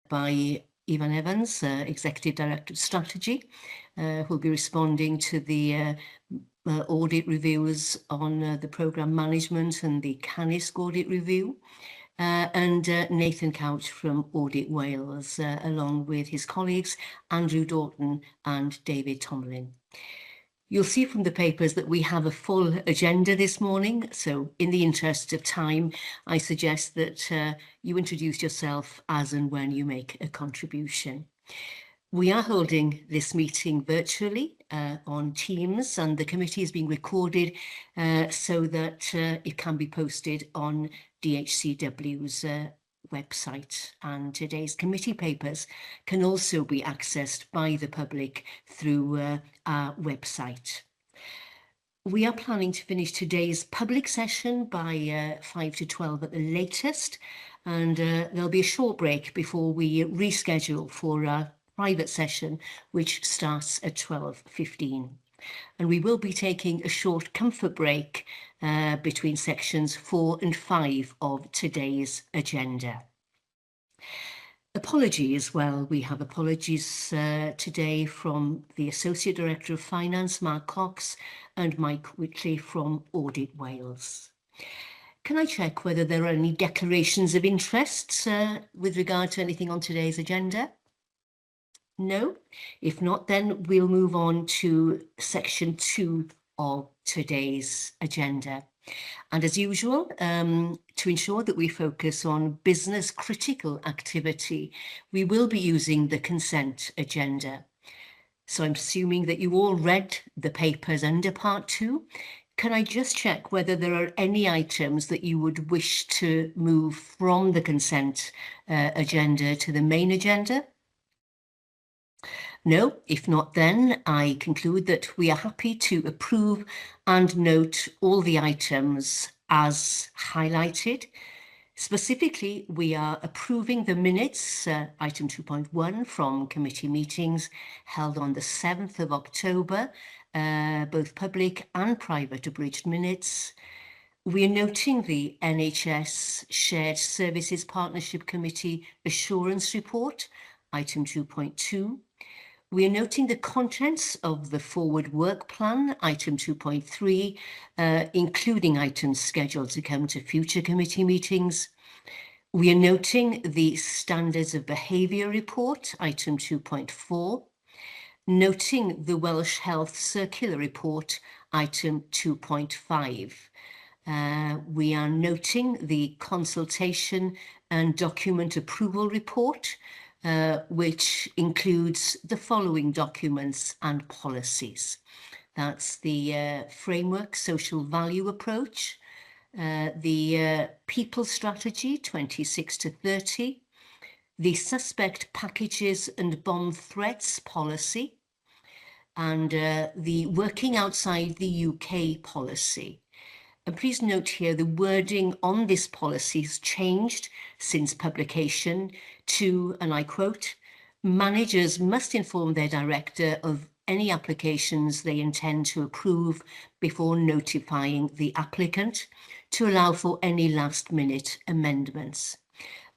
by Ivan Evans, Executive Director of Strategy, who will be responding to the audit reviews on the programme management and the CANISC audit review. And Nathan Couch from Audit Wales, along with his colleagues Andrew Doughton and David Tomlin. You'll see from the papers that we have a full agenda this morning, so in the interest of time, I suggest that you introduce yourself as and when you make a contribution. We are holding this meeting virtually on Teams, and the committee is being recorded so that it can be posted on DHCW's website, and today's committee papers can also be accessed by the public through our website. We are planning to finish today's public session by 5 to 12 at the latest, and there'll be a short break before we reschedule for our private session, which starts at 12:15. And we will be taking a short comfort break between sections 4 and 5 of today's agenda. Apologies, well, we have apologies today from the Associate Director of Finance, Mark Cox, and Mike Whitley from Audit Wales. Can I check whether there are any declarations of interest with regard to anything on today's agenda? No? If not, then we'll move on to section 2 of today's agenda. And as usual, to ensure that we focus on business critical activity, we will be using the consent agenda. So I'm assuming that you all read the papers under part 2. Can I just check whether there are any items that you would wish to move from the consent agenda to the main agenda? No, if not, then I conclude that we are happy to approve and note all the items as highlighted. Specifically, we are approving the minutes, item 2.1, from committee meetings held on the 7th of October, both public and private abridged minutes. We are noting the NHS Shared Services Partnership Committee Assurance Report, item 2.2. We are noting the contents of the Forward Work Plan, item 2.3, including items scheduled to come to future committee meetings. We are noting the Standards of Behaviour Report, item 2.4, noting the Welsh Health Circular Report, item 2.5. We are noting the Consultation and Document Approval Report, which includes the following documents and policies. That's the Framework Social Value Approach, the People Strategy 26 to 30, the Suspect Packages and Bomb Threats Policy, and the Working Outside the UK Policy. And please note here the wording on this policy has changed since publication to, and I quote, managers must inform their director of any applications they intend to approve before notifying the applicant to allow for any last-minute amendments.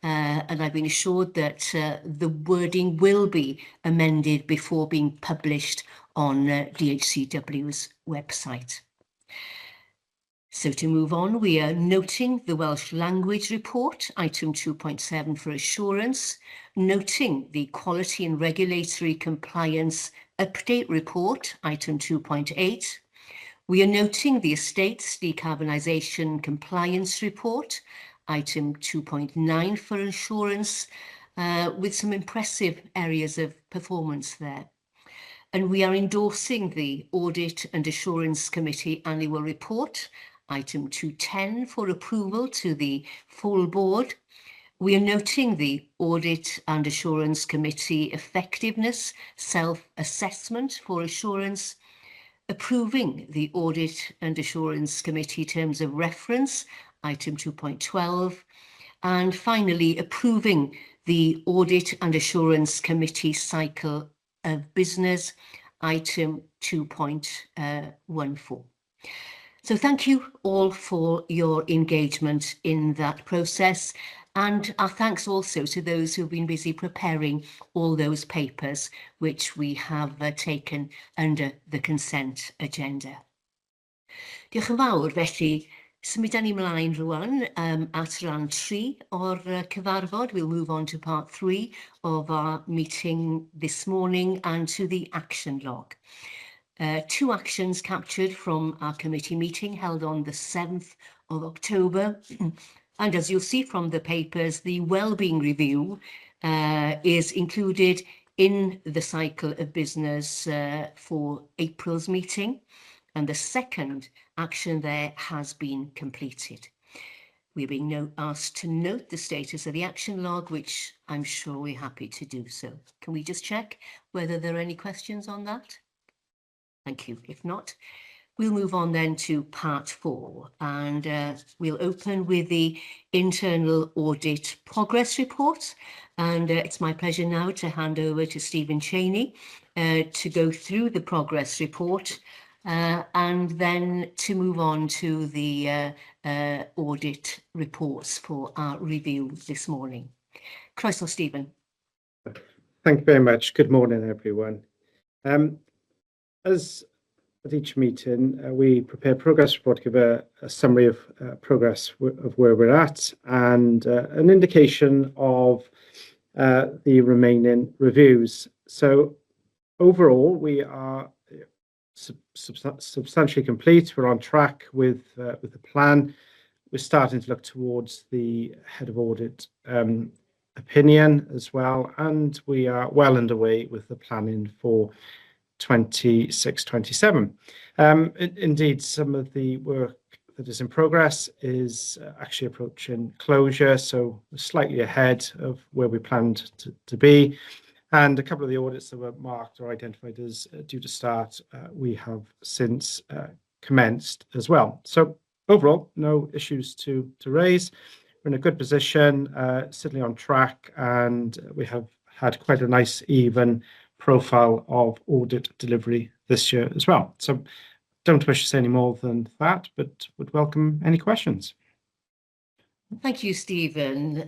And I've been assured that the wording will be amended before being published on DHCW's website. So to move on, we are noting the Welsh Language Report, item 2.7 for assurance, noting the Quality and Regulatory Compliance Update Report, item 2.8. We are noting the Estates Decarbonisation Compliance Report, item 2.9 for assurance, with some impressive areas of performance there. And we are endorsing the Audit and Assurance Committee Annual Report, item 210 for approval to the full board. We are noting the Audit and Assurance Committee Effectiveness Self-Assessment for assurance, approving the Audit and Assurance Committee Terms of Reference, item 2.12, and finally approving the Audit and Assurance Committee Cycle of Business, item 2.14. So thank you all for your engagement in that process, and our thanks also to those who've been busy preparing all those papers which we have taken under the consent agenda. Diolch yn fawr, felly symudan ni mlaen rwan at ran 3 o'r cyfarfod. We'll move on to part 3 of our meeting this morning and to the action log. 2 actions captured from our committee meeting held on the 7th of October. And as you'll see from the papers, the wellbeing review is included in the cycle of business for April's meeting. And the second action there has been completed. We're being asked to note the status of the action log, which I'm sure we're happy to do so. Can we just check whether there are any questions on that? Thank you. If not, we'll move on then to part 4, and we'll open with the internal audit progress report. And it's my pleasure now to hand over to Stephen Cheney to go through the progress report and then to move on to the audit reports for our review this morning. Croeso, Stephen. Thank you very much. Good morning, everyone. As at each meeting, we prepare a progress report to give a summary of progress of where we're at and an indication of the remaining reviews. So overall, we are substantially complete. We're on track with the plan. We're starting to look towards the head of audit opinion as well, and we are well underway with the planning for 26-27. Indeed, some of the work that is in progress is actually approaching closure, so we're slightly ahead of where we planned to be. And a couple of the audits that were marked or identified as due to start, we have since commenced as well. So overall, no issues to raise. We're in a good position, certainly on track, and we have had quite a nice even profile of audit delivery this year as well. So don't wish to say any more than that, but would welcome any questions. Thank you, Stephen.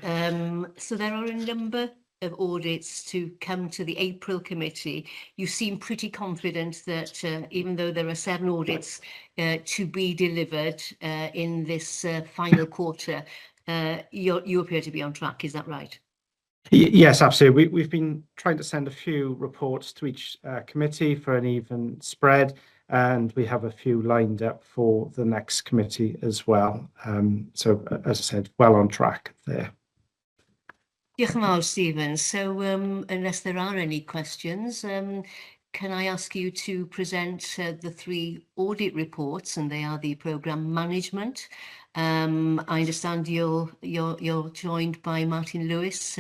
So there are a number of audits to come to the April committee. You seem pretty confident that even though there are 7 audits to be delivered in this final quarter, you appear to be on track. Is that right? Yes, absolutely. We've been trying to send a few reports to each committee for an even spread, and we have a few lined up for the next committee as well. So, as I said, well on track there. Diolch yn fawr, Stephen. So, unless there are any questions, can I ask you to present the 3 audit reports, and they are the programme management. I understand you're joined by Martin Lewis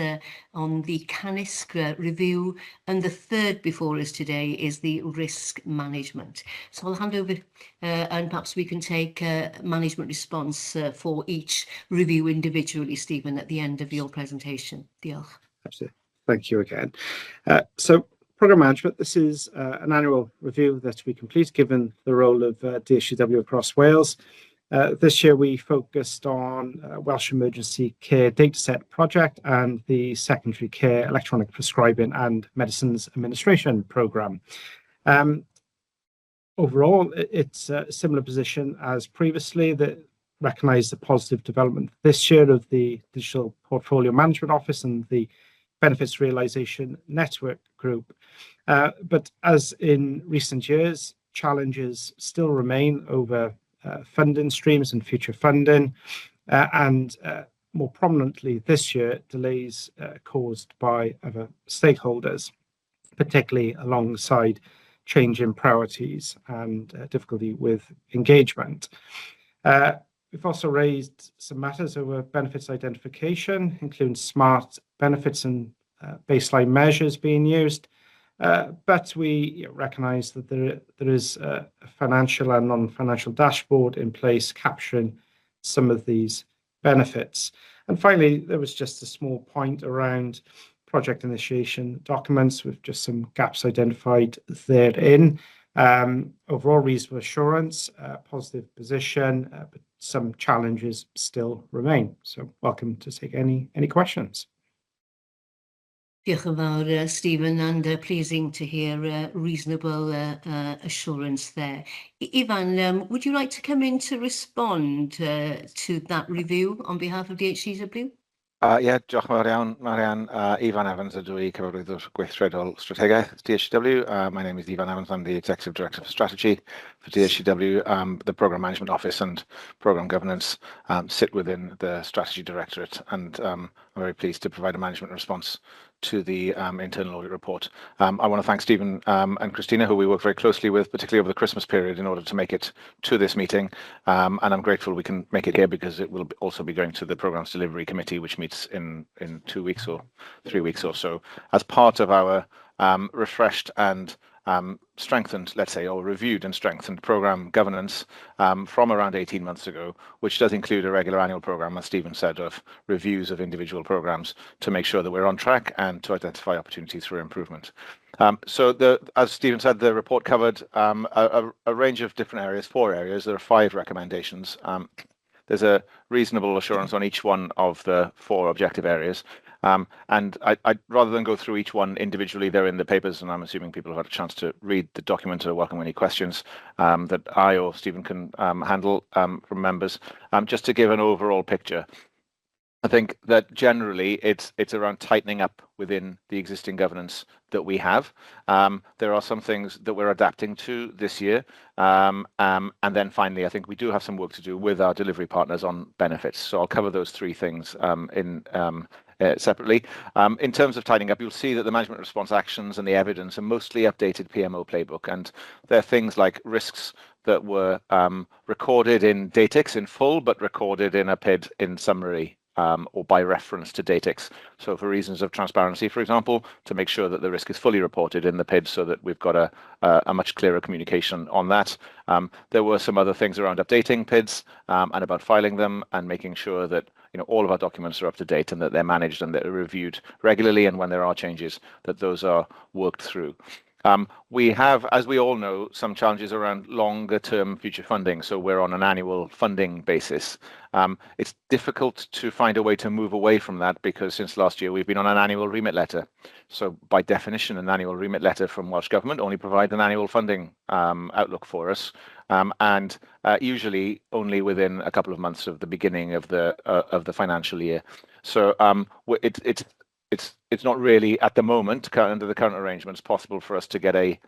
on the CANISC review, and the third before us today is the risk management. So I'll hand over and perhaps we can take management response for each review individually, Stephen, at the end of your presentation. Diolch. Absolutely. Thank you again. So programme management, this is an annual review that we complete given the role of DHCW across Wales. This year we focused on Welsh Emergency Care Dataset Project and the Secondary Care Electronic Prescribing and Medicines Administration Programme. Overall, it's a similar position as previously, that recognised the positive development this year of the Digital Portfolio Management Office and the Benefits Realisation Network Group. But as in recent years, challenges still remain over funding streams and future funding, and more prominently this year, delays caused by other stakeholders, particularly alongside change in priorities and difficulty with engagement. We've also raised some matters over benefits identification, including smart benefits and baseline measures being used. But we recognise that there is a financial and non-financial dashboard in place capturing some of these benefits. And finally, there was just a small point around project initiation documents with just some gaps identified therein. Overall reasonable assurance, positive position, but some challenges still remain. So welcome to take any questions. Diolch yn fawr, Stephen, and pleasing to hear reasonable assurance there. Ivan, would you like to come in to respond to that review on behalf of DHCW? Ie, diolch yn fawr iawn, Marian. Ifan Evans ydw I, Cyfarwyddwr Gweithredol Strategaeth, DHCW. My name is Ifan Evans. I'm the Executive Director for Strategy for DHCW. The Programme Management Office and Programme Governance sit within the Strategy Directorate, and I'm very pleased to provide a management response to the internal audit report. I want to thank Stephen and Christina, who we work very closely with, particularly over the Christmas period, in order to make it to this meeting. And I'm grateful we can make it here because it will also be going to the Programmes Delivery Committee, which meets in 2 weeks or 3 weeks or so, as part of our refreshed and strengthened, let's say, or reviewed and strengthened programme governance from around 18 months ago, which does include a regular annual programme, as Stephen said, of reviews of individual programmes to make sure that we're on track and to identify opportunities for improvement. So, as Stephen said, the report covered a range of different areas, 4 areas. There are 5 recommendations. There's a reasonable assurance on each one of the 4 objective areas. And I rather than go through each one individually, they're in the papers, and I'm assuming people have had a chance to read the document or welcome any questions that I or Stephen can handle from members. Just to give an overall picture, I think that generally it's around tightening up within the existing governance that we have. There are some things that we're adapting to this year. And then finally, I think we do have some work to do with our delivery partners on benefits. So I'll cover those 3 things separately. In terms of tidying up, you'll see that the management response actions and the evidence are mostly updated PMO playbook, and they're things like risks that were recorded in DATIX in full, but recorded in a PID in summary, or by reference to DATIX. So for reasons of transparency, for example, to make sure that the risk is fully reported in the PID so that we've got a much clearer communication on that. There were some other things around updating PIDs and about filing them and making sure that all of our documents are up to date and that they're managed and that they're reviewed regularly, and when there are changes, that those are worked through. We have, as we all know, some challenges around longer term future funding. So we're on an annual funding basis. It's difficult to find a way to move away from that because since last year we've been on an annual remit letter. So by definition, an annual remit letter from Welsh Government only provides an annual funding outlook for us, and usually only within a couple of months of the beginning of the financial year. So it's not really at the moment, under the current arrangements, possible for us to get a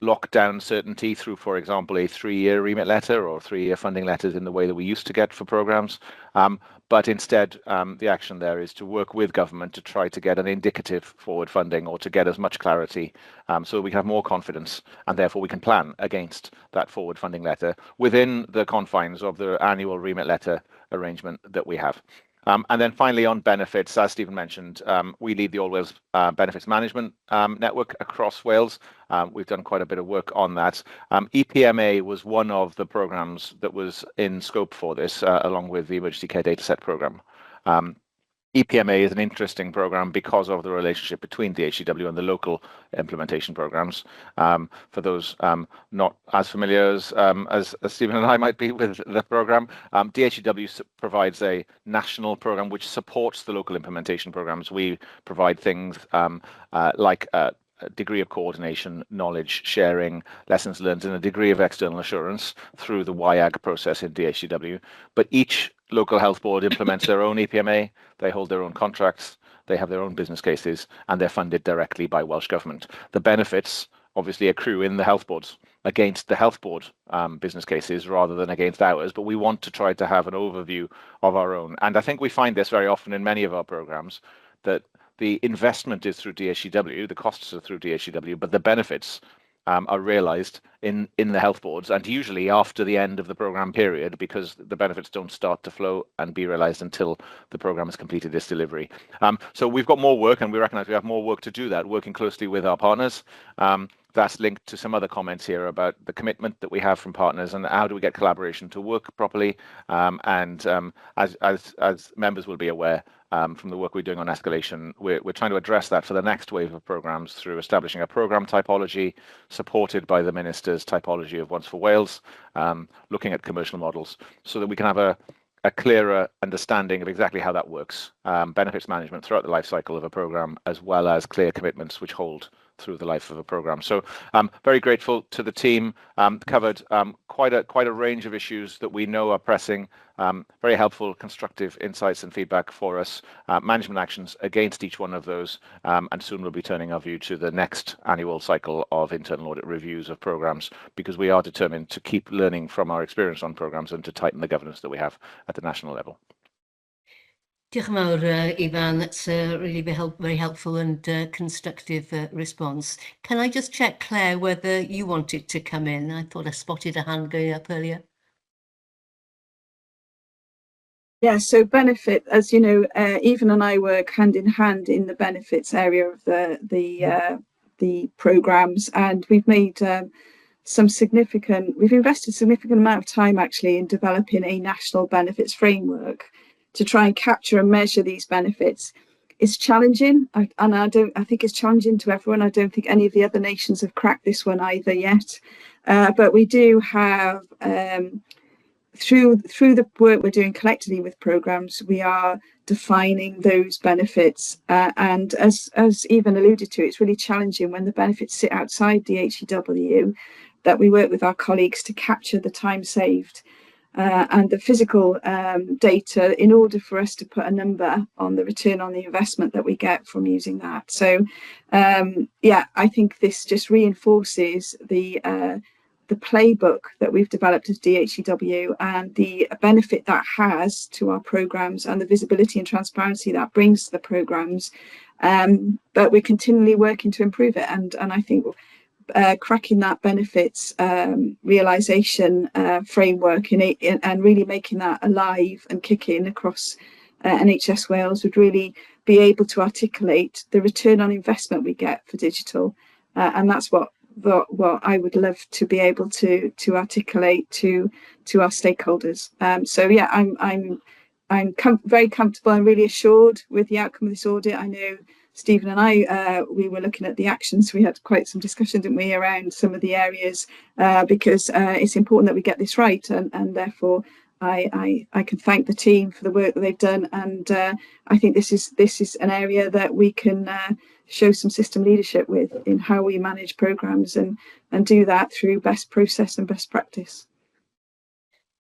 lockdown certainty through, for example, a 3-year remit letter or 3-year funding letters in the way that we used to get for programmes. But instead, the action there is to work with government to try to get an indicative forward funding or to get as much clarity so we have more confidence, and therefore we can plan against that forward funding letter within the confines of the annual remit letter arrangement that we have. And then finally on benefits, as Stephen mentioned, we lead the All Wales Benefits Management Network across Wales. We've done quite a bit of work on that. EPMA was one of the programmes that was in scope for this, along with the Emergency Care Dataset programme. EPMA is an interesting programme because of the relationship between DHCW and the local implementation programmes. For those not as familiar as Stephen and I might be with the programme, DHCW provides a national programme which supports the local implementation programmes. We provide things like a degree of coordination, knowledge sharing, lessons learned, and a degree of external assurance through the WIAG process in DHCW. But each local health board implements their own EPMA, they hold their own contracts, they have their own business cases, and they're funded directly by Welsh Government. The benefits obviously accrue in the health boards against the health board business cases rather than against ours, but we want to try to have an overview of our own. And I think we find this very often in many of our programs, that the investment is through DHCW, the costs are through DHCW, but the benefits are realised in the health boards, and usually after the end of the programme period, because the benefits don't start to flow and be realised until the programme has completed its delivery. So we've got more work, and we recognise we have more work to do that, working closely with our partners. that's linked to some other comments here about the commitment that we have from partners and how do we get collaboration to work properly. As members will be aware, from the work we're doing on escalation, we're trying to address that for the next wave of programs through establishing a program typology supported by the Minister's typology of Once for Wales, looking at commercial models so that we can have a clearer understanding of exactly how that works, benefits management throughout the life cycle of a program, as well as clear commitments which hold through the life of a program. So I'm very grateful to the team, covered quite a range of issues that we know are pressing, very helpful, constructive insights and feedback for us, management actions against each one of those, and soon we'll be turning our view to the next annual cycle of internal audit reviews of programs, because we are determined to keep learning from our experience on programs and to tighten the governance that we have at the national level. Diolch yn fawr, Ivan. That's really very helpful and constructive response. Can I just check, Claire, whether you wanted to come in? I thought I spotted a hand going up earlier. Yeah, so benefit, as you know, Ivan and I work hand in hand in the benefits area of the programs, and we've made we've invested a significant amount of time actually in developing a national benefits framework to try and capture and measure these benefits. It's challenging, and I think it's challenging to everyone. I don't think any of the other nations have cracked this one either yet, but we do have, through the work we're doing collectively with programs, we are defining those benefits, and as Ivan alluded to, it's really challenging when the benefits sit outside DHEW, that we work with our colleagues to capture the time saved and the physical data in order for us to put a number on the return on the investment that we get from using that. So yeah, I think this just reinforces the playbook that we've developed as DHEW and the benefit that has to our programs and the visibility and transparency that brings to the programs. But we're continually working to improve it, and I think cracking that benefits realisation framework and really making that alive and kicking across NHS Wales would really be able to articulate the return on investment we get for digital, and that's what I would love to be able to articulate to our stakeholders. So yeah, I'm very comfortable and really assured with the outcome of this audit. I know Stephen and I, we were looking at the actions. We had quite some discussion, didn't we, around some of the areas, because it's important that we get this right, and therefore I can thank the team for the work that they've done, and I think this is an area that we can show some system leadership with in how we manage programs and do that through best process and best practice.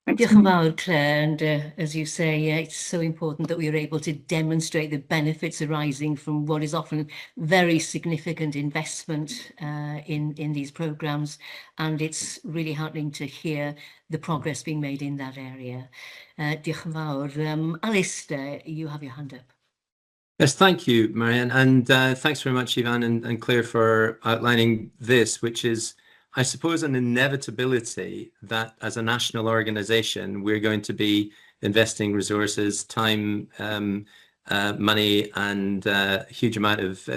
Diolch yn fawr, Claire, and as you say, it's so important that we are able to demonstrate the benefits arising from what is often very significant investment in these programs, and it's really heartening to hear the progress being made in that area. Diolch yn fawr. Alistair, you have your hand up. Yes, thank you, Marianne, and thanks very much, Ivan and Claire, for outlining this, which is, I suppose, an inevitability that as a national organisation, we're going to be investing resources, time, money, and a huge amount of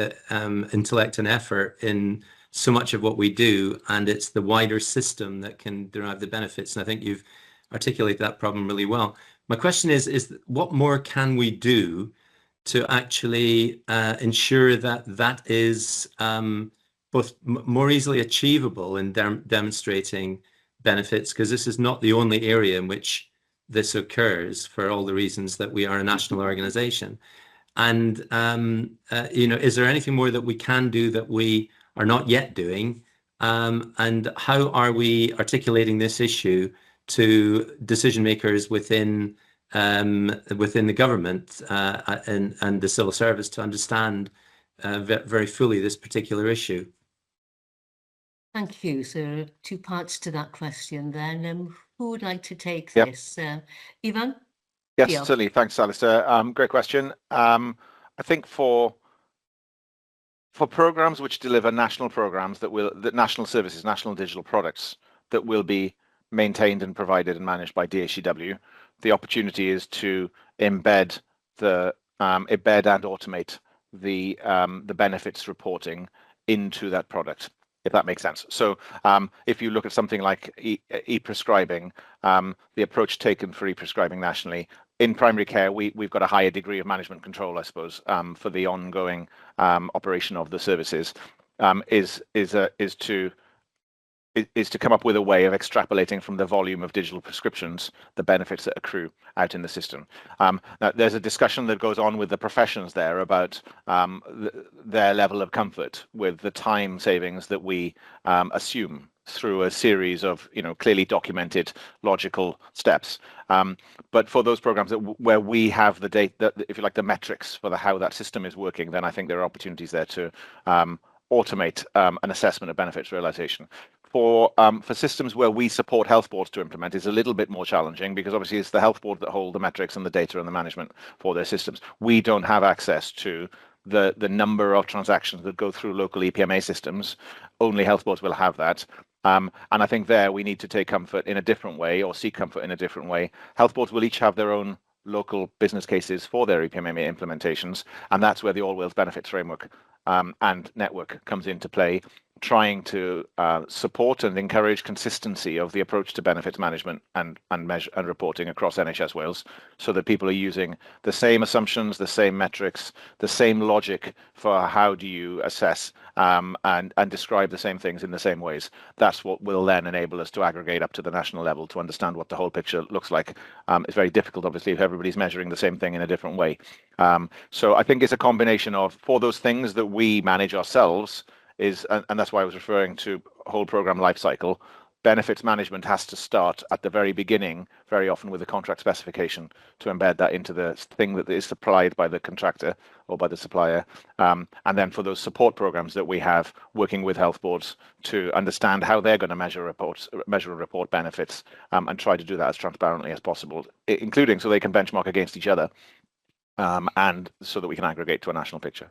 intellect and effort in so much of what we do, and it's the wider system that can derive the benefits. And I think you've articulated that problem really well. My question is what more can we do to actually ensure that that is both more easily achievable in demonstrating benefits, because this is not the only area in which this occurs for all the reasons that we are a national organisation. And, you know, is there anything more that we can do that we are not yet doing? And how are we articulating this issue to decision makers within the government and the civil service to understand very fully this particular issue? Thank you. So 2 parts to that question then. Who would like to take this? Ivan? Yes, certainly. Thanks, Alistair. Great question. I think for programs which deliver national programs that national services, national digital products that will be maintained and provided and managed by DHEW, the opportunity is to embed and automate the benefits reporting into that product. if that makes sense. So if you look at something like e-prescribing, the approach taken for e-prescribing nationally, in primary care, we've got a higher degree of management control, I suppose, for the ongoing operation of the services, is to come up with a way of extrapolating from the volume of digital prescriptions the benefits that accrue out in the system. Now, there's a discussion that goes on with the professions there about their level of comfort with the time savings that we assume through a series of clearly documented logical steps. But for those programs where we have the data, if you like, the metrics for how that system is working, then I think there are opportunities there to automate an assessment of benefits realization. For systems where we support health boards to implement, is a little bit more challenging, because obviously it's the health board that hold the metrics and the data and the management for their systems. We don't have access to the number of transactions that go through local EPMA systems. Only health boards will have that. And I think there we need to take comfort in a different way, or seek comfort in a different way. Health boards will each have their own local business cases for their EPMA implementations, and that's where the All Wales Benefits Framework and network comes into play, trying to support and encourage consistency of the approach to benefits management and measure and reporting across NHS Wales, so that people are using the same assumptions, the same metrics, the same logic for how do you assess and describe the same things in the same ways. That's what will then enable us to aggregate up to the national level to understand what the whole picture looks like. It's very difficult, obviously, if everybody's measuring the same thing in a different way. So I think it's a combination of, for those things that we manage ourselves, and that's why I was referring to whole program life cycle. Benefits management has to start at the very beginning, very often with a contract specification, to embed that into the thing that is supplied by the contractor or by the supplier. And then for those support programs that we have, working with health boards to understand how they're going to measure and report benefits, and try to do that as transparently as possible, including so they can benchmark against each other, and so that we can aggregate to a national picture.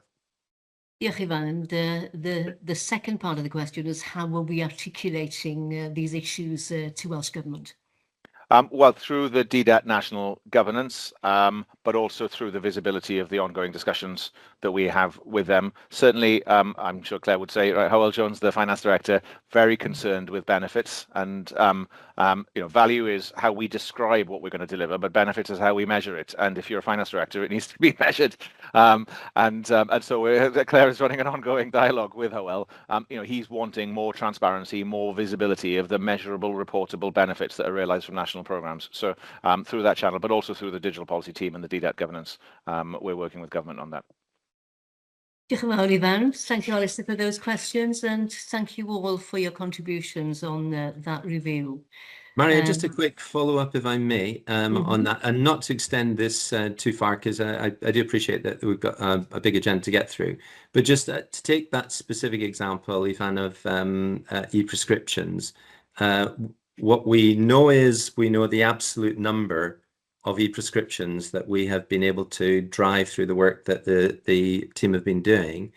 Diolch, Ivan. And the second part of the question is, how are we articulating these issues to Welsh Government? Well, through the DDAT national governance, but also through the visibility of the ongoing discussions that we have with them. Certainly, I'm sure Claire would say, right, Howell Jones, the finance director, very concerned with benefits, and value is how we describe what we're going to deliver, but benefits is how we measure it. And if you're a finance director, it needs to be measured. And so Claire is running an ongoing dialogue with Howell. He's wanting more transparency, more visibility of the measurable, reportable benefits that are realised from national programs. So through that channel, but also through the digital policy team and the DDAT governance, we're working with government on that. Diolch yn fawr, Ivan. Thank you, Alistair, for those questions, and thank you all for your contributions on that review. Maria, just a quick follow-up, if I may, on that, and not to extend this too far, because I do appreciate that we've got a big agenda to get through, but just to take that specific example, Ivan, of e-prescriptions, what we know is we know the absolute number of e-prescriptions that we have been able to drive through the work that the team have been doing,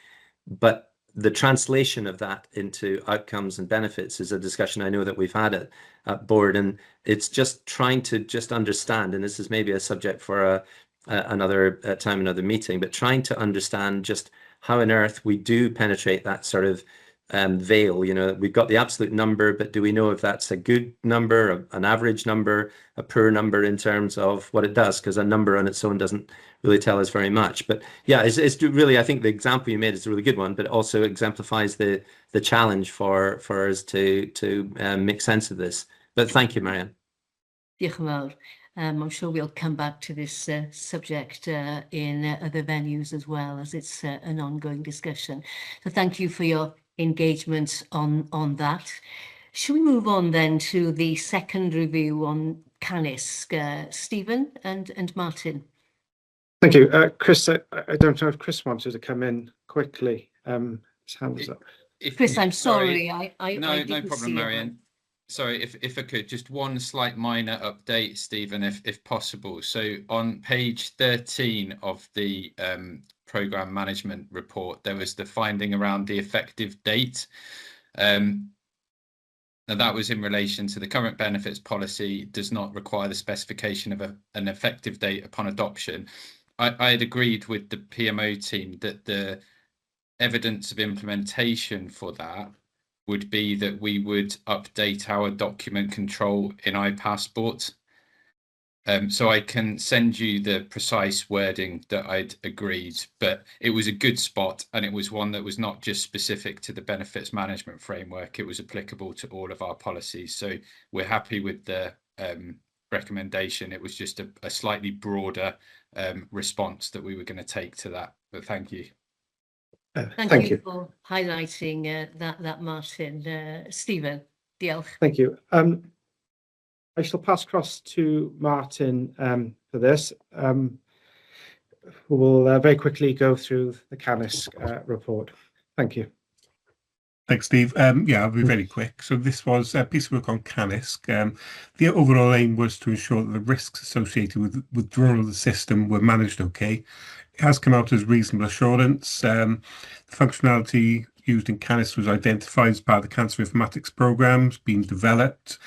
but the translation of that into outcomes and benefits is a discussion I know that we've had at board, and it's just trying to understand, and this is maybe a subject for another time, another meeting, but trying to understand just how on earth we do penetrate that sort of veil. We've got the absolute number, but do we know if that's a good number, an average number, a poor number in terms of what it does? Because a number on its own doesn't really tell us very much. But yeah, it's really, I think the example you made is a really good one, but it also exemplifies the challenge for us to make sense of this. But thank you, Marianne. Diolch yn fawr. I'm sure we'll come back to this subject in other venues as well, as it's an ongoing discussion. So thank you for your engagement on that. Should we move on then to the second review on Canis? Stephen and Martin. Thank you. Chris, I don't know if Chris wanted to come in quickly. His hand is up. Chris, I'm sorry. No problem, Marianne. Sorry, if I could, just one slight minor update, Stephen, if possible. So on page 13 of the programme management report, there was the finding around the effective date. Now that was in relation to the current benefits policy does not require the specification of an effective date upon adoption. I had agreed with the PMO team that the evidence of implementation for that would be that we would update our document control in iPassport. So I can send you the precise wording that I'd agreed, but it was a good spot, and it was one that was not just specific to the benefits management framework, it was applicable to all of our policies. So we're happy with the recommendation. It was just a slightly broader response that we were going to take to that, but thank you. Thank you for highlighting that, Martin. Stephen, diolch. Thank you. I shall pass across to Martin for this. We will very quickly go through the CANISC report. Thank you. Thanks, Steve. Yeah, I'll be very quick. So this was a piece of work on CANISC. The overall aim was to ensure that the risks associated with withdrawal of the system were managed okay. It has come out as reasonable assurance. The functionality used in CANISC was identified as part of the cancer informatics programs being developed.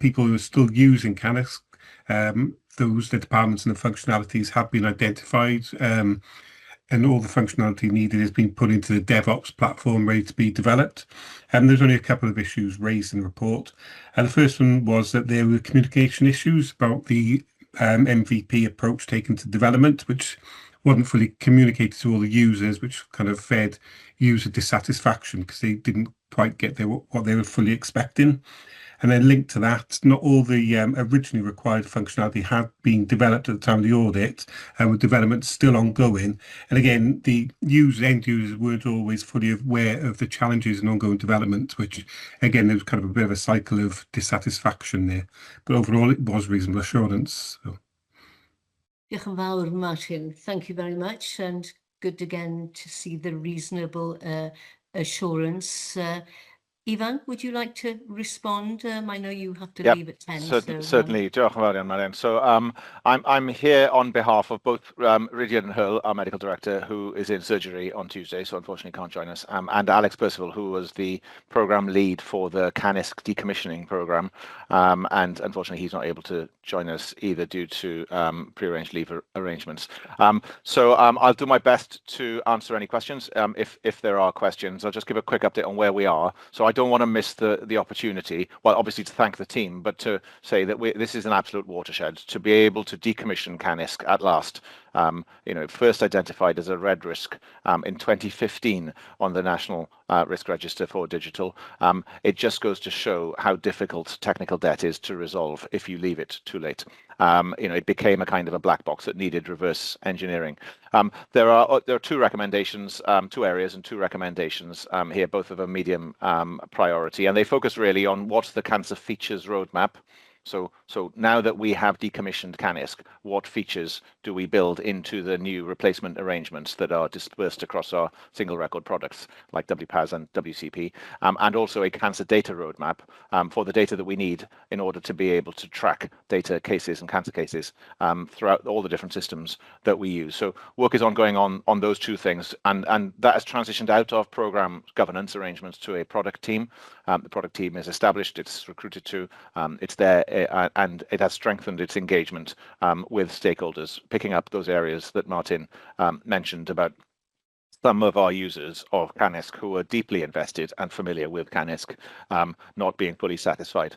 People who are still using CANISC, the departments and the functionalities have been identified, and all the functionality needed is being put into the DevOps platform ready to be developed. There's only a couple of issues raised in the report. The first one was that there were communication issues about the MVP approach taken to development, which wasn't fully communicated to all the users, which kind of fed user dissatisfaction because they didn't quite get what they were fully expecting. And then linked to that, not all the originally required functionality had been developed at the time of the audit, and with development still ongoing. And again, the end users weren't always fully aware of the challenges in ongoing development, which again, there was kind of a bit of a cycle of dissatisfaction there. But overall, it was reasonable assurance. So. Diolch yn fawr, Martin. Thank you very much, and good again to see the reasonable assurance. Ivan, would you like to respond? I know you have to leave at 10. Certainly. Diolch yn fawr iawn, Marian. So I'm here on behalf of both Rydian Hurl, our medical director, who is in surgery on Tuesday, so unfortunately can't join us, and Alex Percival, who was the program lead for the CANISC decommissioning program, and unfortunately he's not able to join us either due to prearranged leave arrangements. So I'll do my best to answer any questions. If there are questions, I'll just give a quick update on where we are. So I don't want to miss the opportunity, well, obviously to thank the team, but to say that this is an absolute watershed to be able to decommission CANISC at last. First identified as a red risk in 2015 on the National Risk Register for Digital. It just goes to show how difficult technical debt is to resolve if you leave it too late. It became a kind of a black box that needed reverse engineering. There are two recommendations, two areas and two recommendations here, both of a medium priority, and they focus really on what's the cancer features roadmap. So now that we have decommissioned CANISC, what features do we build into the new replacement arrangements that are dispersed across our single record products like WPAS and WCP, and also a cancer data roadmap for the data that we need in order to be able to track data cases and cancer cases throughout all the different systems that we use. So work is ongoing on those two things, and that has transitioned out of program governance arrangements to a product team. The product team is established, it's recruited to, it's there, and it has strengthened its engagement with stakeholders, picking up those areas that Martin mentioned about some of our users of CANISC who are deeply invested and familiar with CANISC not being fully satisfied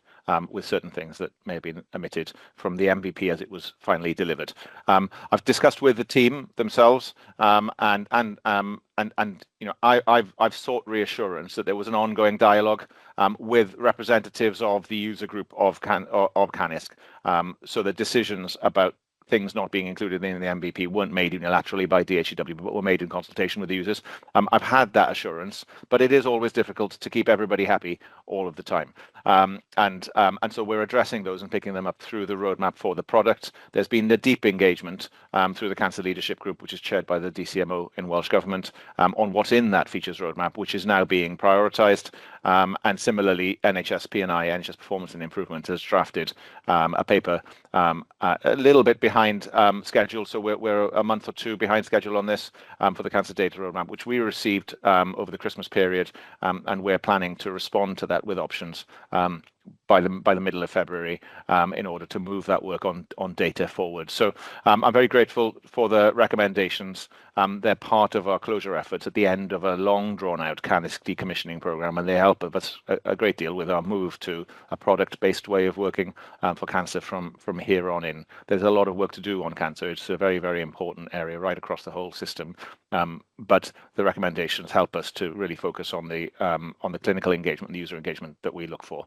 with certain things that may have been omitted from the MVP as it was finally delivered. I've discussed with the team themselves, and I've sought reassurance that there was an ongoing dialogue with representatives of the user group of CANISC, so the decisions about things not being included in the MVP weren't made unilaterally by DHEW, but were made in consultation with the users. I've had that assurance, but it is always difficult to keep everybody happy all of the time. And so we're addressing those and picking them up through the roadmap for the product. There's been a deep engagement through the Cancer Leadership Group, which is chaired by the DCMO in Welsh Government, on what's in that features roadmap, which is now being prioritised. And similarly, NHS P&I, NHS Performance and Improvement, has drafted a paper a little bit behind schedule, so we're a month or two behind schedule on this for the cancer data roadmap, which we received over the Christmas period, and we're planning to respond to that with options by the middle of February in order to move that work on data forward. So I'm very grateful for the recommendations. They're part of our closure efforts at the end of a long drawn-out CANISC decommissioning program, and they help us a great deal with our move to a product-based way of working for cancer from here on in. There's a lot of work to do on cancer. It's a very, very important area right across the whole system. But the recommendations help us to really focus on the clinical engagement and the user engagement that we look for.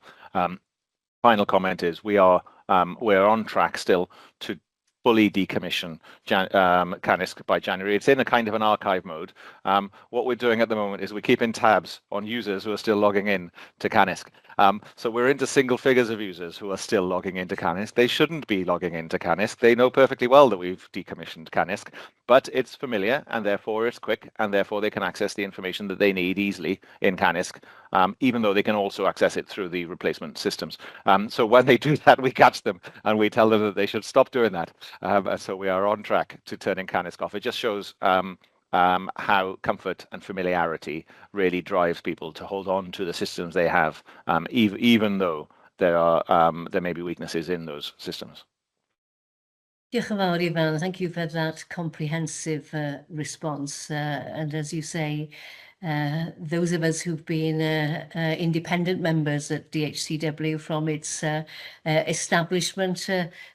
Final comment is we're on track still to fully decommission CANISC by January. It's in a kind of an archive mode. What we're doing at the moment is we're keeping tabs on users who are still logging in to CANISC. So we're into single figures of users who are still logging into CANISC. They shouldn't be logging into CANISC. They know perfectly well that we've decommissioned CANISC, but it's familiar and therefore it's quick, and therefore they can access the information that they need easily in CANISC, even though they can also access it through the replacement systems. So when they do that, we catch them and we tell them that they should stop doing that. So we are on track to turning CANISC off. It just shows how comfort and familiarity really drives people to hold on to the systems they have, even though there may be weaknesses in those systems. Diolch yn fawr, Ifan. Thank you for that comprehensive response. And as you say, those of us who've been independent members at DHCW from its establishment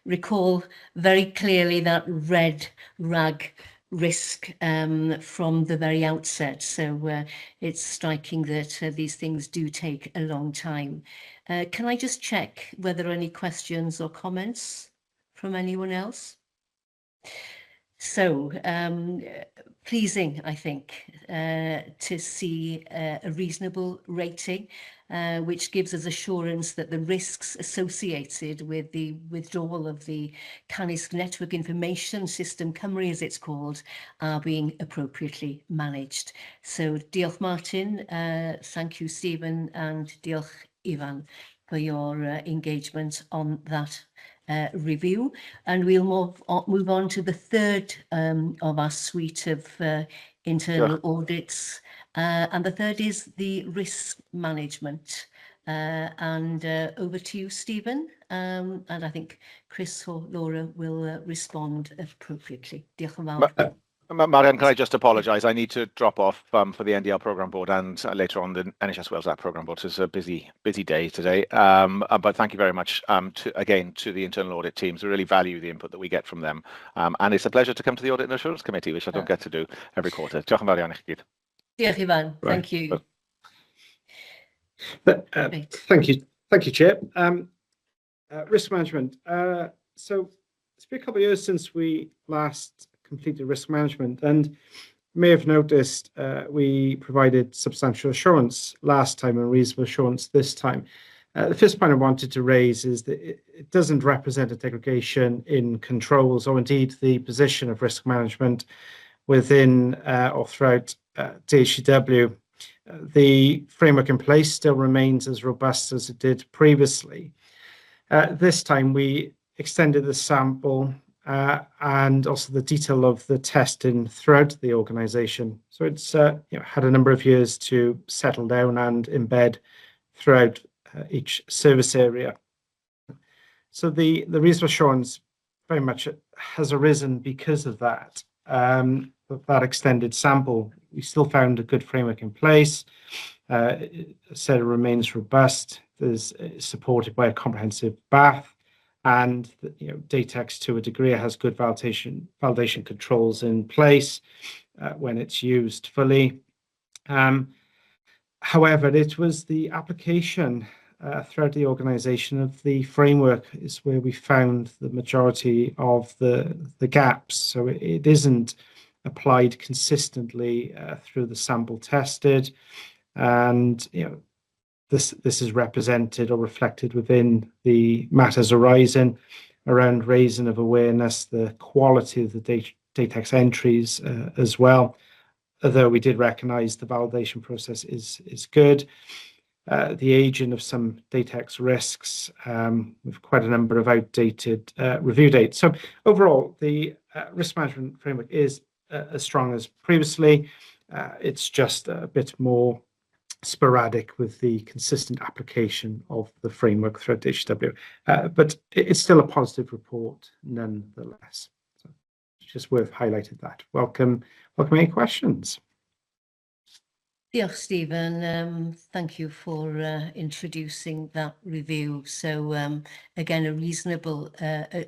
recall very clearly that red rag risk from the very outset. So it's striking that these things do take a long time. Can I just check whether there are any questions or comments from anyone else? So pleasing, I think, to see a reasonable rating, which gives us assurance that the risks associated with the withdrawal of the CANISC Network Information System, Cymru as it's called, are being appropriately managed. So diolch Martin, thank you Stephen, and diolch Ifan for your engagement on that review. And we'll move on to the third of our suite of internal audits. And the third is the risk management. And over to you, Stephen. And I think Chris or Laura will respond appropriately. Diolch yn fawr. Marian, can I just apologise? I need to drop off for the NDL programme board and later on the NHS Wales Act programme board. So it's a busy day today. But thank you very much again to the internal audit teams. We really value the input that we get from them. And it's a pleasure to come to the Audit and Assurance Committee, which I don't get to do every quarter. Diolch yn fawr iawn i chi gyd. Diolch Ifan. Thank you. Thank you, Chair. Risk management. So it's been a couple of years since we last completed risk management, and you may have noticed we provided substantial assurance last time and reasonable assurance this time. The first point I wanted to raise is that it doesn't represent a degradation in controls or indeed the position of risk management within or throughout DHCW. The framework in place still remains as robust as it did previously. This time we extended the sample and also the detail of the testing throughout the organisation. So it's had a number of years to settle down and embed throughout each service area. So the reasonable assurance very much has arisen because of that. That extended sample, we still found a good framework in place. Said it remains robust. It's supported by a comprehensive BAF. And DATEX to a degree has good validation controls in place when it's used fully. However, it was the application throughout the organisation of the framework is where we found the majority of the gaps. So it isn't applied consistently through the sample tested, and this is represented or reflected within the matters arising around raising of awareness, the quality of the DATEX entries as well, although we did recognise the validation process is good. The aging of some DATEX risks with quite a number of outdated review dates. So overall, the risk management framework is as strong as previously. It's just a bit more sporadic with the consistent application of the framework throughout DHW. But it's still a positive report nonetheless. So it's just worth highlighting that. Welcome any questions? Diolch, Stephen. Thank you for introducing that review. So again, a reasonable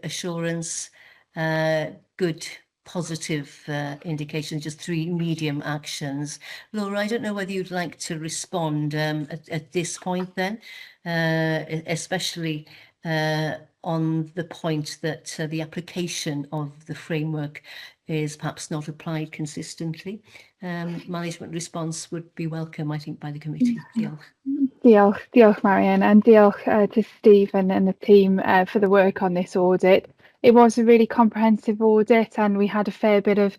assurance, good positive indications, just 3 medium actions. Laura, I don't know whether you'd like to respond at this point then, especially on the point that the application of the framework is perhaps not applied consistently. Management response would be welcome, I think, by the committee. Diolch, Marian, and diolch to Stephen and the team for the work on this audit. It was a really comprehensive audit, and we had a fair bit of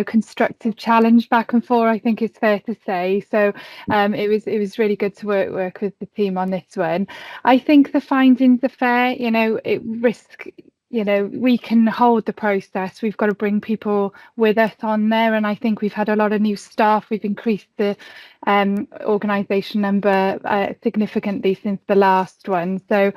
constructive challenge back and forth, I think it's fair to say. So it was really good to work with the team on this one. I think the findings are fair. We can hold the process. We've got to bring people with us on there, and I think we've had a lot of new staff. We've increased the organisation number significantly since the last one. So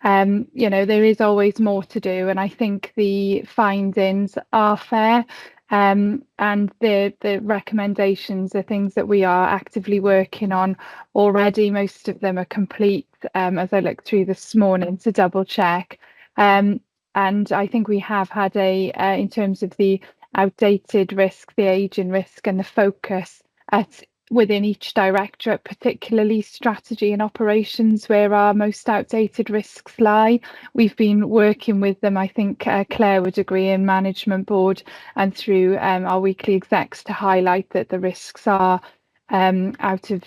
there is always more to do, and I think the findings are fair, and the recommendations are things that we are actively working on already. Most of them are complete, as I looked through this morning to double check, and I think we have had in terms of the outdated risk, the ageing risk, and the focus within each directorate, particularly strategy and operations, where our most outdated risks lie. We've been working with them, I think Claire would agree, in management board and through our weekly execs to highlight that the risks are out of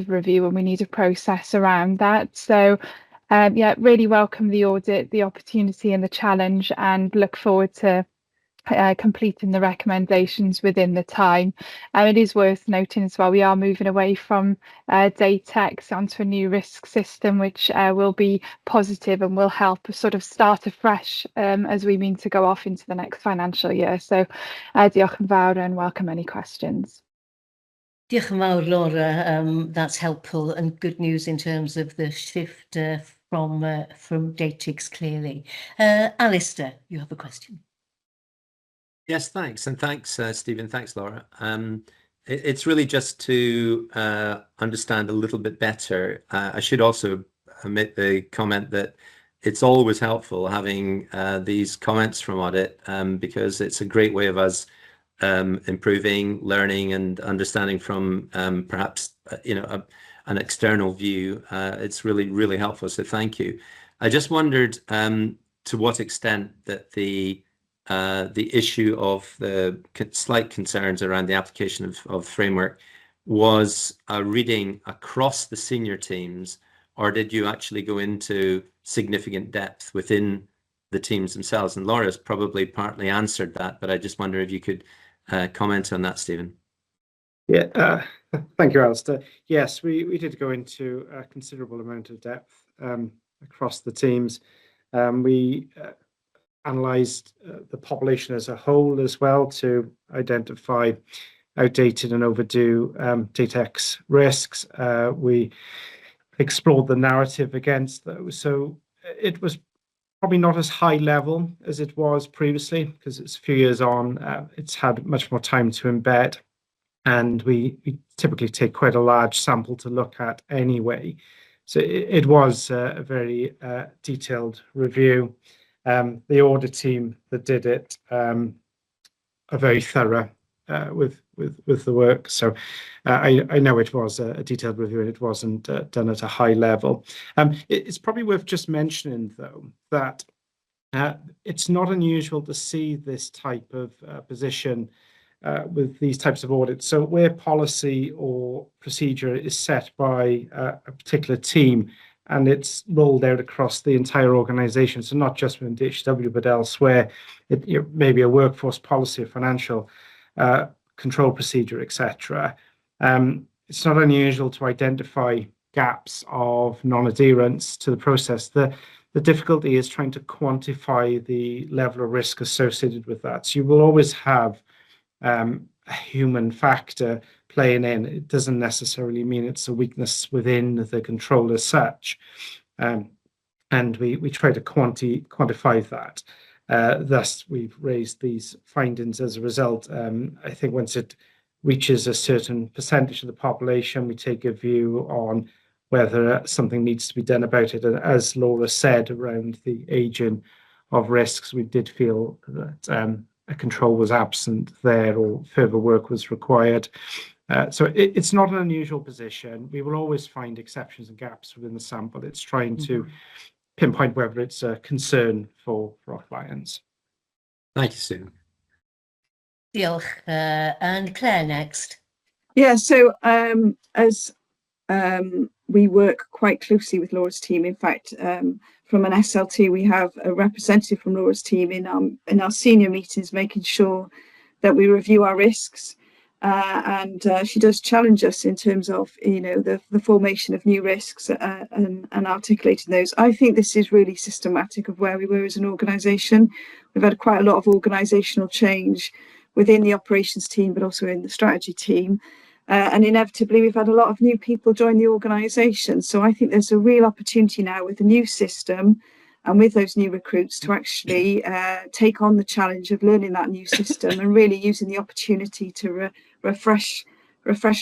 review, and we need a process around that. So really welcome the audit, the opportunity and the challenge, and look forward to completing the recommendations within the time. It is worth noting as well, we are moving away from Datex onto a new risk system, which will be positive and will help sort of start afresh as we mean to go off into the next financial year. So diolch yn fawr and welcome any questions. Diolch yn fawr, Laura. That's helpful and good news in terms of the shift from Datex, clearly. Alistair, you have a question. Yes, thanks. And thanks, Stephen. Thanks, Laura. It's really just to understand a little bit better. I should also omit the comment that it's always helpful having these comments from Audit because it's a great way of us improving, learning and understanding from perhaps, an external view. It's really, really helpful. So thank you. I just wondered to what extent that the issue of the slight concerns around the application of framework was a reading across the senior teams, or did you actually go into significant depth within the teams themselves? And Laura's probably partly answered that, but I just wonder if you could comment on that, Stephen. Yeah, thank you, Alistair. Yes, we did go into a considerable amount of depth across the teams. We analysed the population as a whole as well to identify outdated and overdue Datex risks. We explored the narrative against those. So it was probably not as high level as it was previously because it's a few years on. It's had much more time to embed, and we typically take quite a large sample to look at anyway. So it was a very detailed review. The audit team that did it are very thorough with the work. So I know it was a detailed review and it wasn't done at a high level. It's probably worth just mentioning, though, that it's not unusual to see this type of position with these types of audits. So where policy or procedure is set by a particular team, and it's rolled out across the entire organisation. So not just within DHW, but elsewhere, it may be a workforce policy, a financial control procedure, etc. It's not unusual to identify gaps of non-adherence to the process. The difficulty is trying to quantify the level of risk associated with that. So you will always have a human factor. playing in, it doesn't necessarily mean it's a weakness within the control as such. And we try to quantify that. Thus, we've raised these findings as a result. I think once it reaches a certain percentage of the population, we take a view on whether something needs to be done about it. And as Laura said, around the aging of risks, we did feel that a control was absent there or further work was required. So it's not an unusual position. We will always find exceptions and gaps within the sample. It's trying to pinpoint whether it's a concern for our clients. Thank you, Stephen. Diolch. And Claire next. Yeah, so as we work quite closely with Laura's team. In fact, from an SLT, we have a representative from Laura's team in our senior meetings, making sure that we review our risks. And she does challenge us in terms of, the formation of new risks and articulating those. I think this is really systematic of where we were as an organisation. We've had quite a lot of organisational change within the operations team, but also in the strategy team. And inevitably, we've had a lot of new people join the organisation. So I think there's a real opportunity now with the new system and with those new recruits to actually take on the challenge of learning that new system and really using the opportunity to refresh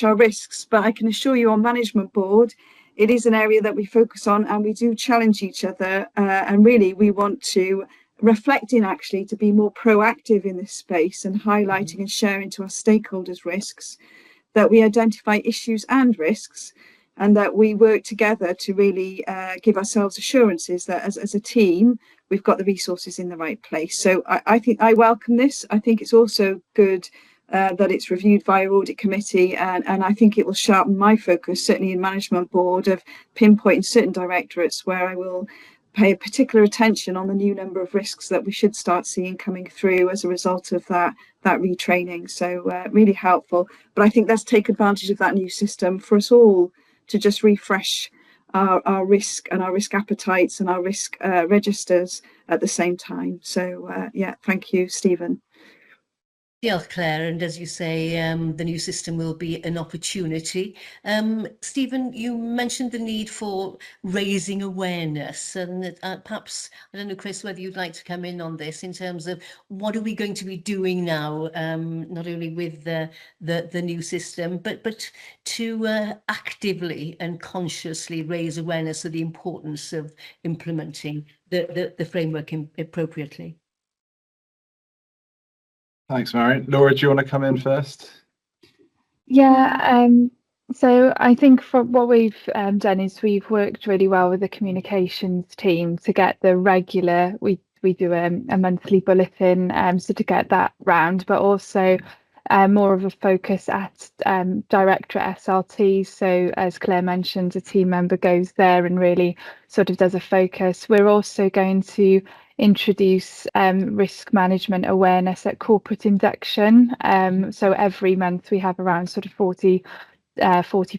our risks. But I can assure you on management board, it is an area that we focus on and we do challenge each other. And really, we want to reflecting actually to be more proactive in this space and highlighting and sharing to our stakeholders risks, that we identify issues and risks, and that we work together to really give ourselves assurances that as a team, we've got the resources in the right place. So I think I welcome this. I think it's also good that it's reviewed via audit committee, and I think it will sharpen my focus, certainly in management board, of pinpointing certain directorates where I will pay particular attention on the new number of risks that we should start seeing coming through as a result of that retraining. So really helpful. But I think let's take advantage of that new system for us all to just refresh our risk and our risk appetites and our risk registers at the same time. So yeah, thank you, Stephen. Diolch, Claire, and as you say, the new system will be an opportunity. Stephen, you mentioned the need for raising awareness, and perhaps, I don't know, Chris, whether you'd like to come in on this in terms of what are we going to be doing now, not only with the new system, but to actively and consciously raise awareness of the importance of implementing the framework appropriately. Thanks, Marion. Laura, do you want to come in first? Yeah, so I think for what we've done is we've worked really well with the communications team to get the regular, we do a monthly bulletin, so to get that round, but also more of a focus at directorate SLT. So as Claire mentioned, a team member goes there and really sort of does a focus. We're also going to introduce risk management awareness at corporate induction. So every month we have around sort of 40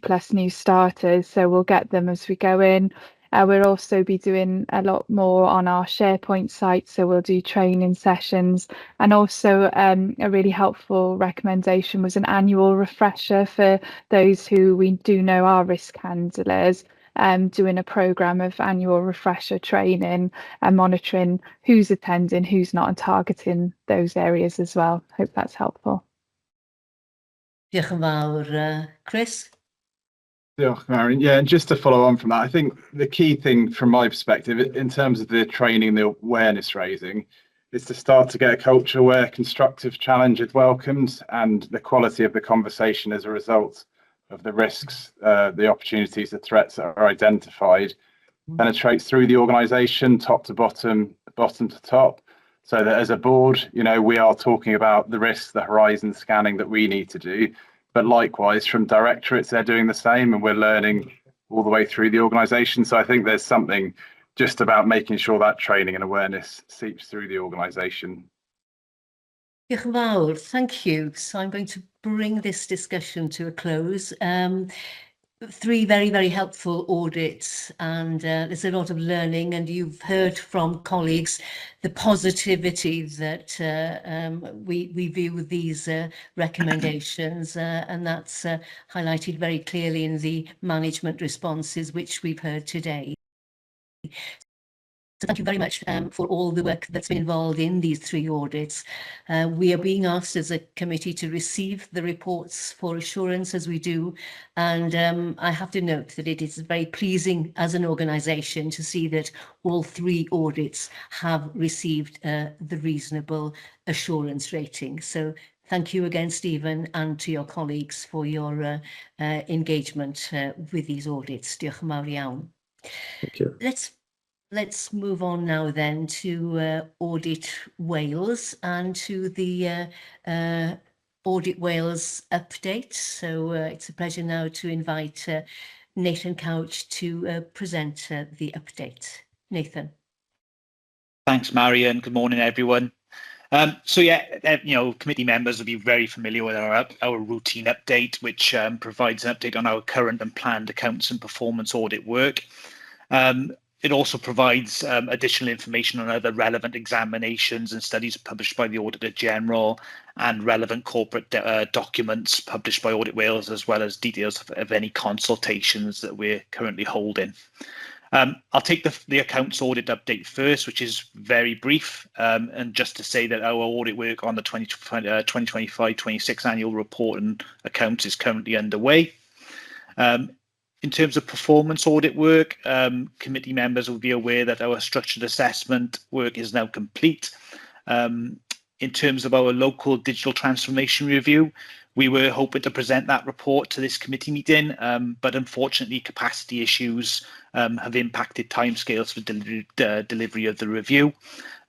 plus new starters. So we'll get them as we go in. We'll also be doing a lot more on our SharePoint site. So we'll do training sessions, and also a really helpful recommendation was an annual refresher for those who we do know are risk handlers. Doing a programme of annual refresher training and monitoring who's attending, who's not, and targeting those areas as well. Hope that's helpful. Diolch yn fawr, Chris. Diolch, Marion. Yeah, and just to follow on from that, I think the key thing from my perspective in terms of the training, the awareness raising, is to start to get a culture where constructive challenge is welcomed and the quality of the conversation as a result of the risks, the opportunities, the threats that are identified, penetrates through the organisation, top to bottom, bottom to top, so that as a board, we are talking about the risks, the horizon scanning that we need to do, but likewise from directorates, they're doing the same, and we're learning all the way through the organisation. So I think there's something just about making sure that training and awareness seeps through the organisation. Diolch yn fawr, thank you. So I'm going to bring this discussion to a close. three very, very helpful audits, and there's a lot of learning, and you've heard from colleagues the positivity that we view these recommendations, and that's highlighted very clearly in the management responses which we've heard today. So thank you very much for all the work that's been involved in these three audits. We are being asked as a committee to receive the reports for assurance as we do, and I have to note that it is very pleasing as an organisation to see that all three audits have received the reasonable assurance rating. So thank you again, Stephen, and to your colleagues for your engagement with these audits. Diolch yn fawr iawn. Thank you. Let's move on now then to Audit Wales and to the Audit Wales update. So it's a pleasure now to invite Nathan Couch to present the update. Nathan. Thanks, Marian. Good morning, everyone. So yeah, committee members will be very familiar with our routine update, which provides an update on our current and planned accounts and performance audit work. It also provides additional information on other relevant examinations and studies published by the Auditor General and relevant corporate documents published by Audit Wales, as well as details of any consultations that we're currently holding. I'll take the accounts audit update first, which is very brief, and just to say that our audit work on the 2025-26 annual report and accounts is currently underway. In terms of performance audit work, committee members will be aware that our structured assessment work is now complete. In terms of our local digital transformation review, we were hoping to present that report to this committee meeting, but unfortunately capacity issues have impacted timescales for delivery of the review.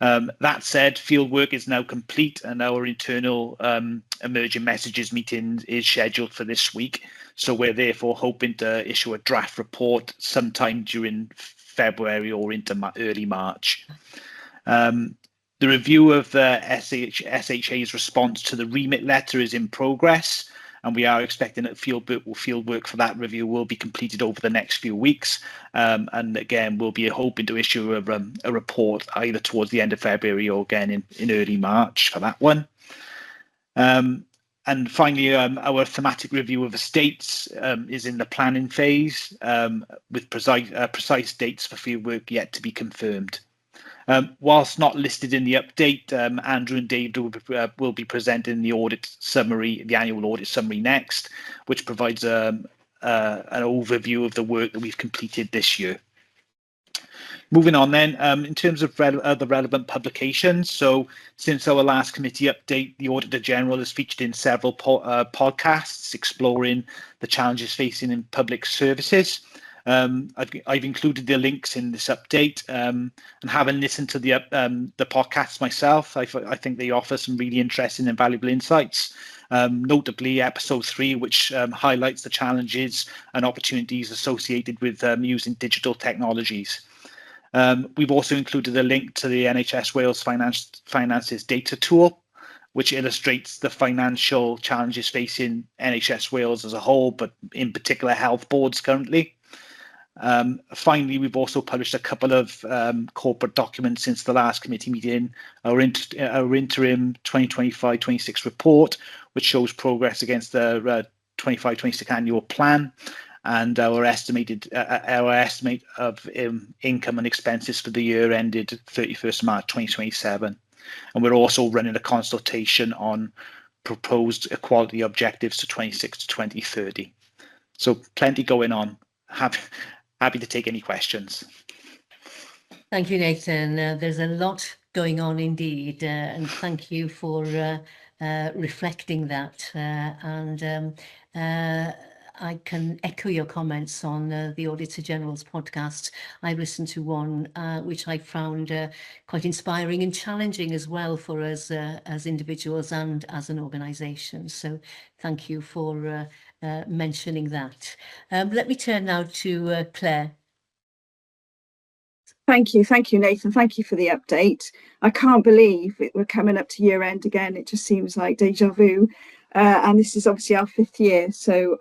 That said, field work is now complete and our internal emerging messages meeting is scheduled for this week. So we're therefore hoping to issue a draft report sometime during February or into early March. The review of SHA's response to the remit letter is in progress, and we are expecting that field work for that review will be completed over the next few weeks. And again, we'll be hoping to issue a report either towards the end of February or again in early March for that one. And finally, our thematic review of estates is in the planning phase, with precise dates for fieldwork yet to be confirmed. Whilst not listed in the update, Andrew and David will be presenting the audit summary, the annual audit summary next, which provides an overview of the work that we've completed this year. Moving on then, in terms of the relevant publications, so since our last committee update, the Auditor General has featured in several podcasts exploring the challenges facing in public services. I've included the links in this update, and having listened to the podcasts myself, I think they offer some really interesting and valuable insights. Notably episode 3, which highlights the challenges and opportunities associated with using digital technologies. We've also included a link to the NHS Wales Finances data tool, which illustrates the financial challenges facing NHS Wales as a whole, but in particular health boards currently. Finally, we've also published a couple of corporate documents since the last committee meeting, our interim 2025-26 report, which shows progress against the 25-26 annual plan, and our estimate of income and expenses for the year ended 31st March 2027. And we're also running a consultation on proposed equality objectives to 26 to 2030. So plenty going on. Happy to take any questions. Thank you, Nathan. There's a lot going on indeed, and thank you for reflecting that. I can echo your comments on the Auditor General's podcast. I listened to one which I found quite inspiring and challenging as well for us as individuals and as an organisation. So thank you for mentioning that. Let me turn now to Claire. Thank you, Nathan. Thank you for the update. I can't believe we're coming up to year end again. It just seems like deja vu. And this is obviously our 5th year. So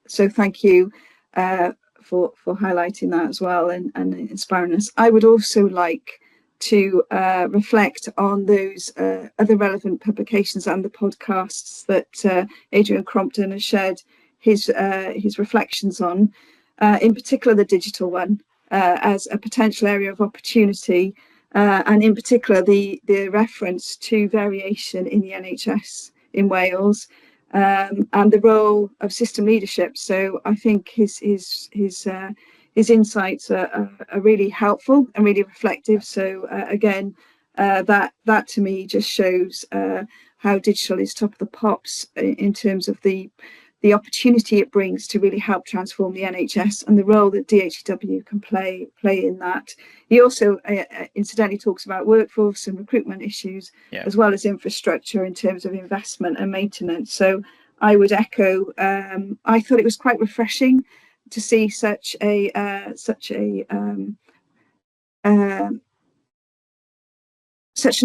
So thank you for highlighting that as well and inspiring us. I would also like to reflect on those other relevant publications and the podcasts that Adrian Crompton has shared his reflections on, in particular the digital one, as a potential area of opportunity, and in particular the reference to variation in the NHS in Wales, and the role of system leadership. So I think his insights are really helpful and really reflective. So again, that to me just shows how digital is top of the pops in terms of the opportunity it brings to really help transform the NHS and the role that DHEW can play in that. He also incidentally talks about workforce and recruitment issues, as well as infrastructure in terms of investment and maintenance. So I would echo, I thought it was quite refreshing to see such an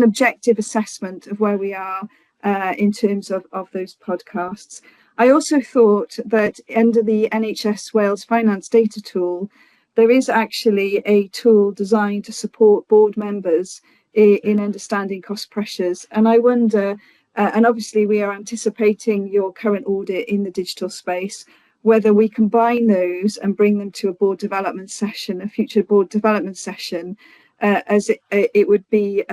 objective assessment of where we are in terms of those podcasts. I also thought that under the NHS Wales Finance Data Tool, there is actually a tool designed to support board members in understanding cost pressures. And I wonder, and obviously we are anticipating your current audit in the digital space, whether we combine those and bring them to a board development session, a future board development session, as it would be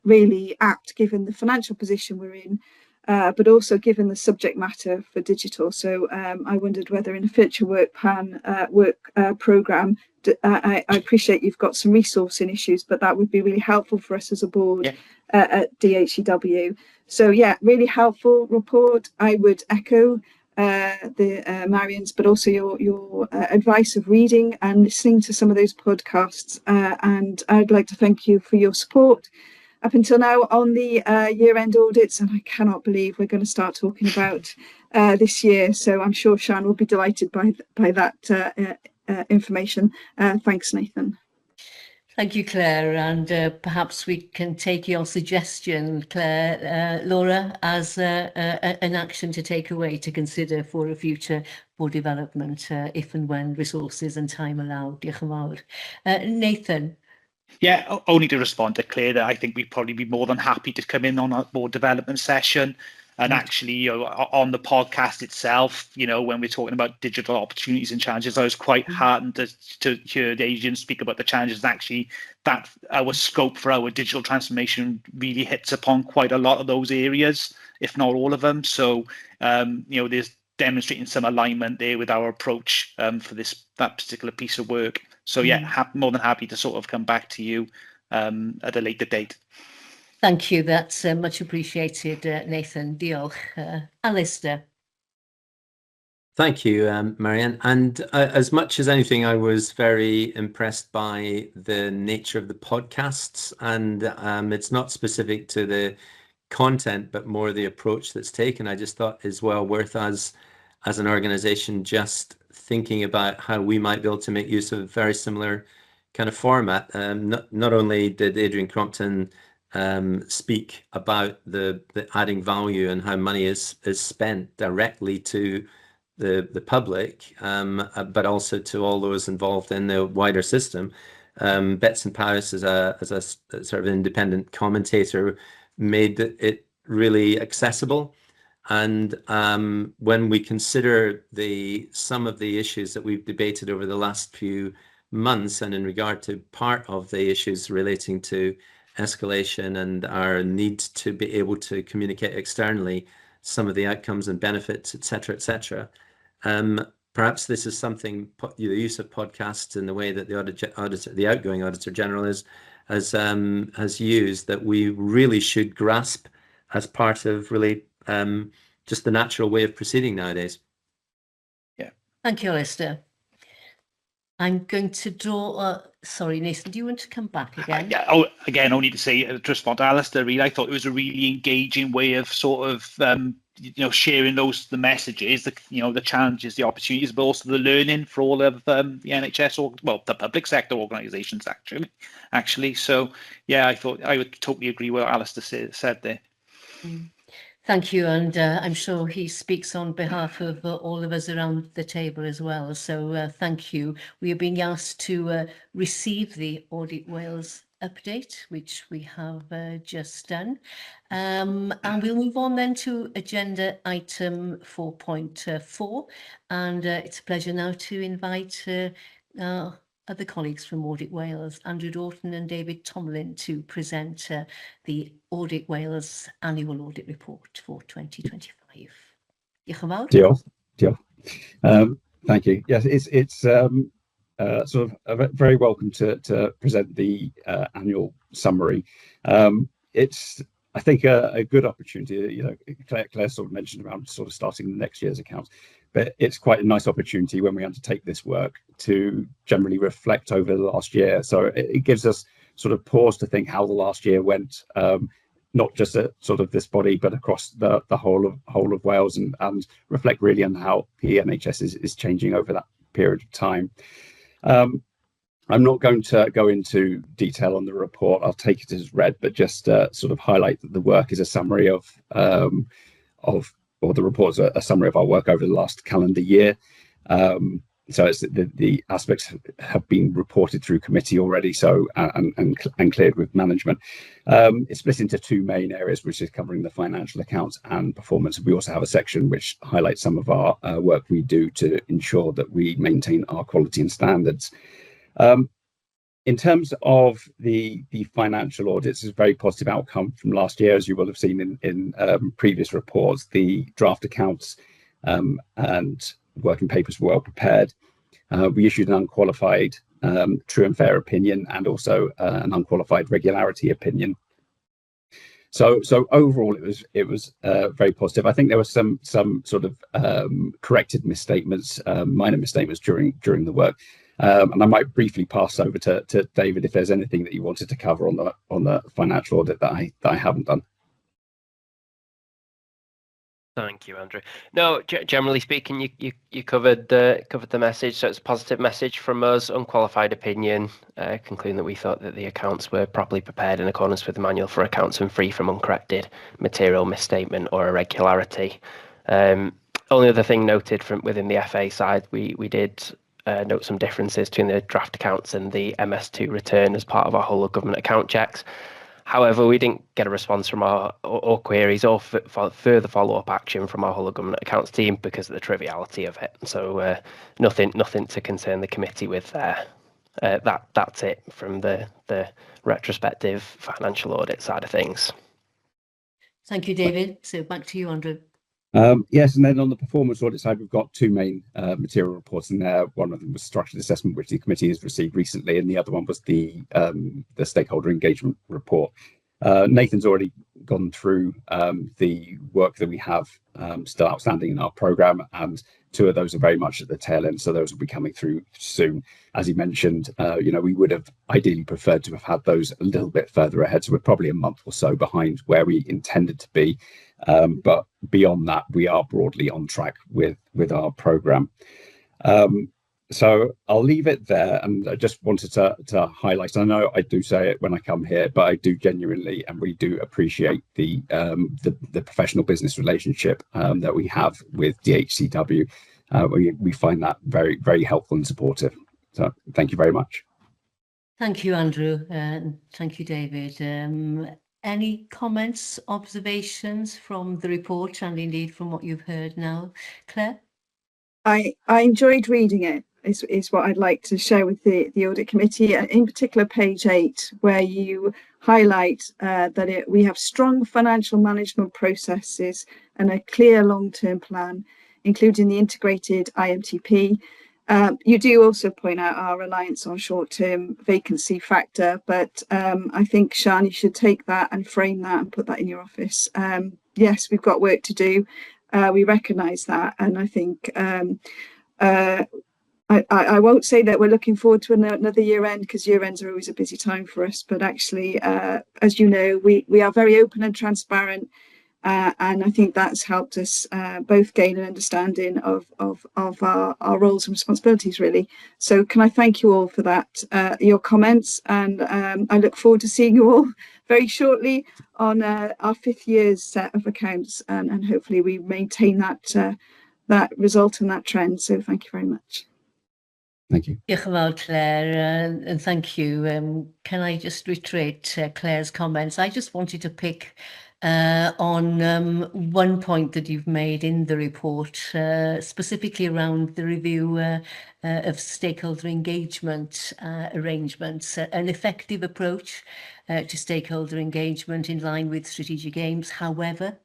really apt given the financial position we're in, but also given the subject matter for digital. So I wondered whether in a future work programme, I appreciate you've got some resourcing issues, but that would be really helpful for us as a board at DHEW. So yeah, really helpful report. I would echo Marian's, but also your advice of reading and listening to some of those podcasts. And I'd like to thank you for your support up until now on the year-end audits, and I cannot believe we're going to start talking about this year. So I'm sure Sian will be delighted by that information. Thanks, Nathan. Thank you, Claire, and perhaps we can take your suggestion, Claire, Laura, as an action to take away to consider for a future board development, if and when resources and time allow. Diolch yn fawr. Nathan. Yeah, only to respond to Claire that I think we'd probably be more than happy to come in on a board development session. And actually, on the podcast itself, when we're talking about digital opportunities and challenges, I was quite heartened to hear Adrian speak about the challenges. And actually, that our scope for our digital transformation really hits upon quite a lot of those areas, if not all of them. So, there's demonstrating some alignment there with our approach for that particular piece of work. So yeah, more than happy to sort of come back to you at a later date. Thank you. That's much appreciated, Nathan. Diolch. Alistair. Thank you, Marianne. And as much as anything, I was very impressed by the nature of the podcasts. And it's not specific to the content, but more the approach that's taken. I just thought is well worth us as an organization just thinking about how we might be able to make use of a very similar kind of format. Not only did Adrian Crompton speak about the adding value and how money is spent directly to the public, but also to all those involved in the wider system. Betts and Powys, as a sort of independent commentator, made it really accessible. And when we consider some of the issues that we've debated over the last few months, and in regard to part of the issues relating to escalation and our need to be able to communicate externally some of the outcomes and benefits, etc., etc. Perhaps this is something, the use of podcasts in the way that the outgoing Auditor General has used, that we really should grasp as part of really just the natural way of proceeding nowadays. Yeah. Thank you, Alistair. I'm going to draw. Sorry, Nathan, do you want to come back again? Yeah. Again, only to say, to respond to Alistair, really, I thought it was a really engaging way of sort of sharing the messages, the challenges, the opportunities, but also the learning for all of the NHS or the public sector organisations actually. So yeah, I thought I would totally agree with what Alistair said there. Thank you, and I'm sure he speaks on behalf of all of us around the table as well. So thank you. We are being asked to receive the Audit Wales update, which we have just done. And we'll move on then to agenda item 4.4. And it's a pleasure now to invite other colleagues from Audit Wales, Andrew Doughton and David Tomlin, to present the Audit Wales Annual Audit Report for 2025. Diolch yn fawr. Diolch. Thank you. Yes, it's sort of very welcome to present the annual summary. It's, I think, a good opportunity. You know, Claire sort of mentioned around sort of starting the next year's accounts, but it's quite a nice opportunity when we undertake this work to generally reflect over the last year. So it gives us sort of pause to think how the last year went, not just at sort of this body, but across the whole of Wales, and reflect really on how the NHS is changing over that period of time. I'm not going to go into detail on the report. I'll take it as read, but just sort of highlight that the work is a summary or the report's a summary of our work over the last calendar year. So it's the aspects have been reported through committee already, so and cleared with management. It's split into two main areas, which is covering the financial accounts and performance. We also have a section which highlights some of our work we do to ensure that we maintain our quality and standards. In terms of the financial audits, it's a very positive outcome from last year, as you will have seen in previous reports. The draft accounts and working papers were well prepared. We issued an unqualified true and fair opinion, and also an unqualified regularity opinion. So overall, it was very positive. I think there were some sort of corrected misstatements, minor misstatements during the work. And I might briefly pass over to David if there's anything that you wanted to cover on the financial audit that I haven't done. Thank you, Andrew. No, generally speaking, you covered the message. So it's a positive message from us. Unqualified opinion, concluding that we thought that the accounts were properly prepared in accordance with the manual for accounts and free from uncorrected material misstatement or irregularity. Only other thing noted from within the FA side, we did note some differences between the draft accounts and the MS2 return as part of our whole of government account checks. However, we didn't get a response from or queries or further follow-up action from our whole of government accounts team because of the triviality of it. So nothing to concern the committee with there. That's it from the retrospective financial audit side of things. Thank you, David. So back to you, Andrew. Yes, and then on the performance audit side, we've got two main material reports in there. One of them was structured assessment, which the committee has received recently, and the other one was the stakeholder engagement report. Nathan's already gone through the work that we have still outstanding in our programme, and two of those are very much at the tail end, so those will be coming through soon. As he mentioned, we would have ideally preferred to have had those a little bit further ahead, so we're probably a month or so behind where we intended to be. But beyond that, we are broadly on track with our programme. So I'll leave it there, and I just wanted to highlight, I know I do say it when I come here, but I do genuinely and we do appreciate the professional business relationship that we have with DHCW. We find that very, very helpful and supportive. So thank you very much. Thank you, Andrew, and thank you, David. Any comments, observations from the report and indeed from what you've heard now? Claire? I enjoyed reading it, is what I'd like to share with the audit committee, in particular page 8, where you highlight that we have strong financial management processes and a clear long-term plan, including the integrated IMTP. You do also point out our reliance on short-term vacancy factor, but I think, Sian, you should take that and frame that and put that in your office. Yes, we've got work to do. We recognise that, and I think I won't say that we're looking forward to another year end, because year ends are always a busy time for us, but actually, as you know, we are very open and transparent. And I think that's helped us both gain an understanding of our roles and responsibilities, really. So can I thank you all for that, your comments, and I look forward to seeing you all very shortly on our 5th year's set of accounts, and hopefully we maintain that result and that trend. So thank you very much. Thank you. Diolch yn fawr, Claire, and thank you. Can I just reiterate Claire's comments? I just wanted to pick on one point that you've made in the report, specifically around the review of stakeholder engagement arrangements, an effective approach to stakeholder engagement in line with strategic aims. However,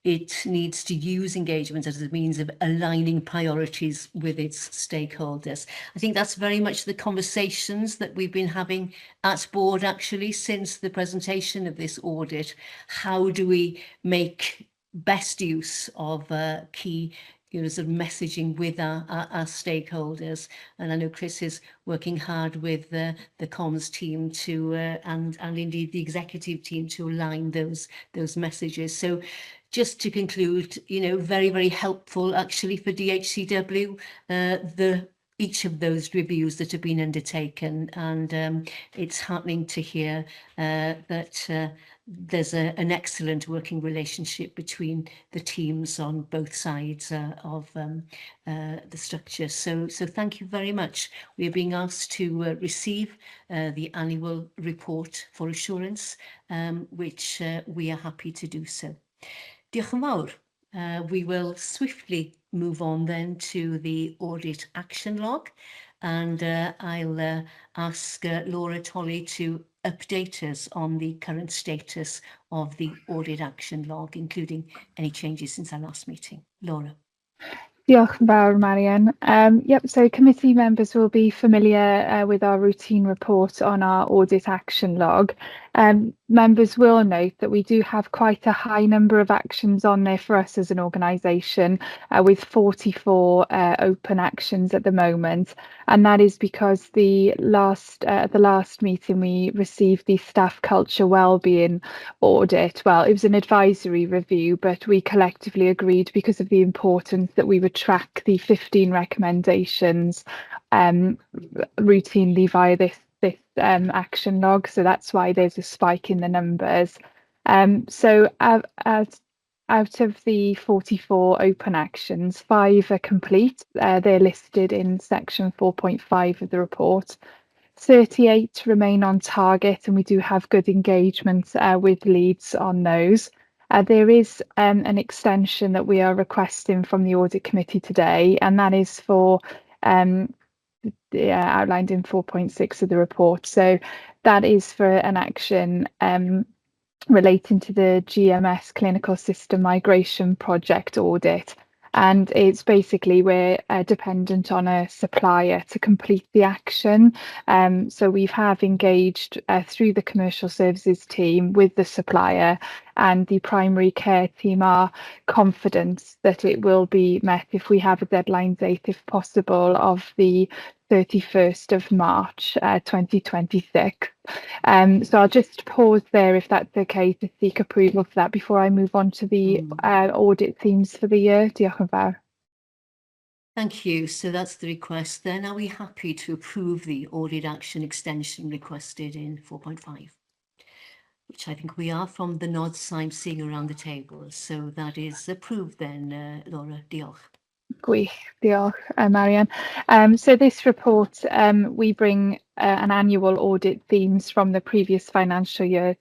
it needs to use engagement as a means of aligning priorities with its stakeholders. I think that's very much the conversations that we've been having at board actually since the presentation of this audit. How do we make best use of key sort of messaging with our stakeholders? And I know Chris is working hard with the comms team to and indeed the executive team to align those messages. So just to conclude, very, very helpful actually for DHCW, each of those reviews that have been undertaken, and it's heartening to hear that there's an excellent working relationship between the teams on both sides of the structure. So thank you very much. We are being asked to receive the annual report for assurance, which we are happy to do so. Diolch yn fawr. We will swiftly move on then to the audit action log, and I'll ask Laura Tolley to update us on the current status of the audit action log, including any changes since our last meeting. Laura. Diolch yn fawr, Marian. Yep, so committee members will be familiar with our routine report on our audit action log. Members will note that we do have quite a high number of actions on there for us as an organisation, with 44 open actions at the moment, and that is because at the last meeting we received the staff culture wellbeing audit. Well, it was an advisory review, but we collectively agreed, because of the importance, that we would track the 15 recommendations routinely via this action log, so that's why there's a spike in the numbers. So out of the 44 open actions, 5 are complete. They're listed in section 4.5 of the report. 38 remain on target, and we do have good engagement with leads on those. There is an extension that we are requesting from the audit committee today, and that is for outlined in 4.6 of the report. So that is for an action relating to the GMS clinical system migration project audit. And it's basically we're dependent on a supplier to complete the action. So we have engaged through the commercial services team with the supplier, and the primary care team are confident that it will be met if we have a deadline date, if possible, of the 31st of March 2026. So I'll just pause there if that's okay to seek approval for that before I move on to the audit themes for the year. Diolch yn fawr. Thank you. So that's the request then. Are we happy to approve the audit action extension requested in 4.5? Which I think we are from the nods I'm seeing around the table. So that is approved then, Laura. Diolch. Gwych, diolch, Marian. So this report, we bring an annual audit themes from the previous financial year,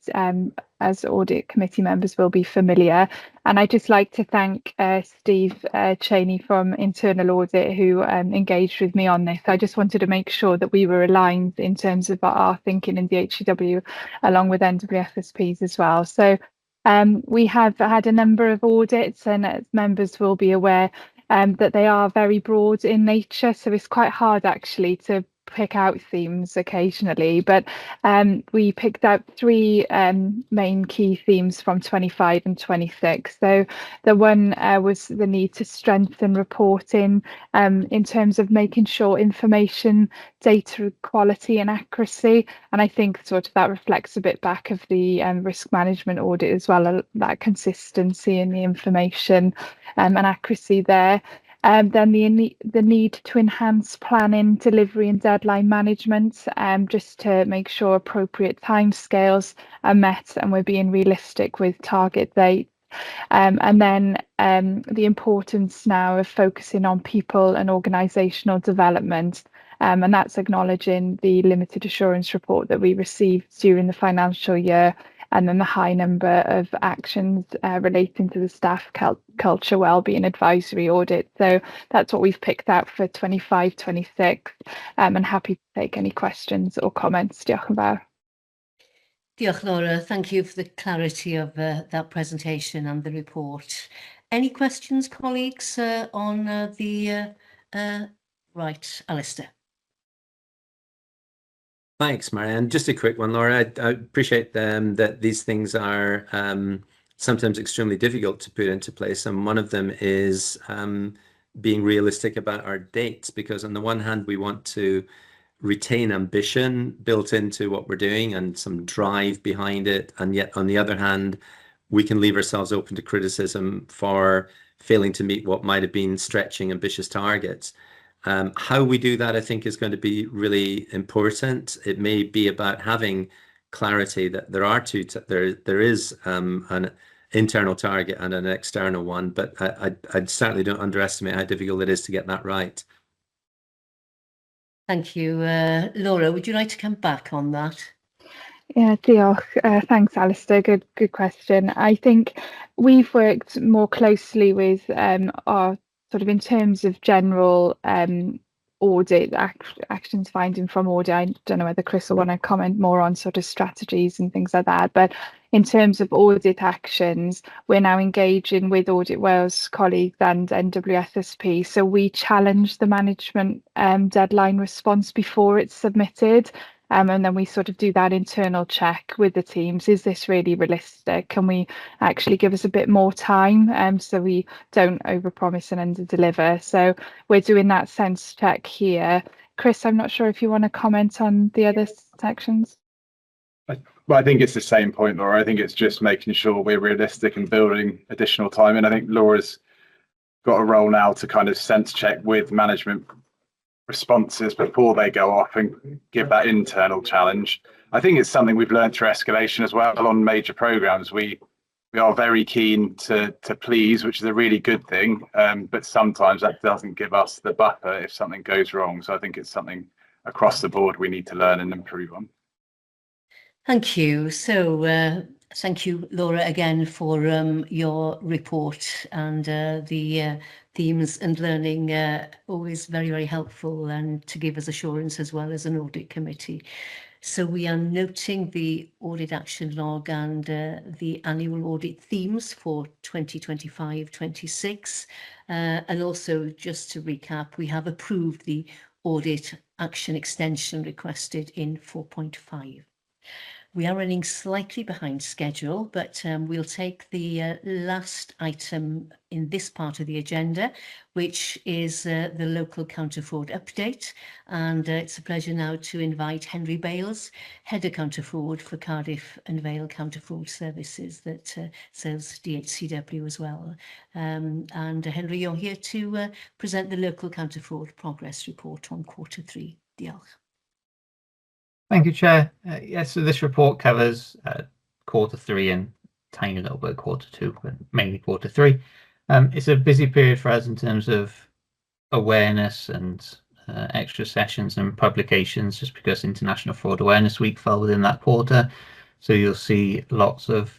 as audit committee members will be familiar. And I'd just like to thank Steve Cheney from Internal Audit, who engaged with me on this. I just wanted to make sure that we were aligned in terms of our thinking in DHCW, along with NWFSPs as well. So we have had a number of audits, and as members will be aware, that they are very broad in nature, so it's quite hard actually to pick out themes occasionally, but we picked out 3 main key themes from 25 and 26. So the one was the need to strengthen reporting in terms of making sure information data quality and accuracy, and I think sort of that reflects a bit back of the risk management audit as well, that consistency in the information and accuracy there. Then the need to enhance planning, delivery and deadline management, just to make sure appropriate timescales are met and we're being realistic with target dates. And then the importance now of focusing on people and organisational development. And that's acknowledging the limited assurance report that we received during the financial year, and then the high number of actions relating to the staff culture wellbeing advisory audit. So that's what we've picked out for 25-26, and happy to take any questions or comments. Diolch yn fawr. Diolch, Laura. Thank you for the clarity of that presentation and the report. Any questions, colleagues, on the... right, Alistair. Thanks, Marianne. Just a quick one, Laura. I appreciate that these things are sometimes extremely difficult to put into place. And one of them is being realistic about our dates, because on the one hand, we want to retain ambition built into what we're doing and some drive behind it. And yet, on the other hand, we can leave ourselves open to criticism for failing to meet what might have been stretching, ambitious targets. How we do that, I think, is going to be really important. It may be about having clarity that there are there is an internal target and an external one, but I certainly don't underestimate how difficult it is to get that right. Thank you. Laura, would you like to come back on that? Yeah, diolch. Thanks, Alistair. Good question. I think we've worked more closely with our sort of in terms of general audit actions finding from audit. I don't know whether Chris will want to comment more on sort of strategies and things like that, but in terms of audit actions, we're now engaging with Audit Wales colleagues and NWSSP. So we challenge the management deadline response before it's submitted. And then we sort of do that internal check with the teams. Is this really realistic? Can we actually give us a bit more time so we don't overpromise and underdeliver? So we're doing that sense check here. Chris, I'm not sure if you want to comment on the other sections. Well, I think it's the same point, Laura. I think it's just making sure we're realistic and building additional time. And I think Laura's got a role now to kind of sense check with management responses before they go off and give that internal challenge. I think it's something we've learned through escalation as well on major programs. We are very keen to please, which is a really good thing, but sometimes that doesn't give us the buffer if something goes wrong. So I think it's something across the board we need to learn and improve on. Thank you. So thank you, Laura, again for your report, and the themes and learning, always very, very helpful, and to give us assurance as well as an audit committee. So we are noting the audit action log and the annual audit themes for 2025-26. And also, just to recap, we have approved the audit action extension requested in 4.5. We are running slightly behind schedule, but we'll take the last item in this part of the agenda, which is the local counter-fraud update. And it's a pleasure now to invite Henry Bales, Head of Counter-Fraud for Cardiff and Vale Counter-Fraud Services, that serves DHCW as well. And Henry, you're here to present the local counter-fraud progress report on Q3. Diolch. Thank you, Chair. Yes, so this report covers Q3 and a tiny little bit of Q2, but mainly Q3. It's a busy period for us in terms of awareness and extra sessions and publications, just because International Fraud Awareness Week fell within that quarter. So you'll see lots of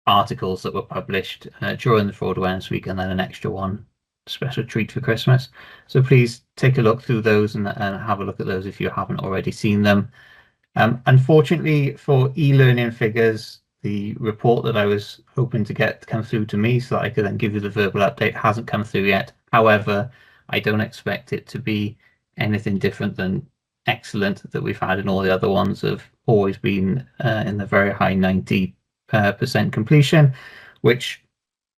articles that were published during the Fraud Awareness Week, and then an extra one, special treat for Christmas. So please take a look through those and have a look at those if you haven't already seen them. Unfortunately for e-learning figures, the report that I was hoping to get come through to me so that I could then give you the verbal update hasn't come through yet. However, I don't expect it to be anything different than excellent that we've had, and all the other ones have always been in the very high 90% completion, which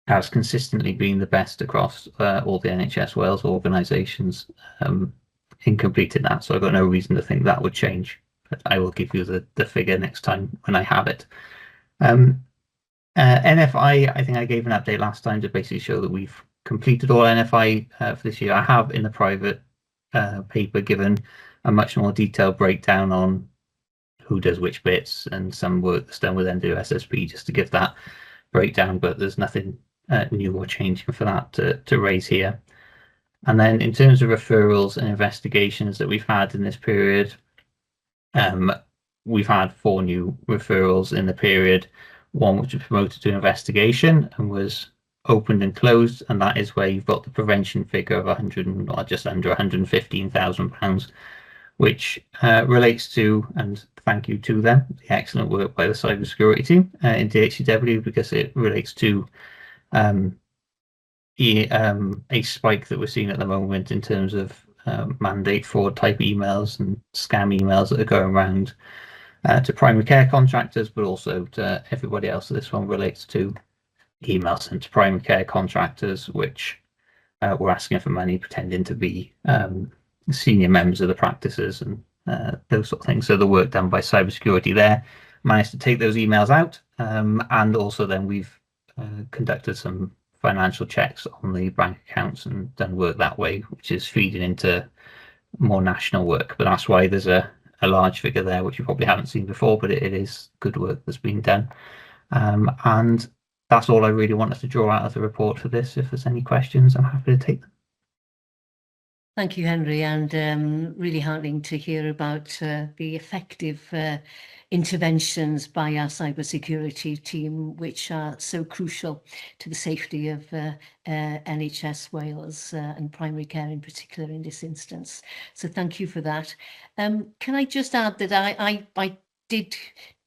has consistently been the best across all the NHS Wales organisations in completing that. So I've got no reason to think that would change, but I will give you the figure next time when I have it. NFI, I think I gave an update last time to basically show that we've completed all NFI for this year. I have in the private paper given a much more detailed breakdown on who does which bits and some work that's done with NWSSP, just to give that breakdown, but there's nothing new or changing for that to raise here. And then in terms of referrals and investigations that we've had in this period, we've had 4 new referrals in the period, one which was promoted to investigation and was opened and closed, and that is where you've got the prevention figure of 100 or just under £115,000, which relates to, and thank you to them, the excellent work by the cybersecurity team in DHCW, because it relates to a spike that we're seeing at the moment in terms of mandate fraud type emails and scam emails that are going around to primary care contractors, but also to everybody else. So this one relates to emails sent to primary care contractors, which were asking for money, pretending to be senior members of the practices and those sort of things. So the work done by cybersecurity there managed to take those emails out, and also then we've conducted some financial checks on the bank accounts and done work that way, which is feeding into more national work. But that's why there's a large figure there, which you probably haven't seen before, but it is good work that's been done. And that's all I really wanted to draw out of the report for this. If there's any questions, I'm happy to take them. Thank you, Henry, and really heartening to hear about the effective interventions by our cybersecurity team, which are so crucial to the safety of NHS Wales and primary care in particular in this instance. So thank you for that. Can I just add that I did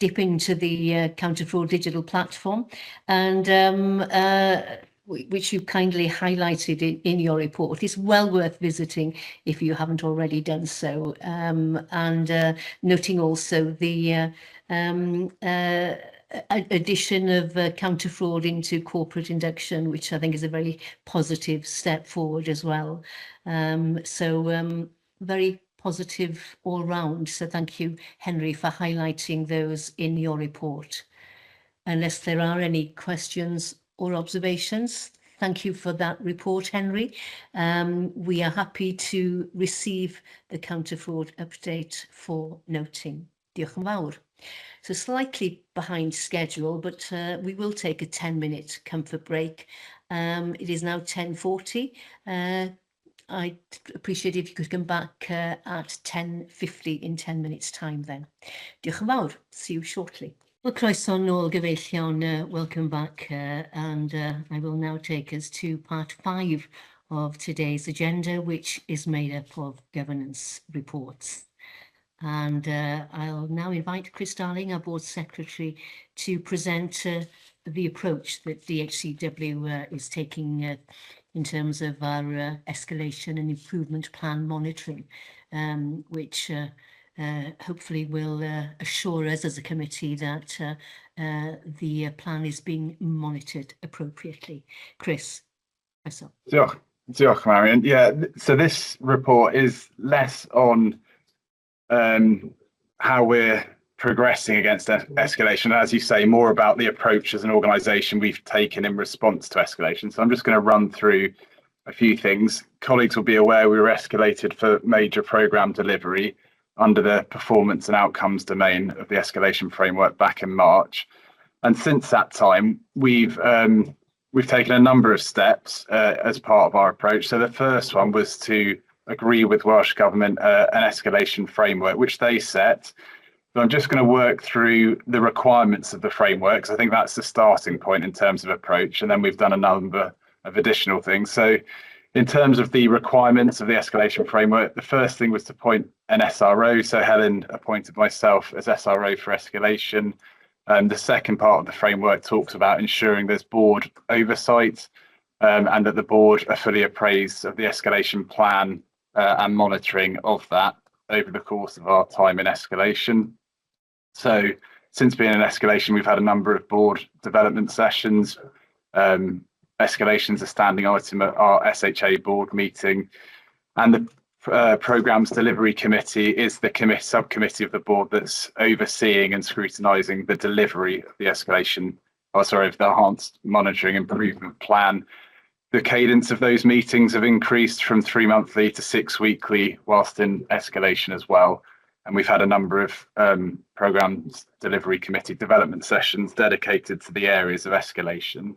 dip into the Counter Fraud digital platform, and which you kindly highlighted in your report. It's well worth visiting if you haven't already done so, and noting also the addition of counter fraud into corporate induction, which I think is a very positive step forward as well. Very positive all round. So thank you, Henry, for highlighting those in your report. Unless there are any questions or observations, thank you for that report, Henry. We are happy to receive the counter fraud update for noting. Diolch yn fawr. So slightly behind schedule, but we will take a 10-minute comfort break. It is now 10:40. I'd appreciate if you could come back at 10:50 in 10 minutes time then. Diolch yn fawr. See you shortly. Well, croeso nôl gyfeillion, welcome back, and I will now take us to part 5 of today's agenda, which is made up of governance reports. And I'll now invite Chris Darling, our Board Secretary, to present the approach that DHCW is taking in terms of our escalation and improvement plan monitoring, which hopefully will assure us as a committee that the plan is being monitored appropriately. Chris, myself. Diolch, Marion. Yeah, so this report is less on how we're progressing against escalation, as you say, more about the approach as an organisation we've taken in response to escalation. So I'm just going to run through a few things. Colleagues will be aware we were escalated for major programme delivery under the performance and outcomes domain of the escalation framework back in March. And since that time, we've taken a number of steps as part of our approach. So the first one was to agree with Welsh Government an escalation framework, which they set. But I'm just going to work through the requirements of the framework, because I think that's the starting point in terms of approach. And then we've done a number of additional things. So in terms of the requirements of the escalation framework, the first thing was to appoint an SRO. So Helen appointed myself as SRO for escalation. The second part of the framework talks about ensuring there's board oversight and that the board are fully appraised of the escalation plan and monitoring of that over the course of our time in escalation. So since being in escalation, we've had a number of board development sessions. Escalation's a standing item at our SHA board meeting, and the programmes delivery committee is the subcommittee of the board that's overseeing and scrutinising the delivery of the of the enhanced monitoring improvement plan. the cadence of those meetings have increased from 3 monthly to 6 weekly, whilst in escalation as well. And we've had a number of programmes delivery committee development sessions dedicated to the areas of escalation.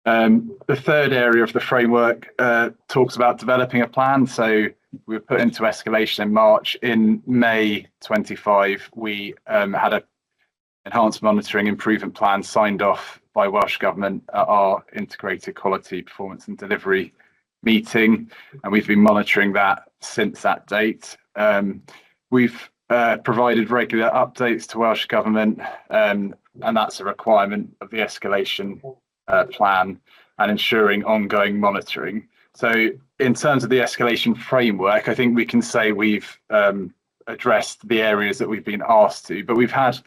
The third area of the framework talks about developing a plan. So we were put into escalation in March. In May 25, we had a enhanced monitoring improvement plan signed off by Welsh Government at our integrated quality performance and delivery meeting, and we've been monitoring that since that date. We've provided regular updates to Welsh Government, and that's a requirement of the escalation plan, and ensuring ongoing monitoring. So in terms of the escalation framework, I think we can say we've addressed the areas that we've been asked to, but we've had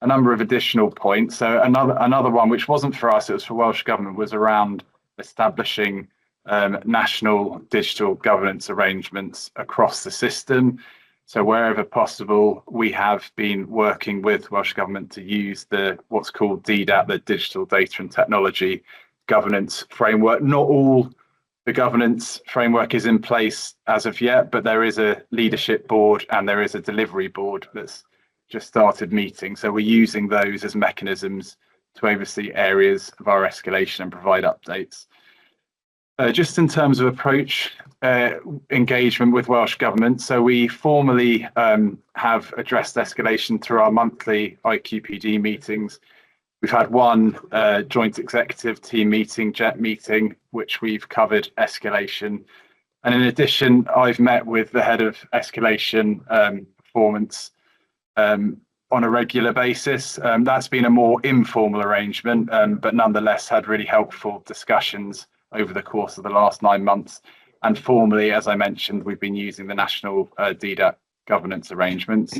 a number of additional points. So another one, which wasn't for us, it was for Welsh Government, was around establishing national digital governance arrangements across the system. So wherever possible, we have been working with Welsh Government to use what's called DDAT, the Digital Data and Technology Governance Framework. Not all the governance framework is in place as of yet, but there is a leadership board and there is a delivery board that's just started meeting. So we're using those as mechanisms to oversee areas of our escalation and provide updates. Just in terms of approach, engagement with Welsh Government. So we formally have addressed escalation through our monthly IQPD meetings. We've had one joint executive team meeting, JET meeting, which we've covered escalation. And in addition, I've met with the head of escalation performance on a regular basis. That's been a more informal arrangement, but nonetheless had really helpful discussions over the course of the last 9 months. And formally, as I mentioned, we've been using the national DDAT governance arrangements.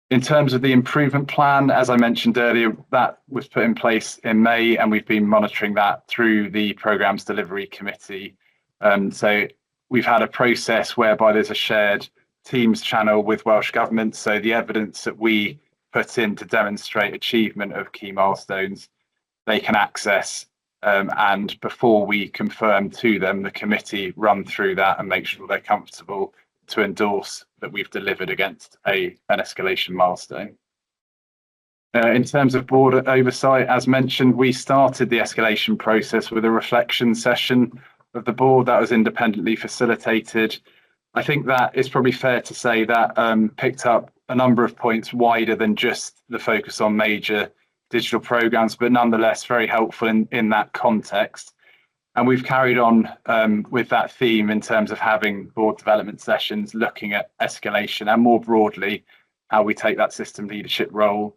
In terms of the improvement plan, as I mentioned earlier, that was put in place in May, and we've been monitoring that through the programmes delivery committee. So we've had a process whereby there's a shared Teams channel with Welsh Government. So the evidence that we put in to demonstrate achievement of key milestones, they can access, and before we confirm to them, the committee run through that and make sure they're comfortable to endorse that we've delivered against an escalation milestone. In terms of board oversight, as mentioned, we started the escalation process with a reflection session of the board that was independently facilitated. I think that it's probably fair to say that picked up a number of points wider than just the focus on major digital programs, but nonetheless very helpful in that context. And we've carried on with that theme in terms of having board development sessions, looking at escalation and more broadly, how we take that system leadership role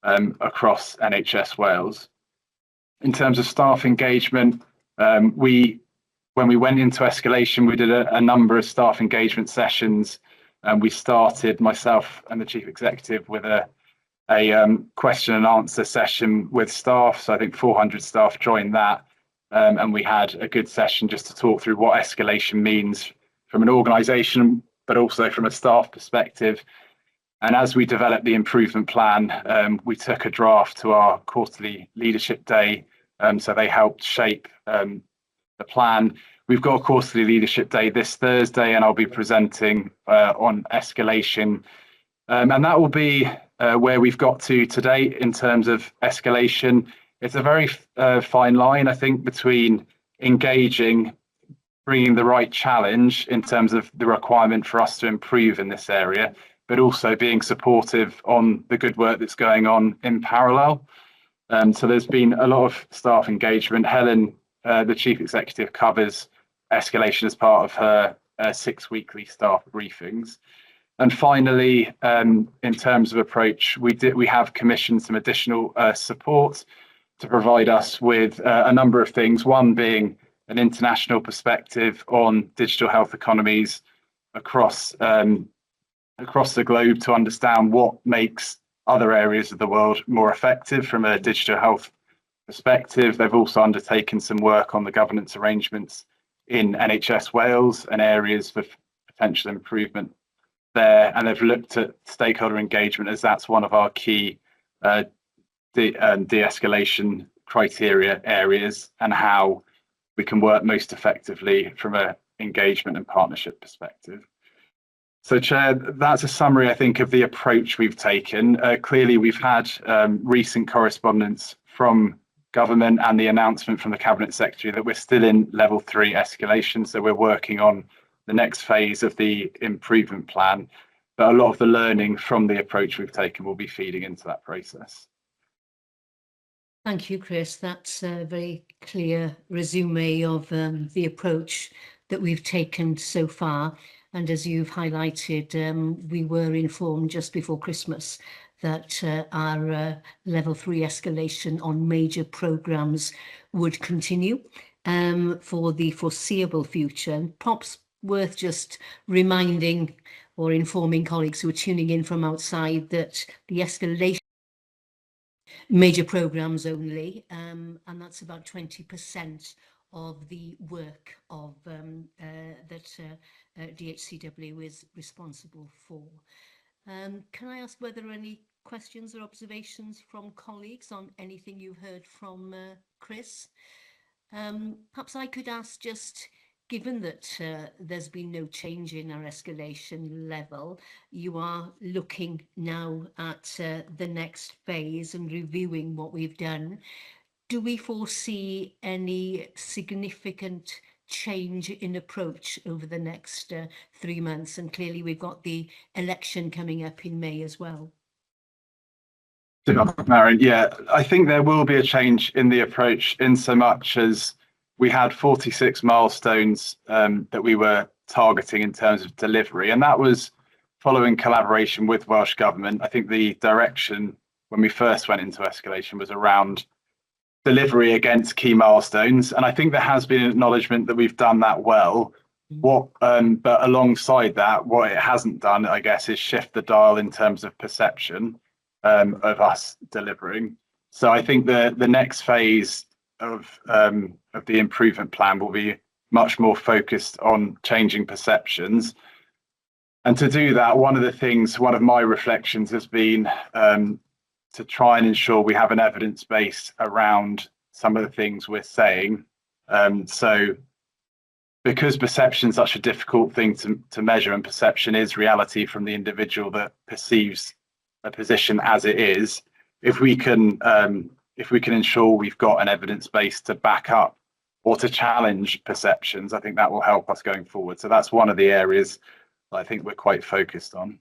across NHS Wales. In terms of staff engagement, when we went into escalation, we did a number of staff engagement sessions, and we started, myself and the chief executive, with a question and answer session with staff. So I think 400 staff joined that, and we had a good session just to talk through what escalation means from an organisation, but also from a staff perspective. And as we developed the improvement plan, we took a draft to our quarterly leadership day, so they helped shape the plan. We've got a quarterly leadership day this Thursday, and I'll be presenting on escalation. And that will be where we've got to date in terms of escalation. It's a very fine line, I think, between engaging, bringing the right challenge in terms of the requirement for us to improve in this area, but also being supportive on the good work that's going on in parallel. So there's been a lot of staff engagement. Helen, the chief executive, covers escalation as part of her 6 weekly staff briefings. And finally, in terms of approach, we have commissioned some additional support to provide us with a number of things. One being an international perspective on digital health economies across the globe to understand what makes other areas of the world more effective from a digital health perspective. They've also undertaken some work on the governance arrangements in NHS Wales and areas for potential improvement there, and they've looked at stakeholder engagement as that's one of our key de-escalation criteria areas, and how we can work most effectively from an engagement and partnership perspective. So, Chair, that's a summary, I think, of the approach we've taken. Clearly, we've had recent correspondence from government and the announcement from the Cabinet Secretary that we're still in level 3 escalation. So we're working on the next phase of the improvement plan. But a lot of the learning from the approach we've taken will be feeding into that process. Thank you, Chris. That's a very clear resume of the approach that we've taken so far. And as you've highlighted, we were informed just before Christmas that our level 3 escalation on major programmes would continue for the foreseeable future. And perhaps worth just reminding or informing colleagues who are tuning in from outside that the escalation major programmes only, and that's about 20% of the work of that DHCW is responsible for. Can I ask whether there are any questions or observations from colleagues on anything you've heard from Chris? Perhaps I could ask, just given that there's been no change in our escalation level, you are looking now at the next phase and reviewing what we've done. Do we foresee any significant change in approach over the next 3 months? And clearly we've got the election coming up in May as well. Marion, yeah, I think there will be a change in the approach in so much as we had 46 milestones that we were targeting in terms of delivery, and that was following collaboration with Welsh Government. I think the direction when we first went into escalation was around delivery against key milestones, and I think there has been an acknowledgement that we've done that well. But alongside that, what it hasn't done, I guess, is shift the dial in terms of perception of us delivering. So I think the next phase of the improvement plan will be much more focused on changing perceptions. And to do that, one of my reflections has been to try and ensure we have an evidence base around some of the things we're saying. So because perception is such a difficult thing to measure, and perception is reality from the individual that perceives a position as it is, if we can ensure we've got an evidence base to back up or to challenge perceptions, I think that will help us going forward. So that's one of the areas that I think we're quite focused on.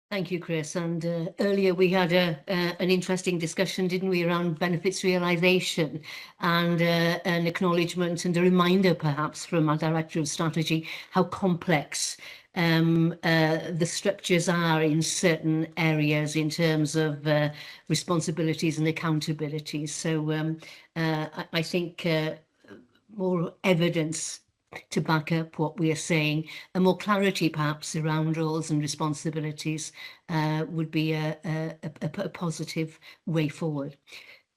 Thank you, Chris. And earlier we had an interesting discussion, didn't we, around benefits realisation, and an acknowledgement and a reminder perhaps from our Director of Strategy how complex the structures are in certain areas in terms of responsibilities and accountabilities. So I think more evidence to back up what we are saying, and more clarity perhaps around roles and responsibilities would be a positive way forward.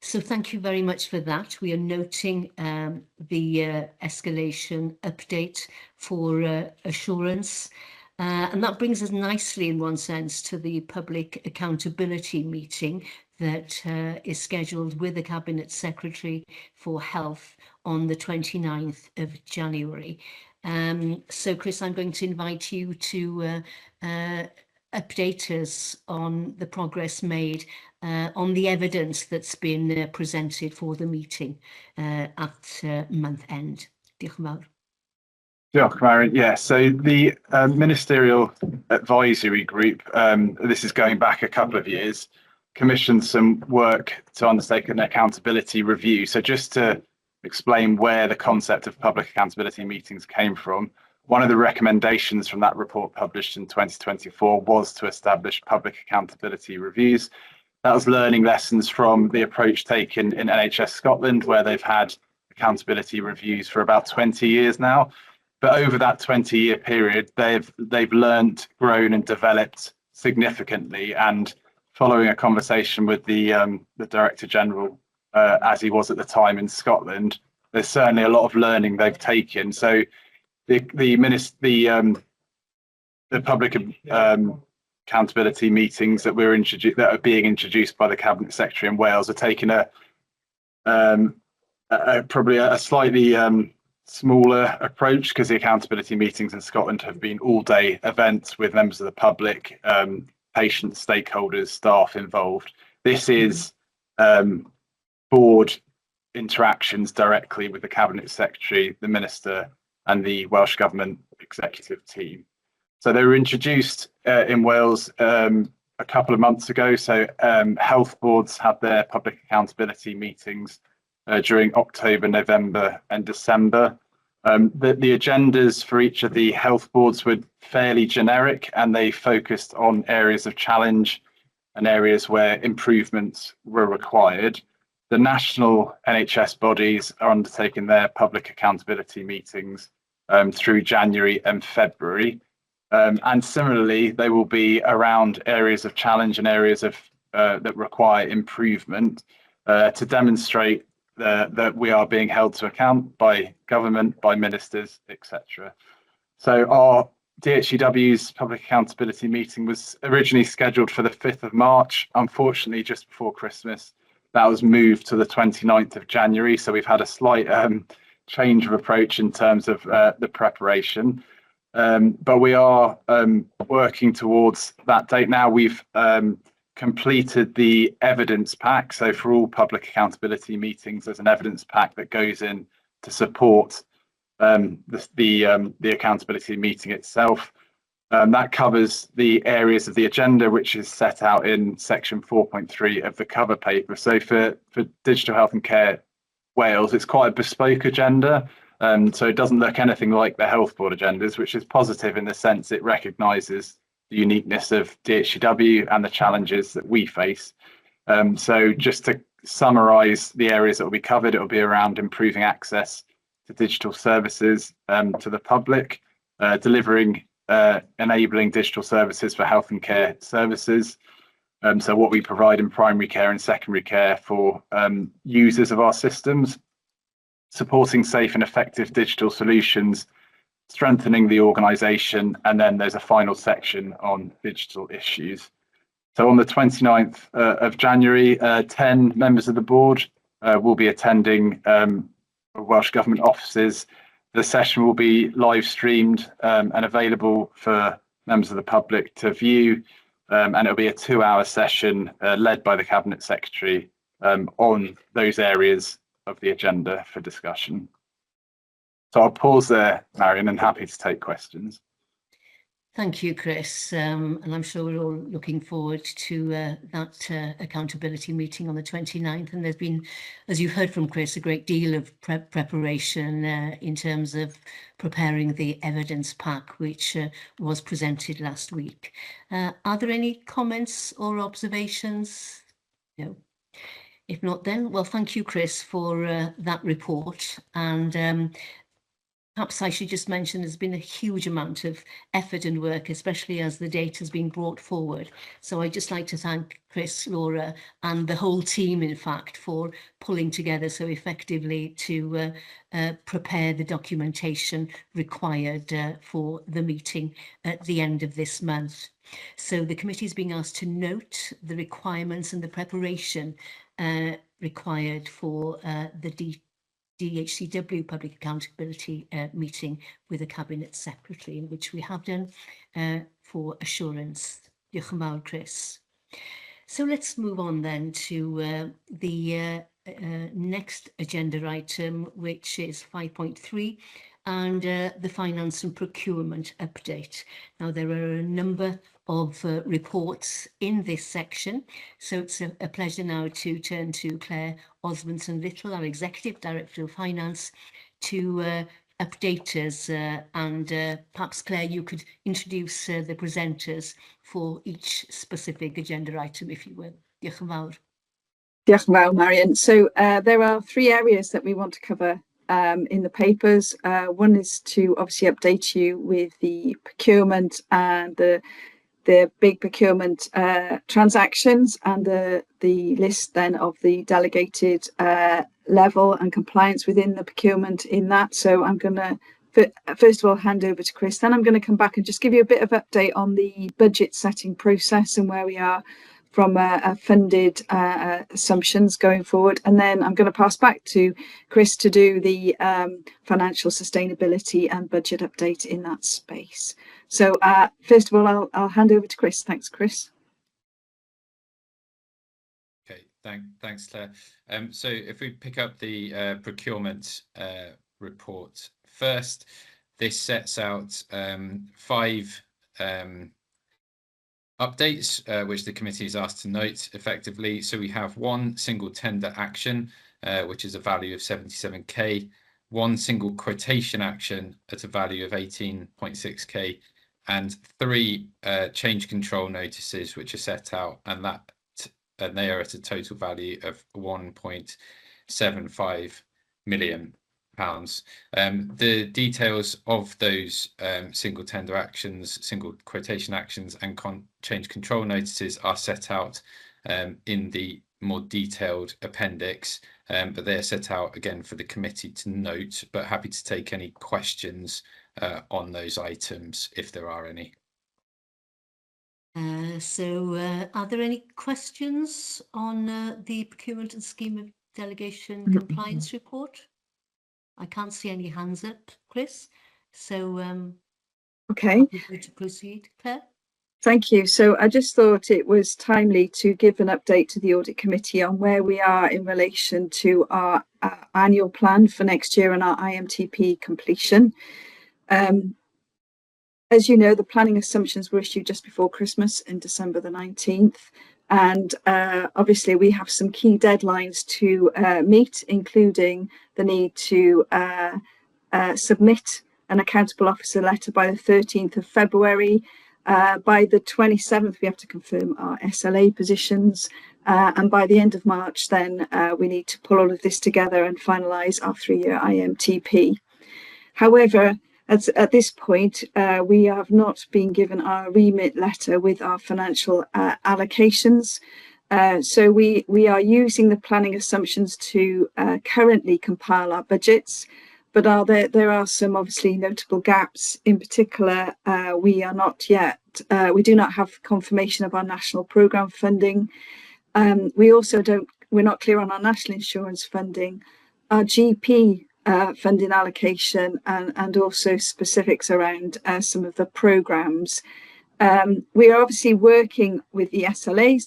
So thank you very much for that. We are noting the escalation update for assurance. And that brings us nicely, in one sense, to the public accountability meeting that is scheduled with the Cabinet Secretary for Health on the 29th of January. So, Chris, I'm going to invite you to update us on the progress made on the evidence that's been presented for the meeting at month end. Diolch yn fawr. Diolch, Marion. Yeah, so the Ministerial Advisory Group, this is going back a couple of years, commissioned some work to undertake an accountability review. So just to explain where the concept of public accountability meetings came from, one of the recommendations from that report published in 2024 was to establish public accountability reviews. That was learning lessons from the approach taken in NHS Scotland, where they've had accountability reviews for about 20 years now. But over that 20-year period, they've learned, grown and developed significantly. And following a conversation with the Director General, as he was at the time in Scotland, there's certainly a lot of learning they've taken. So the public accountability meetings that are being introduced by the Cabinet Secretary in Wales are taking probably a slightly smaller approach, because the accountability meetings in Scotland have been all-day events with members of the public, patients, stakeholders, staff involved. This is board interactions directly with the Cabinet Secretary, the Minister, and the Welsh Government executive team. So they were introduced in Wales a couple of months ago. So health boards have their public accountability meetings during October, November, and December. The agendas for each of the health boards were fairly generic, and they focused on areas of challenge and areas where improvements were required. The national NHS bodies are undertaking their public accountability meetings through January and February. And similarly, they will be around areas of challenge and areas of that require improvement to demonstrate that we are being held to account by government, by ministers, etc. So our DHCW's public accountability meeting was originally scheduled for the 5th of March. Unfortunately, just before Christmas, that was moved to the 29th of January. So we've had a slight change of approach in terms of the preparation. But we are working towards that date now. We've completed the evidence pack. So for all public accountability meetings, there's an evidence pack that goes in to support the accountability meeting itself. That covers the areas of the agenda which is set out in section 4.3 of the cover paper. So for Digital Health and Care Wales, it's quite a bespoke agenda. So it doesn't look anything like the health board agendas, which is positive in the sense it recognises the uniqueness of DHCW and the challenges that we face. So just to summarise the areas that will be covered, it will be around improving access to digital services to the public, delivering enabling digital services for health and care services. So what we provide in primary care and secondary care for users of our systems, supporting safe and effective digital solutions, strengthening the organisation, and then there's a final section on digital issues. So on the 29th of January, 10 members of the board will be attending Welsh Government offices. The session will be live streamed and available for members of the public to view, and it'll be a 2-hour session led by the Cabinet Secretary on those areas of the agenda for discussion. So I'll pause there, Marion, and happy to take questions. Thank you, Chris. And I'm sure we're all looking forward to that accountability meeting on the 29th. And there's been, as you heard from Chris, a great deal of preparation in terms of preparing the evidence pack, which was presented last week. Are there any comments or observations? No. If not, then, well, thank you, Chris, for that report. And perhaps I should just mention there's been a huge amount of effort and work, especially as the data has been brought forward. So I'd just like to thank Chris, Laura, and the whole team, in fact, for pulling together so effectively to prepare the documentation required for the meeting at the end of this month. So the committee is being asked to note the requirements and the preparation required for the DHCW Public Accountability meeting with the Cabinet Secretary, which we have done for assurance. Diolch yn fawr, Chris. So let's move on then to the next agenda item, which is 5.3, and the finance and procurement update. Now, there are a number of reports in this section, so it's a pleasure now to turn to Claire Osmondson-Little, our Executive Director of Finance, to update us, and perhaps, Claire, you could introduce the presenters for each specific agenda item, if you will. Diolch yn fawr. Diolch yn fawr, Marion. So there are 3 areas that we want to cover in the papers. One is to obviously update you with the procurement and the big procurement transactions, and the list then of the delegated level and compliance within the procurement in that. So I'm going to first of all hand over to Chris, then I'm going to come back and just give you a bit of update on the budget setting process and where we are funded assumptions going forward. And then I'm going to pass back to Chris to do the financial sustainability and budget update in that space. So first of all, I'll hand over to Chris. Thanks, Chris. Okay, thanks, Claire. So if we pick up the procurement report first, this sets out 5 updates which the committee is asked to note effectively. So we have 1 single tender action, which is a value of 77k, 1 single quotation action at a value of 18.6k, and 3 change control notices which are set out, and they are at a total value of £1.75 million. The details of those single tender actions, single quotation actions, and change control notices are set out in the more detailed appendix, but they are set out again for the committee to note, but happy to take any questions on those items if there are any. Are there any questions on the procurement and scheme of delegation compliance report? I can't see any hands up, Chris. So okay, to proceed, Claire. Thank you. So I just thought it was timely to give an update to the Audit Committee on where we are in relation to our annual plan for next year and our IMTP completion. As you know, the planning assumptions were issued just before Christmas in December the 19th. And obviously we have some key deadlines to meet, including the need to submit an accountable officer letter by the 13th of February. By the 27th, we have to confirm our SLA positions. And by the end of March, then we need to pull all of this together and finalise our 3-year IMTP. However, at this point, we have not been given our remit letter with our financial allocations. So we are using the planning assumptions to currently compile our budgets, but there are some obviously notable gaps. In particular, we are not yet, we do not have confirmation of our national programme funding. We're not clear on our national insurance funding, our GP funding allocation, and also specifics around some of the programmes. We are obviously working with the SLAs,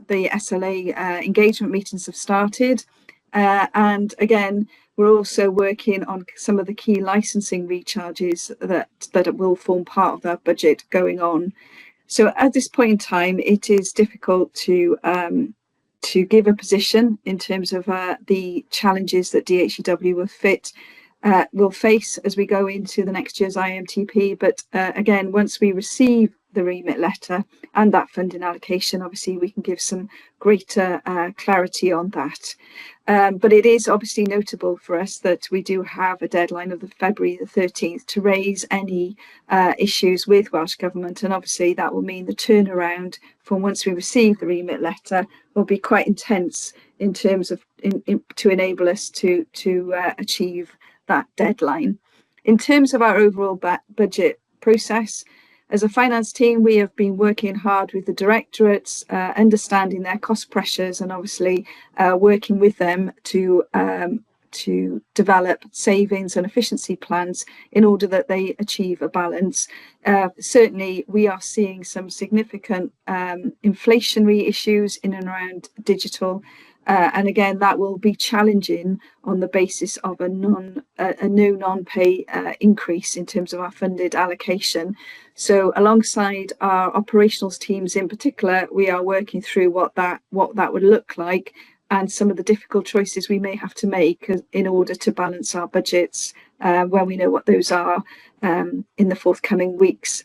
the SLA engagement meetings have started. And again, we're also working on some of the key licensing recharges that will form part of that budget going on. So at this point in time, it is difficult to give a position in terms of the challenges that DHEW will face as we go into the next year's IMTP. But again, once we receive the remit letter and that funding allocation, obviously we can give some greater clarity on that. But it is obviously notable for us that we do have a deadline of the February the 13th to raise any issues with Welsh Government, and obviously that will mean the turnaround from once we receive the remit letter will be quite intense in terms of to enable us to achieve that deadline. In terms of our overall budget process, as a finance team, we have been working hard with the directorates, understanding their cost pressures, and obviously working with them to develop savings and efficiency plans in order that they achieve a balance. Certainly, we are seeing some significant inflationary issues in and around digital. And again, that will be challenging on the basis of a no non-pay increase in terms of our funded allocation. So alongside our operationals teams in particular, we are working through what that would look like and some of the difficult choices we may have to make in order to balance our budgets when we know what those are in the forthcoming weeks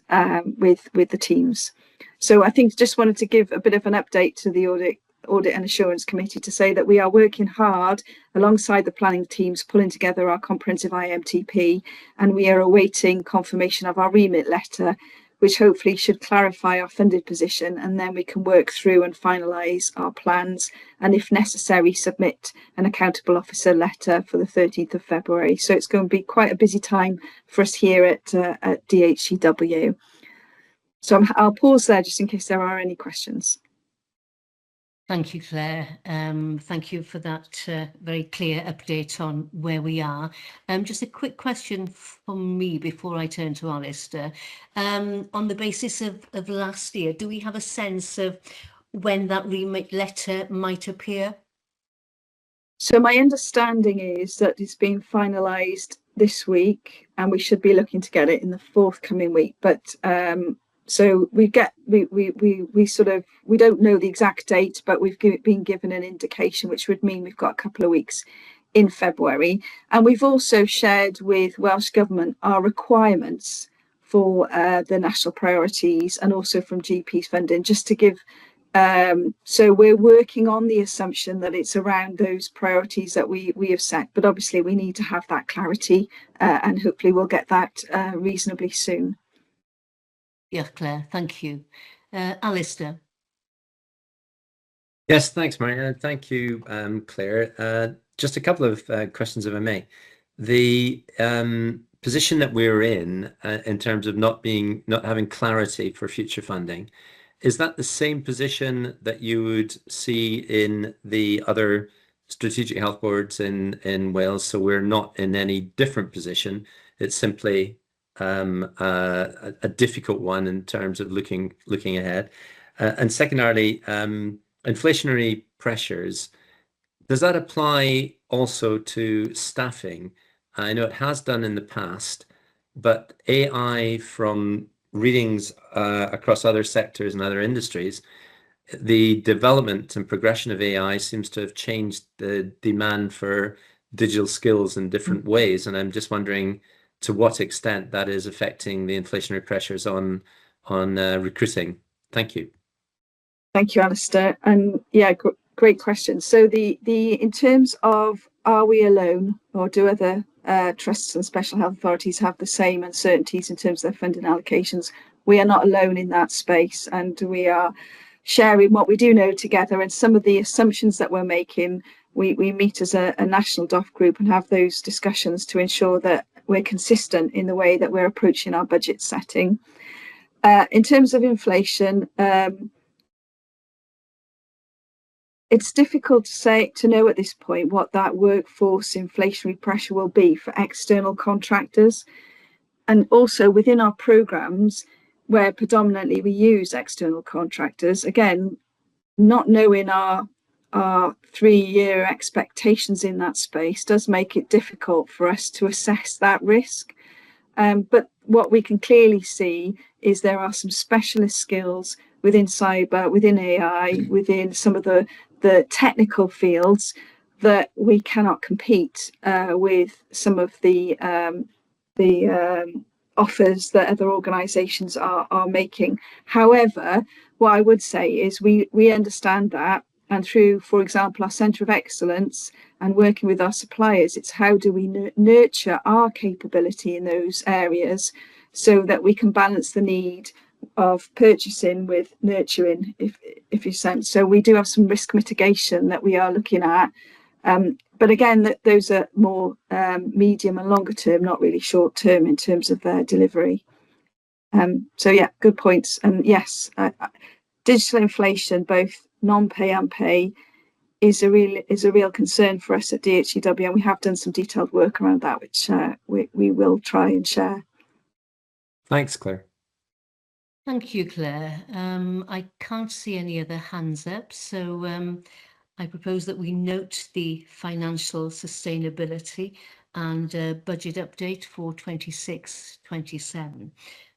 with the teams. So I think just wanted to give a bit of an update to the Audit and Assurance Committee to say that we are working hard alongside the planning teams, pulling together our comprehensive IMTP, and we are awaiting confirmation of our remit letter, which hopefully should clarify our funded position, and then we can work through and finalise our plans, and if necessary submit an accountable officer letter for the 13th of February. So it's going to be quite a busy time for us here at DHEW. So I'll pause there just in case there are any questions. Thank you, Claire. Thank you for that very clear update on where we are. Just a quick question from me before I turn to Alistair. On the basis of last year, do we have a sense of when that remit letter might appear? So my understanding is that it's been finalised this week, and we should be looking to get it in the forthcoming week. But so we don't know the exact date, but we've been given an indication, which would mean we've got a couple of weeks in February. And we've also shared with Welsh Government our requirements for the national priorities, and also from GP funding, just to give. So we're working on the assumption that it's around those priorities that we have set, but obviously we need to have that clarity, and hopefully we'll get that reasonably soon. Yeah, Claire, thank you. Alistair. Yes, thanks, Marianne. Thank you, Claire. Just a couple of questions, if I may. The position that we're in terms of not having clarity for future funding, is that the same position that you would see in the other strategic health boards in Wales? So we're not in any different position. It's simply a difficult one in terms of looking ahead. And secondarily, inflationary pressures, does that apply also to staffing? I know it has done in the past, but AI, from readings across other sectors and other industries, the development and progression of AI seems to have changed the demand for digital skills in different ways. And I'm just wondering to what extent that is affecting the inflationary pressures on recruiting. Thank you. Thank you, Alistair. And yeah, great question. So in terms of, are we alone, or do other trusts and special health authorities have the same uncertainties in terms of their funding allocations? We are not alone in that space, and we are sharing what we do know together, and some of the assumptions that we're making. We meet as a national DOF group and have those discussions to ensure that we're consistent in the way that we're approaching our budget setting. In terms of inflation, it's difficult to know at this point what that workforce inflationary pressure will be for external contractors. And also within our programmes, where predominantly we use external contractors, again, not knowing our 3-year expectations in that space does make it difficult for us to assess that risk. But what we can clearly see is there are some specialist skills within cyber, within AI, within some of the technical fields that we cannot compete with some of the offers that other organisations are making. However, what I would say is we understand that, and through, for example, our Centre of Excellence and working with our suppliers, it's how do we nurture our capability in those areas so that we can balance the need of purchasing with nurturing, if you sense. So we do have some risk mitigation that we are looking at. But again, those are more medium and longer term, not really short term in terms of their delivery. So yeah, good points. And yes, digital inflation, both non-pay and pay, is a real concern for us at DHEW, and we have done some detailed work around that, which we will try and share. Thanks, Claire. Thank you, Claire. I can't see any other hands up, so I propose that we note the financial sustainability and budget update for 26-27.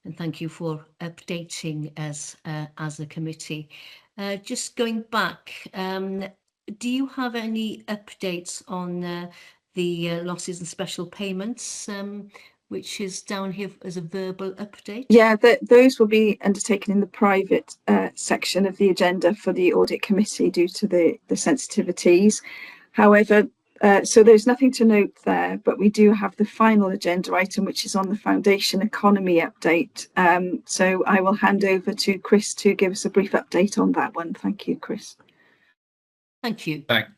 And thank you for updating us as a committee. Just going back, do you have any updates on the losses and special payments, which is down here as a verbal update? Yeah, those will be undertaken in the private section of the agenda for the audit committee due to the sensitivities. However, so there's nothing to note there, but we do have the final agenda item, which is on the foundation economy update. So I will hand over to Chris to give us a brief update on that one. Thank you, Chris. Thank you. Thanks,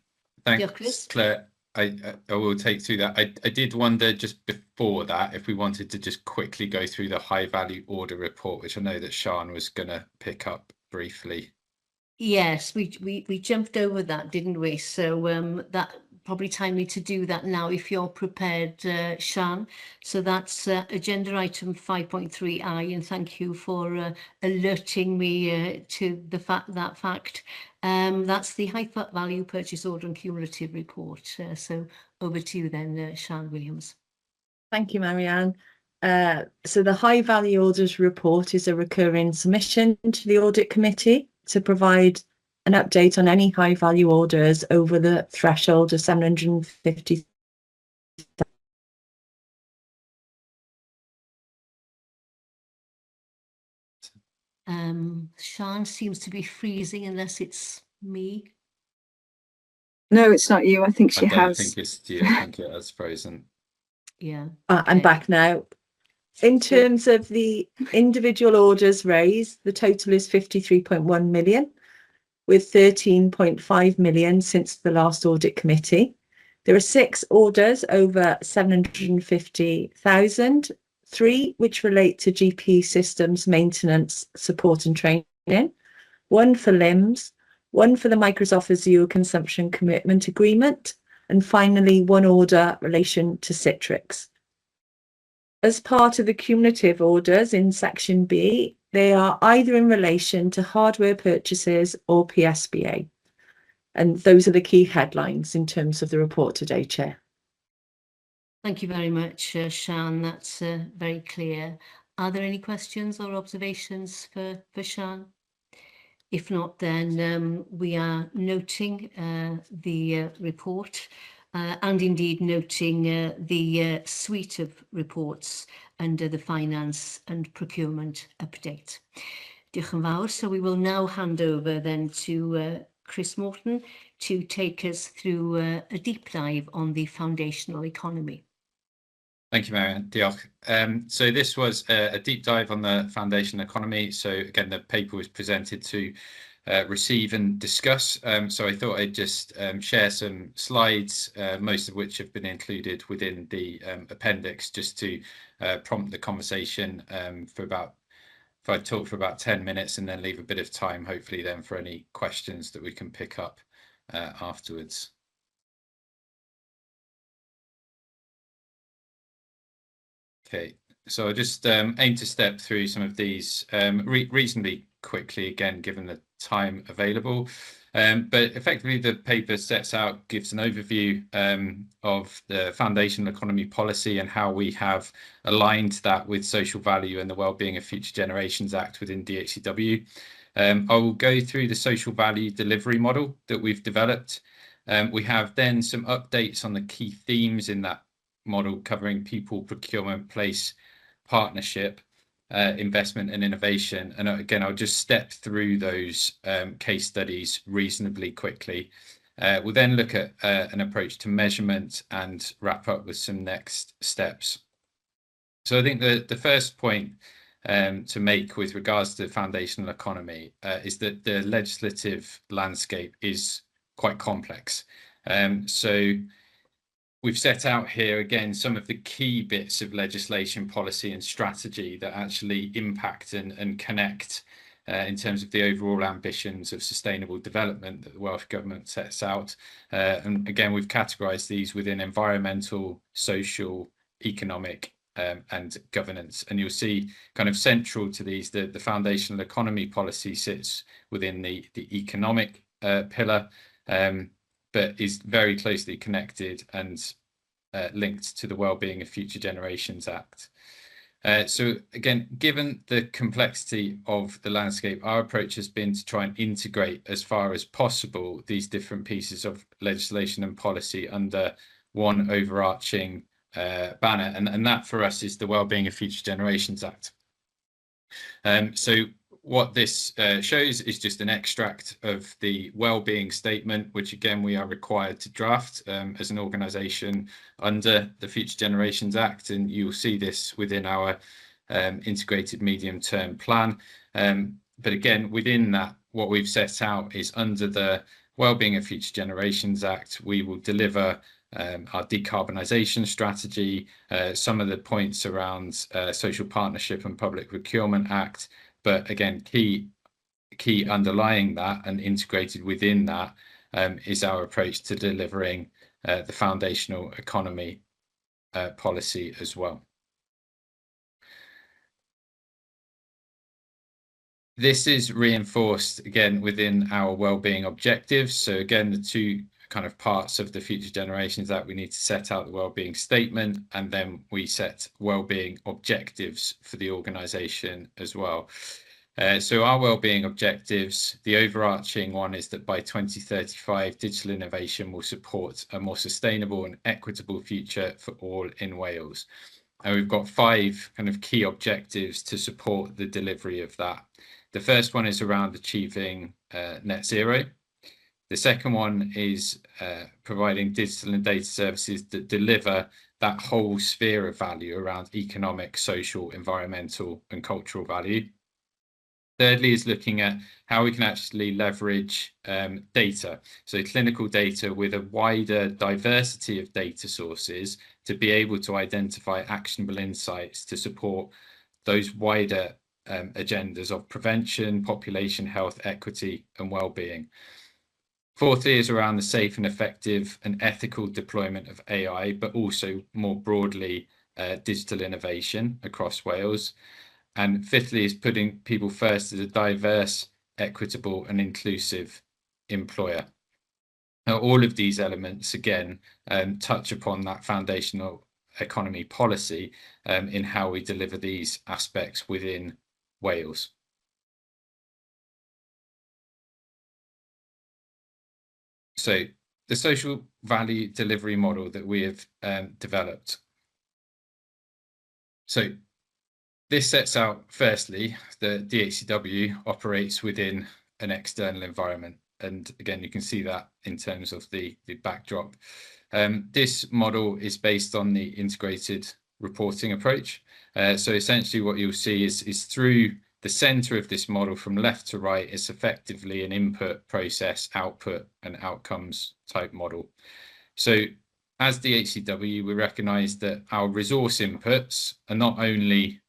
Yeah, Chris. Claire. I will take through that. I did wonder just before that if we wanted to just quickly go through the high value order report, which I know that Sian was going to pick up briefly. Yes, we jumped over that, didn't we? So that probably timely to do that now if you're prepared, Sian. So that's agenda item 5.3i, and thank you for alerting me to the fact. That's the high value purchase order and cumulative report. So over to you then, Sian Williams. Thank you, Marianne. So the high value orders report is a recurring submission to the audit committee to provide an update on any high value orders over the threshold of 750. Sian seems to be freezing unless it's me. No, it's not you. I think she I don't has. think it's you. I think it has frozen. Yeah. I'm back now. In terms of the individual orders raised, the total is 53.1 million, with 13.5 million since the last audit committee. There are 6 orders over 750,000, 3 which relate to GP systems maintenance, support and training, 1 for LIMS, 1 for the Microsoft Azure consumption commitment agreement, and finally 1 order relation to Citrix. As part of the cumulative orders in section B, they are either in relation to hardware purchases or PSBA. And those are the key headlines in terms of the report today, Chair. Thank you very much, Sian. That's very clear. Are there any questions or observations for Sian? If not, then we are noting the report and indeed noting the suite of reports under the finance and procurement update. Diolch yn fawr. So we will now hand over then to Chris Morton to take us through a deep dive on the foundational economy. Thank you, Marianne. Diolch. So this was a deep dive on the foundational economy. So again, the paper was presented to receive and discuss. So I thought I'd just share some slides, most of which have been included within the appendix, just to prompt the conversation for about, if I talk for about 10 minutes and then leave a bit of time, hopefully then for any questions that we can pick up afterwards. Okay, so I just aim to step through some of these reasonably quickly, again, given the time available. But effectively, the paper gives an overview of the foundational economy policy and how we have aligned that with social value and the Wellbeing of Future Generations Act within DHCW. I will go through the social value delivery model that we've developed. We have then some updates on the key themes in that model, covering people, procurement, place, partnership, investment and innovation. And again, I'll just step through those case studies reasonably quickly. We'll then look at an approach to measurement and wrap up with some next steps. So I think the first point to make with regards to the foundational economy is that the legislative landscape is quite complex. So we've set out here again some of the key bits of legislation, policy and strategy that actually impact and connect in terms of the overall ambitions of sustainable development that the Welsh Government sets out. And again, we've categorised these within environmental, social, economic and governance. And you'll see kind of central to these, the foundational economy policy sits within the economic pillar, but is very closely connected and linked to the Wellbeing of Future Generations Act. So again, given the complexity of the landscape, our approach has been to try and integrate as far as possible these different pieces of legislation and policy under one overarching banner, and that for us is the Wellbeing of Future Generations Act. So what this shows is just an extract of the wellbeing statement, which again we are required to draft as an organisation under the Future Generations Act, and you'll see this within our integrated medium-term plan. But again, within that, what we've set out is under the Wellbeing of Future Generations Act, we will deliver our decarbonisation strategy, some of the points around Social Partnership and Public Procurement Act. But again, key key underlying that and integrated within that is our approach to delivering the foundational economy policy as well. This is reinforced again within our wellbeing objectives. So again, the two kind of parts of the Future Generations Act, we need to set out the wellbeing statement, and then we set wellbeing objectives for the organisation as well. So our wellbeing objectives, the overarching one is that by 2035, digital innovation will support a more sustainable and equitable future for all in Wales. And we've got 5 kind of key objectives to support the delivery of that. The first one is around achieving net zero. The second one is providing digital and data services that deliver that whole sphere of value around economic, social, environmental, and cultural value. Thirdly is looking at how we can actually leverage data, so clinical data with a wider diversity of data sources to be able to identify actionable insights to support those wider agendas of prevention, population health, equity, and well-being. Fourthly is around the safe and effective and ethical deployment of AI, but also more broadly digital innovation across Wales. And fifthly is putting people first as a diverse, equitable and inclusive employer. Now, all of these elements, again, touch upon that foundational economy policy in how we deliver these aspects within Wales. So the social value delivery model that we have developed. So this sets out, firstly, the DHCW operates within an external environment. And again, you can see that in terms of the backdrop. This model is based on the integrated reporting approach. So essentially what you'll see is through the center of this model from left to right is effectively an input, process, output, and outcomes type model. So as DHCW, we recognize that our resource inputs are not only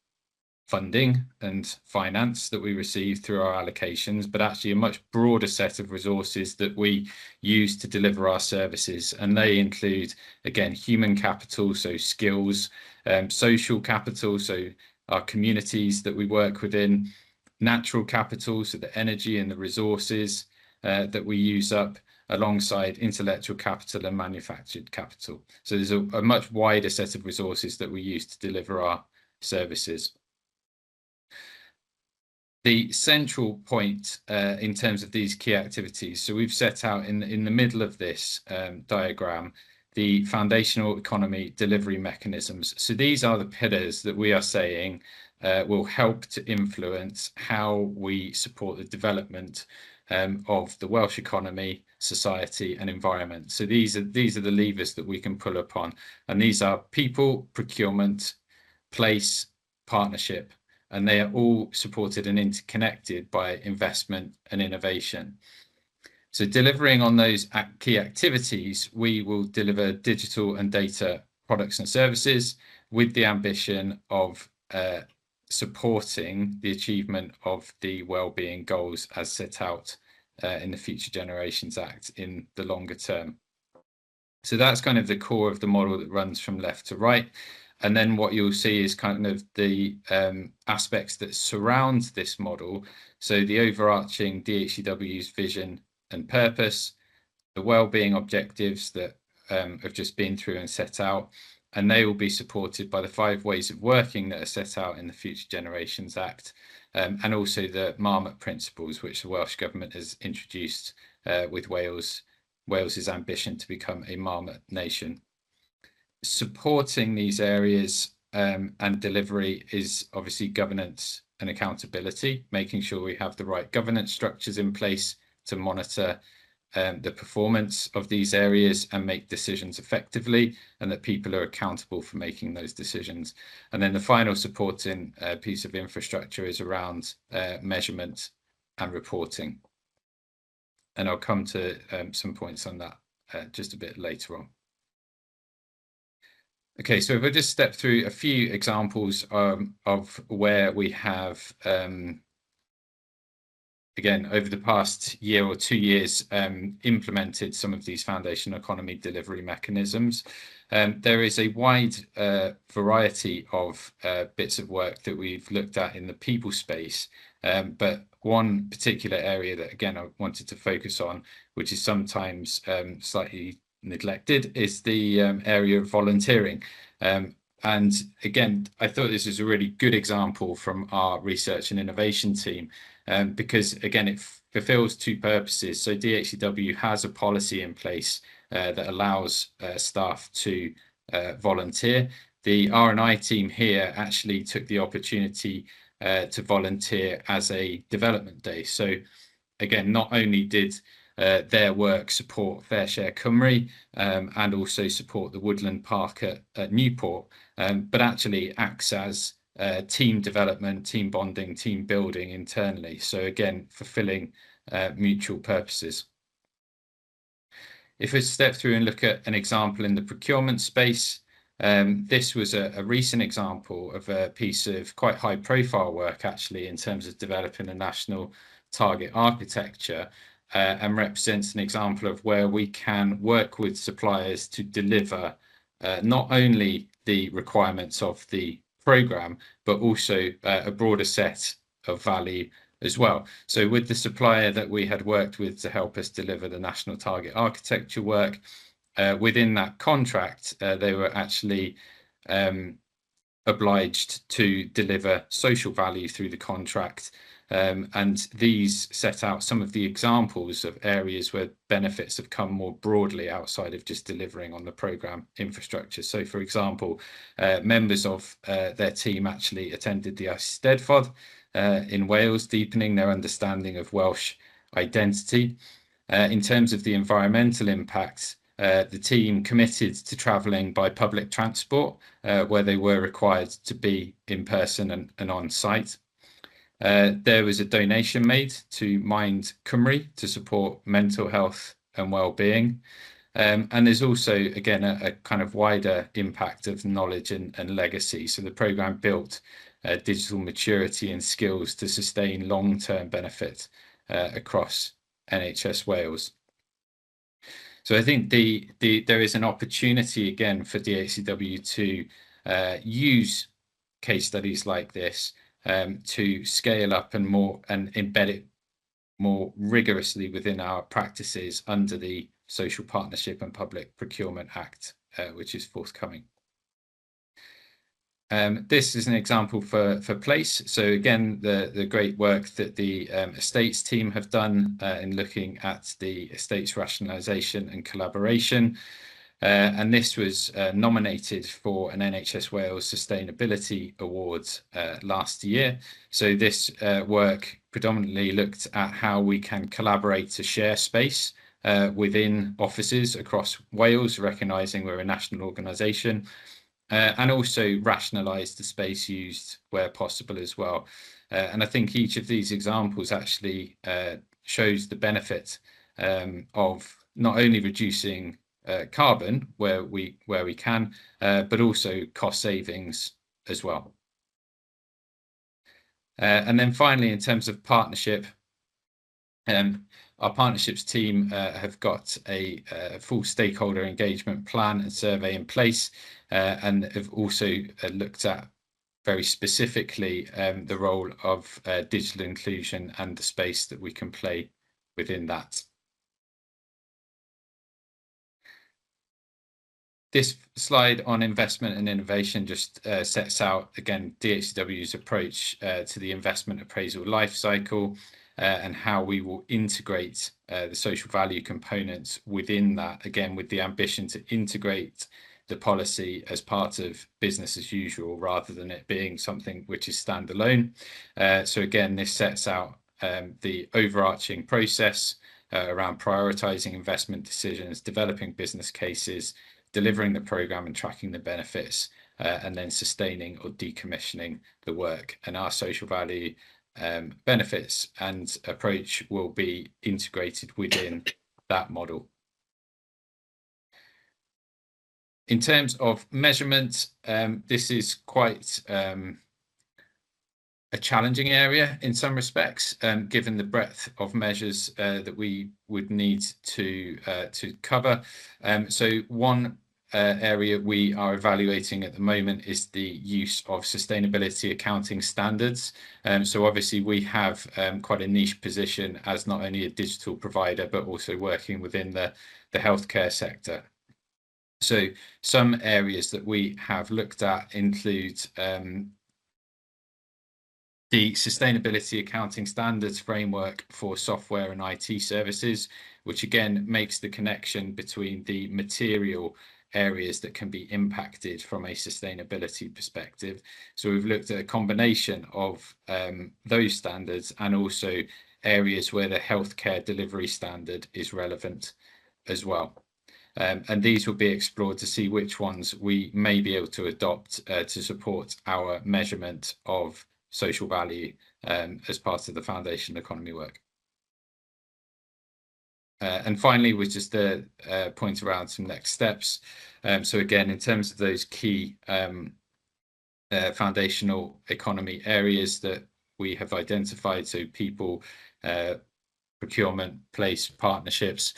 funding and finance that we receive through our allocations, but actually a much broader set of resources that we use to deliver our services. And they include, again, human capital, so skills, social capital, so our communities that we work within, natural capital, so the energy and the resources that we use up, alongside intellectual capital and manufactured capital. So there's a much wider set of resources that we use to deliver our services. The central point in terms of these key activities, so we've set out in the middle of this diagram the foundational economy delivery mechanisms. So these are the pillars that we are saying will help to influence how we support the development of the Welsh economy, society and environment. So these are the levers that we can pull upon, and these are people, procurement, place, partnership, and they are all supported and interconnected by investment and innovation. So delivering on those key activities, we will deliver digital and data products and services with the ambition of supporting the achievement of the wellbeing goals as set out in the Future Generations Act in the longer term. So that's kind of the core of the model that runs from left to right. And then what you'll see is kind of the aspects that surround this model. So the overarching DHCW's vision and purpose, the wellbeing objectives that have just been through and set out, and they will be supported by the 5 ways of working that are set out in the Future Generations Act, and also the Marmot principles, which the Welsh Government has introduced with Wales's ambition to become a Marmot nation. Supporting these areas and delivery is obviously governance and accountability, making sure we have the right governance structures in place to monitor the performance of these areas and make decisions effectively, and that people are accountable for making those decisions. And then the final supporting piece of infrastructure is around measurement and reporting. And I'll come to some points on that just a bit later on. Okay, so if I just step through a few examples of where we have again, over the past year or 2 years, implemented some of these foundation economy delivery mechanisms. There is a wide variety of bits of work that we've looked at in the people space, but one particular area that, again, I wanted to focus on, which is sometimes slightly neglected, is the area of volunteering. And again, I thought this is a really good example from our research and innovation team, because, again, it fulfills two purposes. So DHCW has a policy in place that allows staff to volunteer. The R&I team here actually took the opportunity to volunteer as a development day. So again, not only did their work support Fair Share Cymru and also support the Woodland Park at Newport, but actually acts as team development, team bonding, team building internally. So again, fulfilling mutual purposes. If we step through and look at an example in the procurement space, this was a recent example of a piece of quite high profile work, actually, in terms of developing a national target architecture, and represents an example of where we can work with suppliers to deliver not only the requirements of the programme, but also a broader set of value as well. So with the supplier that we had worked with to help us deliver the national target architecture work, within that contract, they were actually obliged to deliver social value through the contract. And these set out some of the examples of areas where benefits have come more broadly outside of just delivering on the programme infrastructure. So, for example, members of their team actually attended the Eisteddfod in Wales, deepening their understanding of Welsh identity. In terms of the environmental impact, the team committed to travelling by public transport, where they were required to be in person and on site. There was a donation made to Mind Cymru to support mental health and well-being. And there's also, again, a kind of wider impact of knowledge and legacy. So the programme built digital maturity and skills to sustain long-term benefit across NHS Wales. So I think there is an opportunity, again, for DHCW to use case studies like this to scale up and embed it more rigorously within our practices under the Social Partnership and Public Procurement Act, which is forthcoming. This is an example for Place. So again, the great work that the estates team have done in looking at the estates rationalisation and collaboration. And this was nominated for an NHS Wales Sustainability Award last year. So this work predominantly looked at how we can collaborate to share space within offices across Wales, recognising we're a national organisation, and also rationalise the space used where possible as well. And I think each of these examples actually shows the benefit of not only reducing carbon where we can, but also cost savings as well. And then finally, in terms of partnership, our partnerships team have got a full stakeholder engagement plan and survey in place, and have also looked at very specifically the role of digital inclusion and the space that we can play within that. This slide on investment and innovation just sets out, again, DHCW's approach to the investment appraisal lifecycle and how we will integrate the social value components within that, again, with the ambition to integrate the policy as part of business as usual rather than it being something which is standalone. So again, this sets out the overarching process around prioritising investment decisions, developing business cases, delivering the programme and tracking the benefits, and then sustaining or decommissioning the work. And our social value benefits and approach will be integrated within that model. In terms of measurement, this is quite challenging area in some respects, given the breadth of measures that we would need to cover. So one area we are evaluating at the moment is the use of sustainability accounting standards. So obviously we have quite a niche position as not only a digital provider, but also working within the healthcare sector. So some areas that we have looked at include the Sustainability Accounting Standards Framework for Software and IT Services, which again makes the connection between the material areas that can be impacted from a sustainability perspective. So we've looked at a combination of those standards and also areas where the healthcare delivery standard is relevant as well. And these will be explored to see which ones we may be able to adopt to support our measurement of social value as part of the foundation economy work. And finally was just a point around some next steps. So again, in terms of those key foundational economy areas that we have identified, so people, procurement, place, partnerships,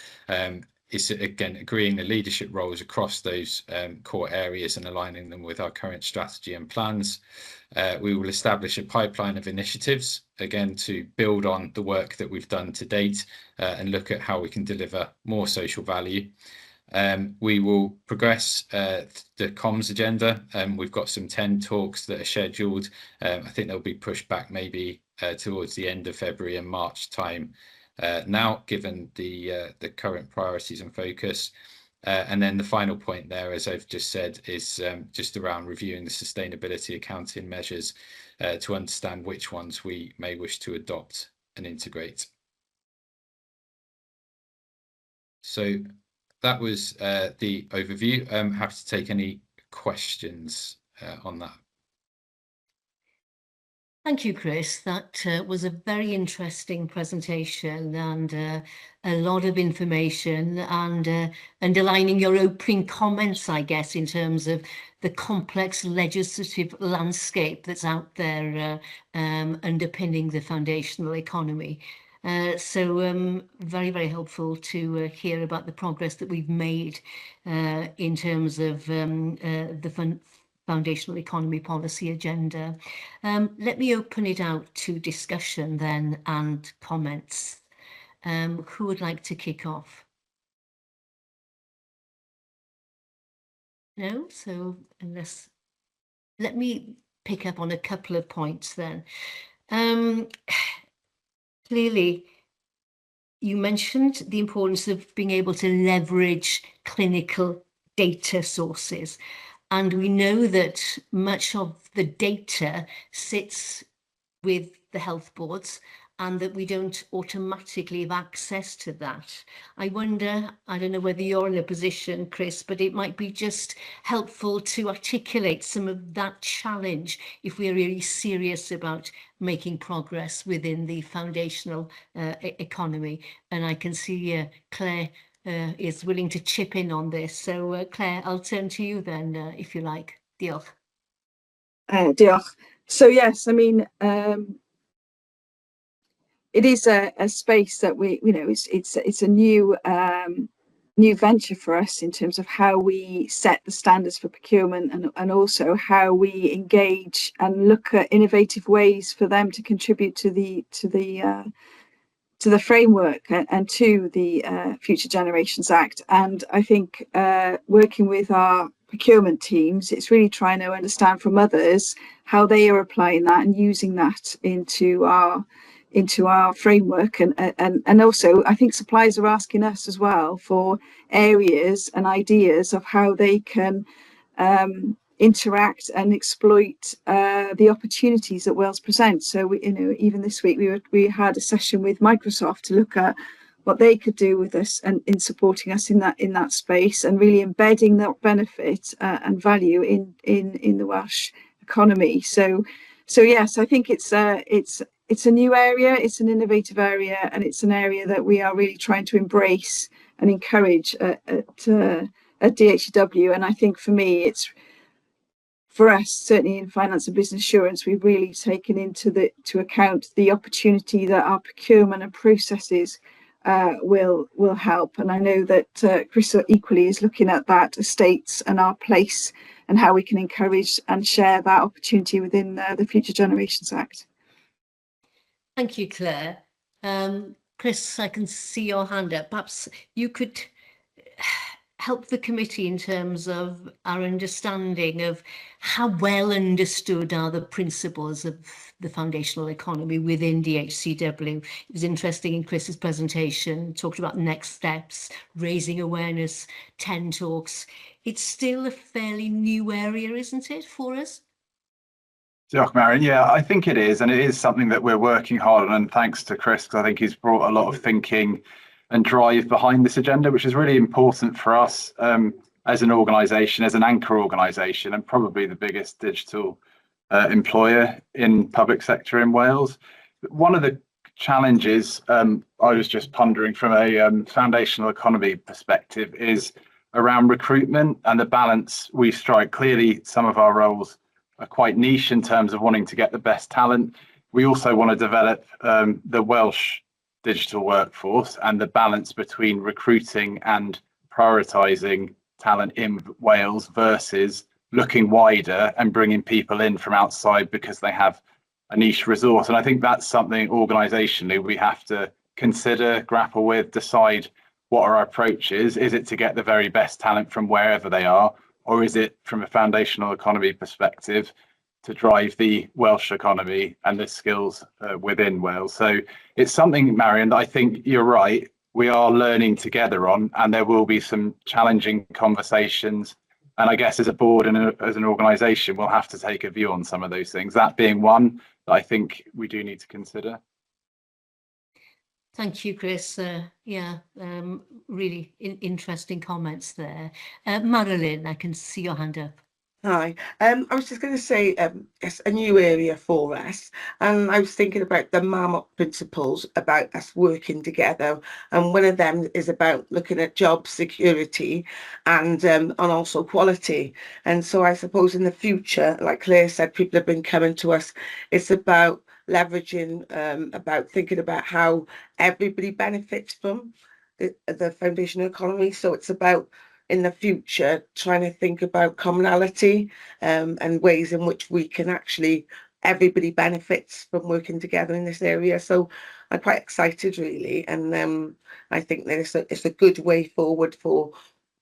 is again agreeing the leadership roles across those core areas and aligning them with our current strategy and plans. We will establish a pipeline of initiatives, again, to build on the work that we've done to date and look at how we can deliver more social value. We will progress the comms agenda. We've got some 10 talks that are scheduled. I think they'll be pushed back maybe towards the end of February and March time now, given the current priorities and focus. And then the final point there, as I've just said, is just around reviewing the sustainability accounting measures to understand which ones we may wish to adopt and integrate. So that was the overview. I'm happy to take any questions on that. Thank you, Chris. That was a very interesting presentation and a lot of information, and underlining your opening comments, I guess, in terms of the complex legislative landscape that's out there underpinning the foundational economy. So very, very helpful to hear about the progress that we've made in terms of the foundational economy policy agenda. Let me open it out to discussion then and comments. Who would like to kick off? No? So unless, let me pick up on a couple of points then. Clearly, you mentioned the importance of being able to leverage clinical data sources. And we know that much of the data sits with the health boards and that we don't automatically have access to that. I wonder, I don't know whether you're in a position, Chris, but it might be just helpful to articulate some of that challenge if we're really serious about making progress within the foundational economy. And I can see Claire is willing to chip in on this. So Claire, I'll turn to you then, if you like. Diolch. Diolch. So yes, I mean, it is a space that we, you know, it's a new new venture for us in terms of how we set the standards for procurement, and also how we engage and look at innovative ways for them to contribute to the framework and to the Future Generations Act. And I think working with our procurement teams, it's really trying to understand from others how they are applying that and using that into our framework, and also I think suppliers are asking us as well for areas and ideas of how they can interact and exploit the opportunities that Wales presents. So we, you know, even this week we had a session with Microsoft to look at what they could do with us and in supporting us in that space, and really embedding that benefit and value in the Welsh economy. So yes, I think it's a new area, it's an innovative area, and it's an area that we are really trying to embrace and encourage at DHW. And I think for me, it's for us, certainly in finance and business assurance, we've really taken into account the opportunity that our procurement and processes will help. And I know that Chris equally is looking at that, estates and our place and how we can encourage and share that opportunity within the Future Generations Act. Thank you, Claire. Chris, I can see your hand up. Perhaps you could help the committee in terms of our understanding of how well understood are the principles of the foundational economy within DHCW. It was interesting in Chris's presentation, talked about next steps, raising awareness, 10 talks. It's still a fairly new area, isn't it, for us? Marion, yeah, I think it is, and it is something that we're working hard on, and thanks to Chris, because I think he's brought a lot of thinking and drive behind this agenda, which is really important for us as an organisation, as an anchor organisation, and probably the biggest digital employer in public sector in Wales. One of the challenges I was just pondering from a foundational economy perspective is around recruitment and the balance we strike. Clearly, some of our roles are quite niche in terms of wanting to get the best talent. We also want to develop the Welsh digital workforce, and the balance between recruiting and prioritising talent in Wales versus looking wider and bringing people in from outside because they have a niche resource. And I think that's something organisationally we have to consider, grapple with, decide what our approach is. Is it to get the very best talent from wherever they are, or is it from a foundational economy perspective to drive the Welsh economy and the skills within Wales? So it's something, Marion, that I think you're right, we are learning together on, and there will be some challenging conversations. And I guess as a board and as an organisation, we'll have to take a view on some of those things, that being one that I think we do need to consider. Thank you, Chris. Really interesting comments there. Marilyn, I can see your hand up. Hi, I was just going to say it's a new area for us, and I was thinking about the Marmot principles about us working together, and one of them is about looking at job security and also quality. And so I suppose in the future, like Claire said, people have been coming to us. It's about leveraging, about thinking about how everybody benefits from the foundational economy. So it's about, in the future, trying to think about commonality and ways in which we can actually, everybody benefits from working together in this area. So I'm quite excited, really, and I think that it's a good way forward for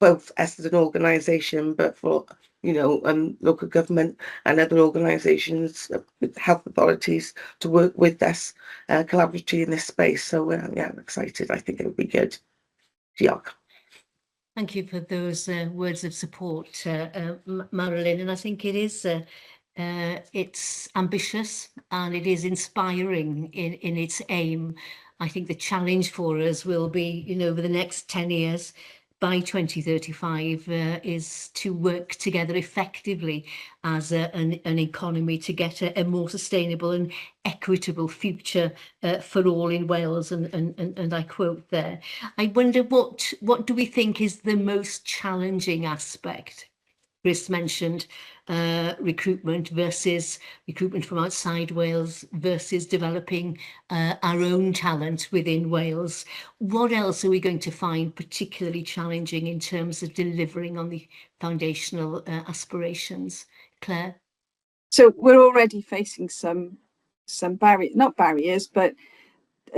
both us as an organisation, but for local government and other organisations, health authorities, to work with us collaboratively in this space. So yeah, I'm excited. I think it would be good. Diolch. Thank you for those words of support, Marilyn. And I think it is, it's ambitious and it is inspiring in its aim. I think the challenge for us will be, over the next 10 years, by 2035, is to work together effectively as an economy to get a more sustainable and equitable future for all in Wales. And I quote there. I wonder what do we think is the most challenging aspect? Chris mentioned recruitment from outside Wales versus developing our own talent within Wales. What else are we going to find particularly challenging in terms of delivering on the foundational aspirations? Claire? So we're already facing some not barriers, but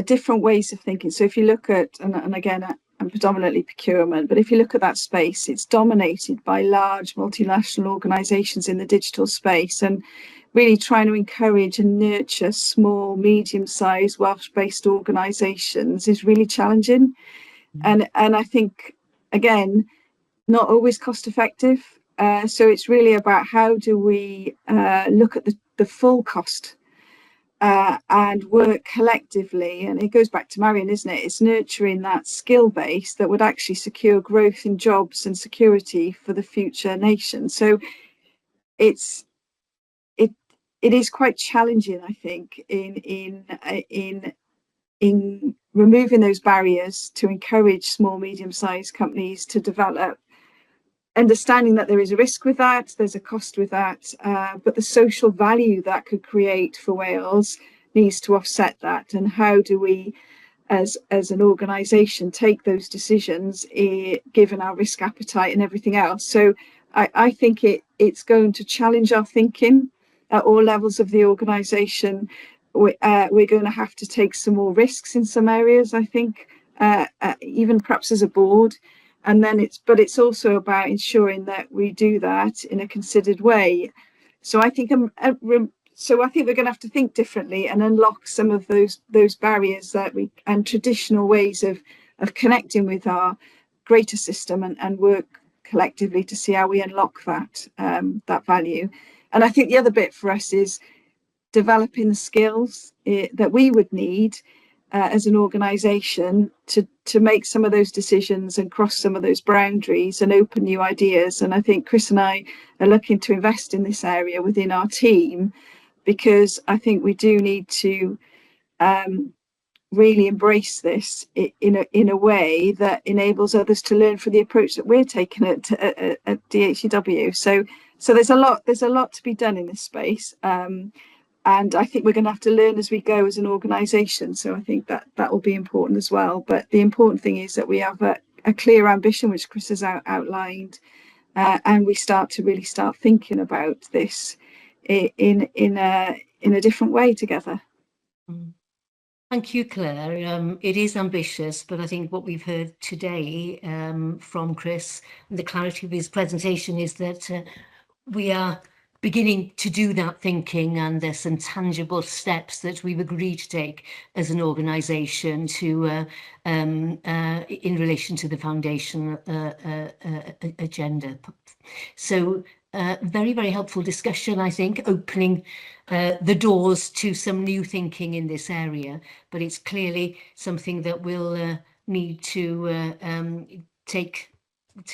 different ways of thinking. So if you look at, and again, and predominantly procurement, but if you look at that space, it's dominated by large multinational organisations in the digital space, and really trying to encourage and nurture small, medium-sized Welsh-based organisations is really challenging. And I think, again, not always cost-effective. So it's really about how do we look at the full cost and work collectively. And it goes back to Marion, isn't it? It's nurturing that skill base that would actually secure growth in jobs and security for the future nation. So it is quite challenging, I think, in removing those barriers to encourage small, medium-sized companies to develop. understanding that there is a risk with that, there's a cost with that, but the social value that could create for Wales needs to offset that. And how do we, as an organisation, take those decisions given our risk appetite and everything else? So I think it's going to challenge our thinking at all levels of the organisation. We're going to have to take some more risks in some areas, I think, even perhaps as a board. And then it's also about ensuring that we do that in a considered way. So I think we're going to have to think differently and unlock some of those barriers and traditional ways of connecting with our greater system and work collectively to see how we unlock that value. And I think the other bit for us is developing the skills that we would need as an organisation to make some of those decisions and cross some of those boundaries and open new ideas. And I think Chris and I are looking to invest in this area within our team, because I think we do need to really embrace this in a way that enables others to learn from the approach that we're taking at DHCW. So there's a lot to be done in this space. And I think we're going to have to learn as we go as an organisation. So I think that will be important as well. But the important thing is that we have a clear ambition, which Chris has outlined, and we start thinking about this in a different way together. Thank you, Claire. It is ambitious, but I think what we've heard today from Chris, and the clarity of his presentation, is that we are beginning to do that thinking, and there's some tangible steps that we've agreed to take as an organisation to in relation to the foundation agenda. So very, very helpful discussion, I think, opening the doors to some new thinking in this area, but it's clearly something that we'll need to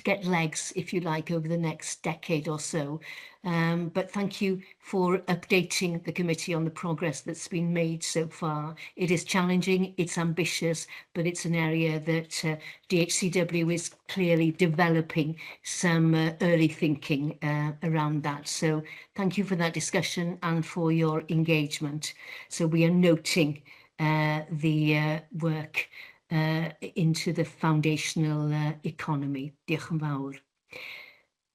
get legs, if you like, over the next decade or so. But thank you for updating the committee on the progress that's been made so far. It is challenging, it's ambitious, but it's an area that DHCW is clearly developing some early thinking around that. So thank you for that discussion and for your engagement. So we are noting the work into the foundational economy. Diolch yn fawr.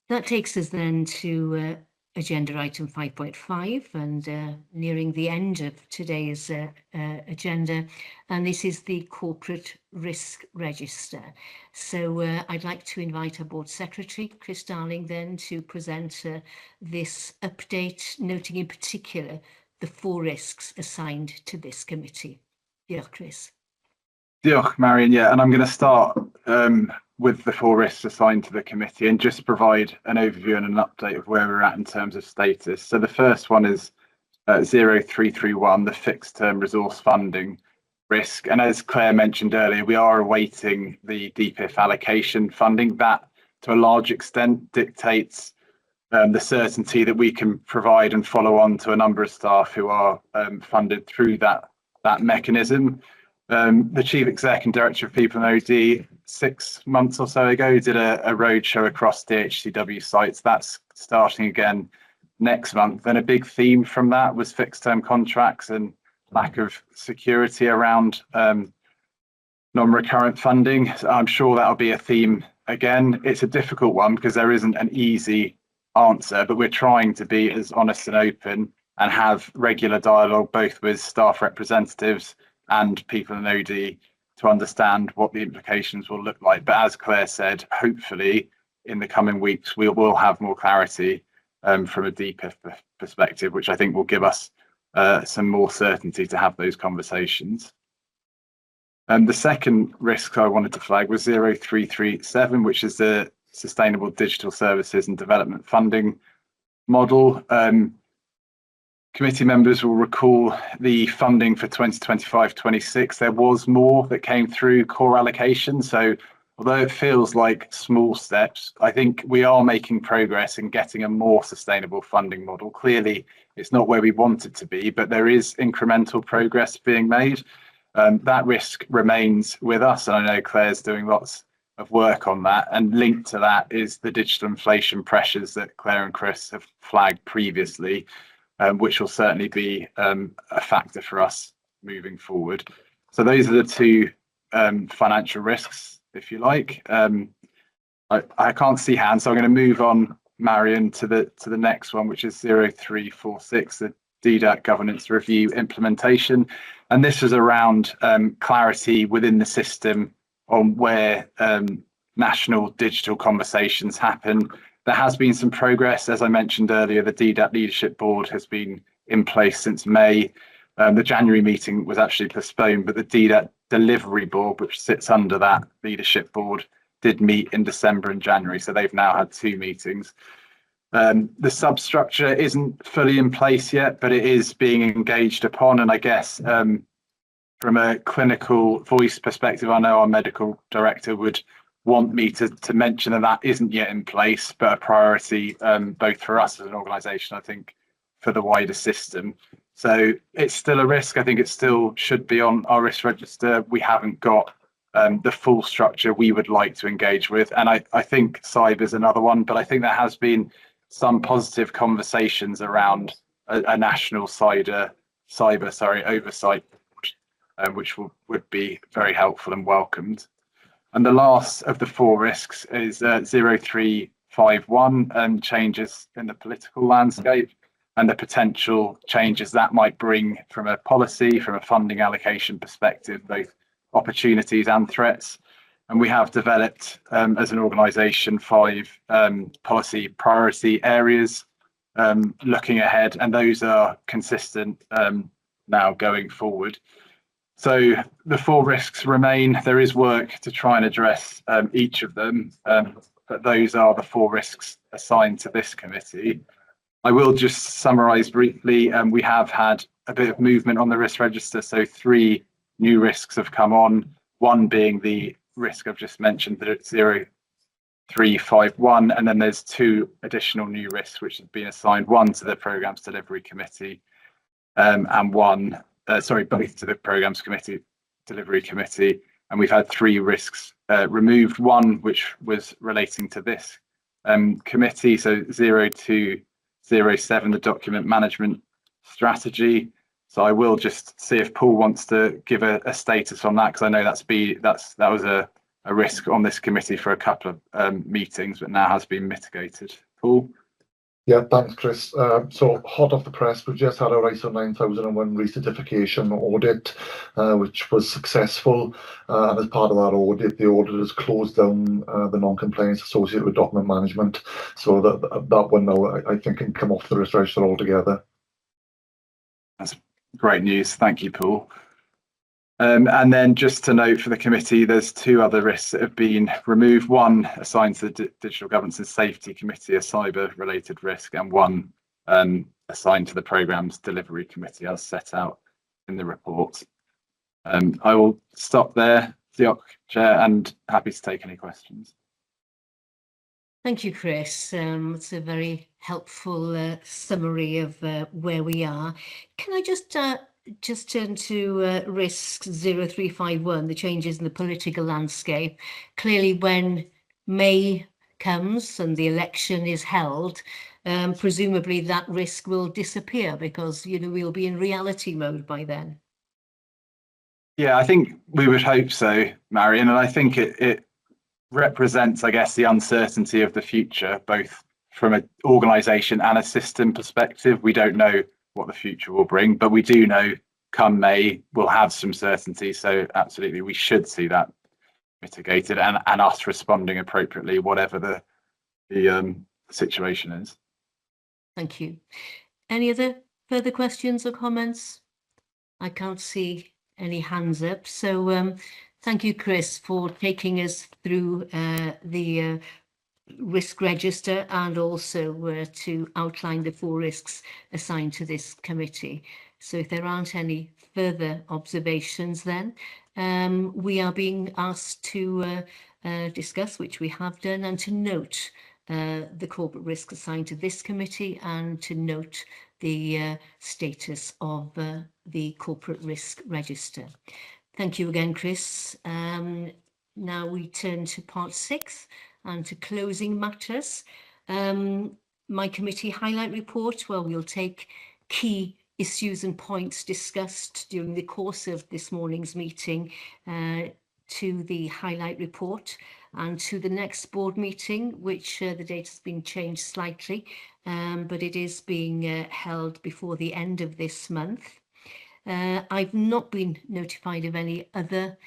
That takes us then to agenda item 5.5 and nearing the end of today's agenda, and this is the corporate risk register. So I'd like to invite our board secretary, Chris Darling, then to present this update, noting in particular the 4 risks assigned to this committee. Diolch, Chris. Diolch, Marion. Yeah, and I'm going to start with the 4 risks assigned to the committee and just provide an overview and an update of where we're at in terms of status. So the first one is 0331, the fixed term resource funding risk. And as Claire mentioned earlier, we are awaiting the DPIF allocation funding. That, to a large extent, dictates the certainty that we can provide and follow on to a number of staff who are funded through that mechanism. The Chief Exec and Director of People and OD 6 months or so ago did a roadshow across DHCW sites. That's starting again next month. And a big theme from that was fixed term contracts and lack of security around non-recurrent funding. So I'm sure that'll be a theme again. It's a difficult one because there isn't an easy answer, but we're trying to be as honest and open and have regular dialogue both with staff representatives and people in OD to understand what the implications will look like. But as Claire said, hopefully in the coming weeks we will have more clarity from a DPIF perspective, which I think will give us some more certainty to have those conversations. The second risk I wanted to flag was 0337, which is the Sustainable Digital Services and Development Funding model. Committee members will recall the funding for 2025-26. There was more that came through core allocation. So although it feels like small steps, I think we are making progress in getting a more sustainable funding model. Clearly, it's not where we want it to be, but there is incremental progress being made. That risk remains with us. And I know Claire's doing lots of work on that, and linked to that is the digital inflation pressures that Claire and Chris have flagged previously, which will certainly be a factor for us moving forward. So those are the two financial risks, if you like. I can't see hands, so I'm going to move on, Marion, to the next one, which is 0346, the DDAT governance review implementation. And this was around clarity within the system on where national digital conversations happen. There has been some progress. As I mentioned earlier, the DDAT Leadership Board has been in place since May. The January meeting was actually postponed, but the DDAT Delivery Board, which sits under that Leadership Board, did meet in December and January. So they've now had 2 meetings. The substructure isn't fully in place yet, but it is being engaged upon. And I guess from a clinical voice perspective, I know our medical director would want me to mention that isn't yet in place, but a priority both for us as an organisation, I think, for the wider system. So it's still a risk. I think it still should be on our risk register. We haven't got the full structure we would like to engage with. And I think cyber is another one, but I think there has been some positive conversations around a national cyber oversight, which would be very helpful and welcomed. And the last of the 4 risks is 0351, changes in the political landscape and the potential changes that might bring from a policy, from a funding allocation perspective, both opportunities and threats. And we have developed as an organisation 5 policy priority areas looking ahead, and those are consistent now going forward. So the 4 risks remain. There is work to try and address each of them, but those are the 4 risks assigned to this committee. I will just summarise briefly. We have had a bit of movement on the risk register, so 3 new risks have come on, one being the risk I've just mentioned, that it's 0351, and then there's 2 additional new risks which have been assigned, one to the Programmes Delivery Committee and both to the Programmes Delivery Committee, and we've had 3 risks removed, one which was relating to this committee, so 0207, the Document Management Strategy. So I will just see if Paul wants to give a status on that, because I know that was a risk on this committee for a couple of meetings, but now has been mitigated. Paul? Yeah, thanks, Chris. So hot off the press, we've just had our ISO 9001 recertification audit, which was successful. And as part of that audit, the auditors closed down the non-compliance associated with document management. So that one now, I think, can come off the risk register altogether. That's great news. Thank you, Paul. And then just to note for the committee, there's 2 other risks that have been removed. One assigned to the Digital Governance and Safety Committee, a cyber-related risk, and one assigned to the Programmes Delivery Committee, as set out in the report. I will stop there, Diolch, Chair, and happy to take any questions. Thank you, Chris. It's a very helpful summary of where we are. Can I just turn to risk 0351, the changes in the political landscape? Clearly, when May comes and the election is held, presumably that risk will disappear because we'll be in reality mode by then. Yeah, I think we would hope so, Marion, and I think it represents, I guess, the uncertainty of the future, both from an organisation and a system perspective. We don't know what the future will bring, but we do know come May we'll have some certainty. So absolutely, we should see that mitigated and us responding appropriately, whatever the situation is. Thank you. Any other further questions or comments? I can't see any hands up. So thank you, Chris, for taking us through the risk register and also to outline the 4 risks assigned to this committee. So if there aren't any further observations, then we are being asked to discuss, which we have done, and to note the corporate risks assigned to this committee and to note the status of the corporate risk register. Thank you again, Chris. now we turn to part 6 and to closing matters. My committee highlight report, well, we'll take key issues and points discussed during the course of this morning's meeting to the highlight report and to the next board meeting, which the date has been changed slightly, but it is being held before the end of this month. I've not been notified of any other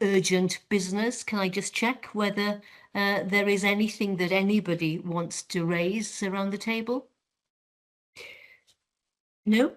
urgent business. Can I just check whether there is anything that anybody wants to raise around the table? No?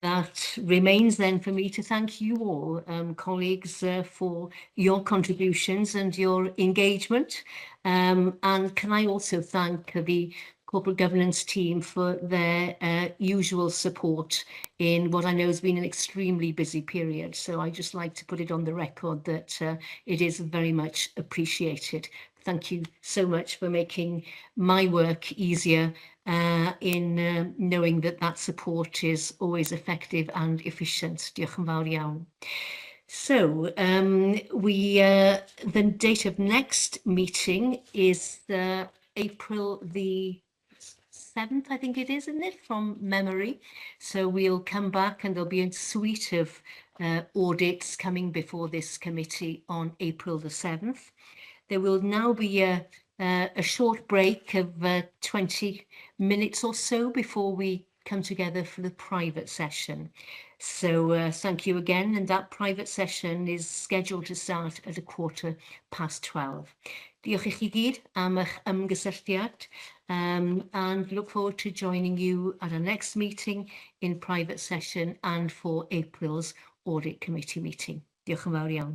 That remains then for me to thank you all, colleagues, for your contributions and your engagement. And can I also thank the corporate governance team for their usual support in what I know has been an extremely busy period. So I just like to put it on the record that it is very much appreciated. Thank you so much for making my work easier in knowing that that support is always effective and efficient. Diolch yn fawr iawn. So the date of next meeting is April the 7th, I think it is, isn't it, from memory? So we'll come back and there'll be a suite of audits coming before this committee on April the 7th. There will now be a short break of 20 minutes or so before we come together for the private session. So thank you again, and that private session is scheduled to start at 12:15. Diolch i chi gyd am eich ymgysylltiad, and look forward to joining you at our next meeting in private session and for April's Audit Committee meeting. Diolch yn fawr iawn.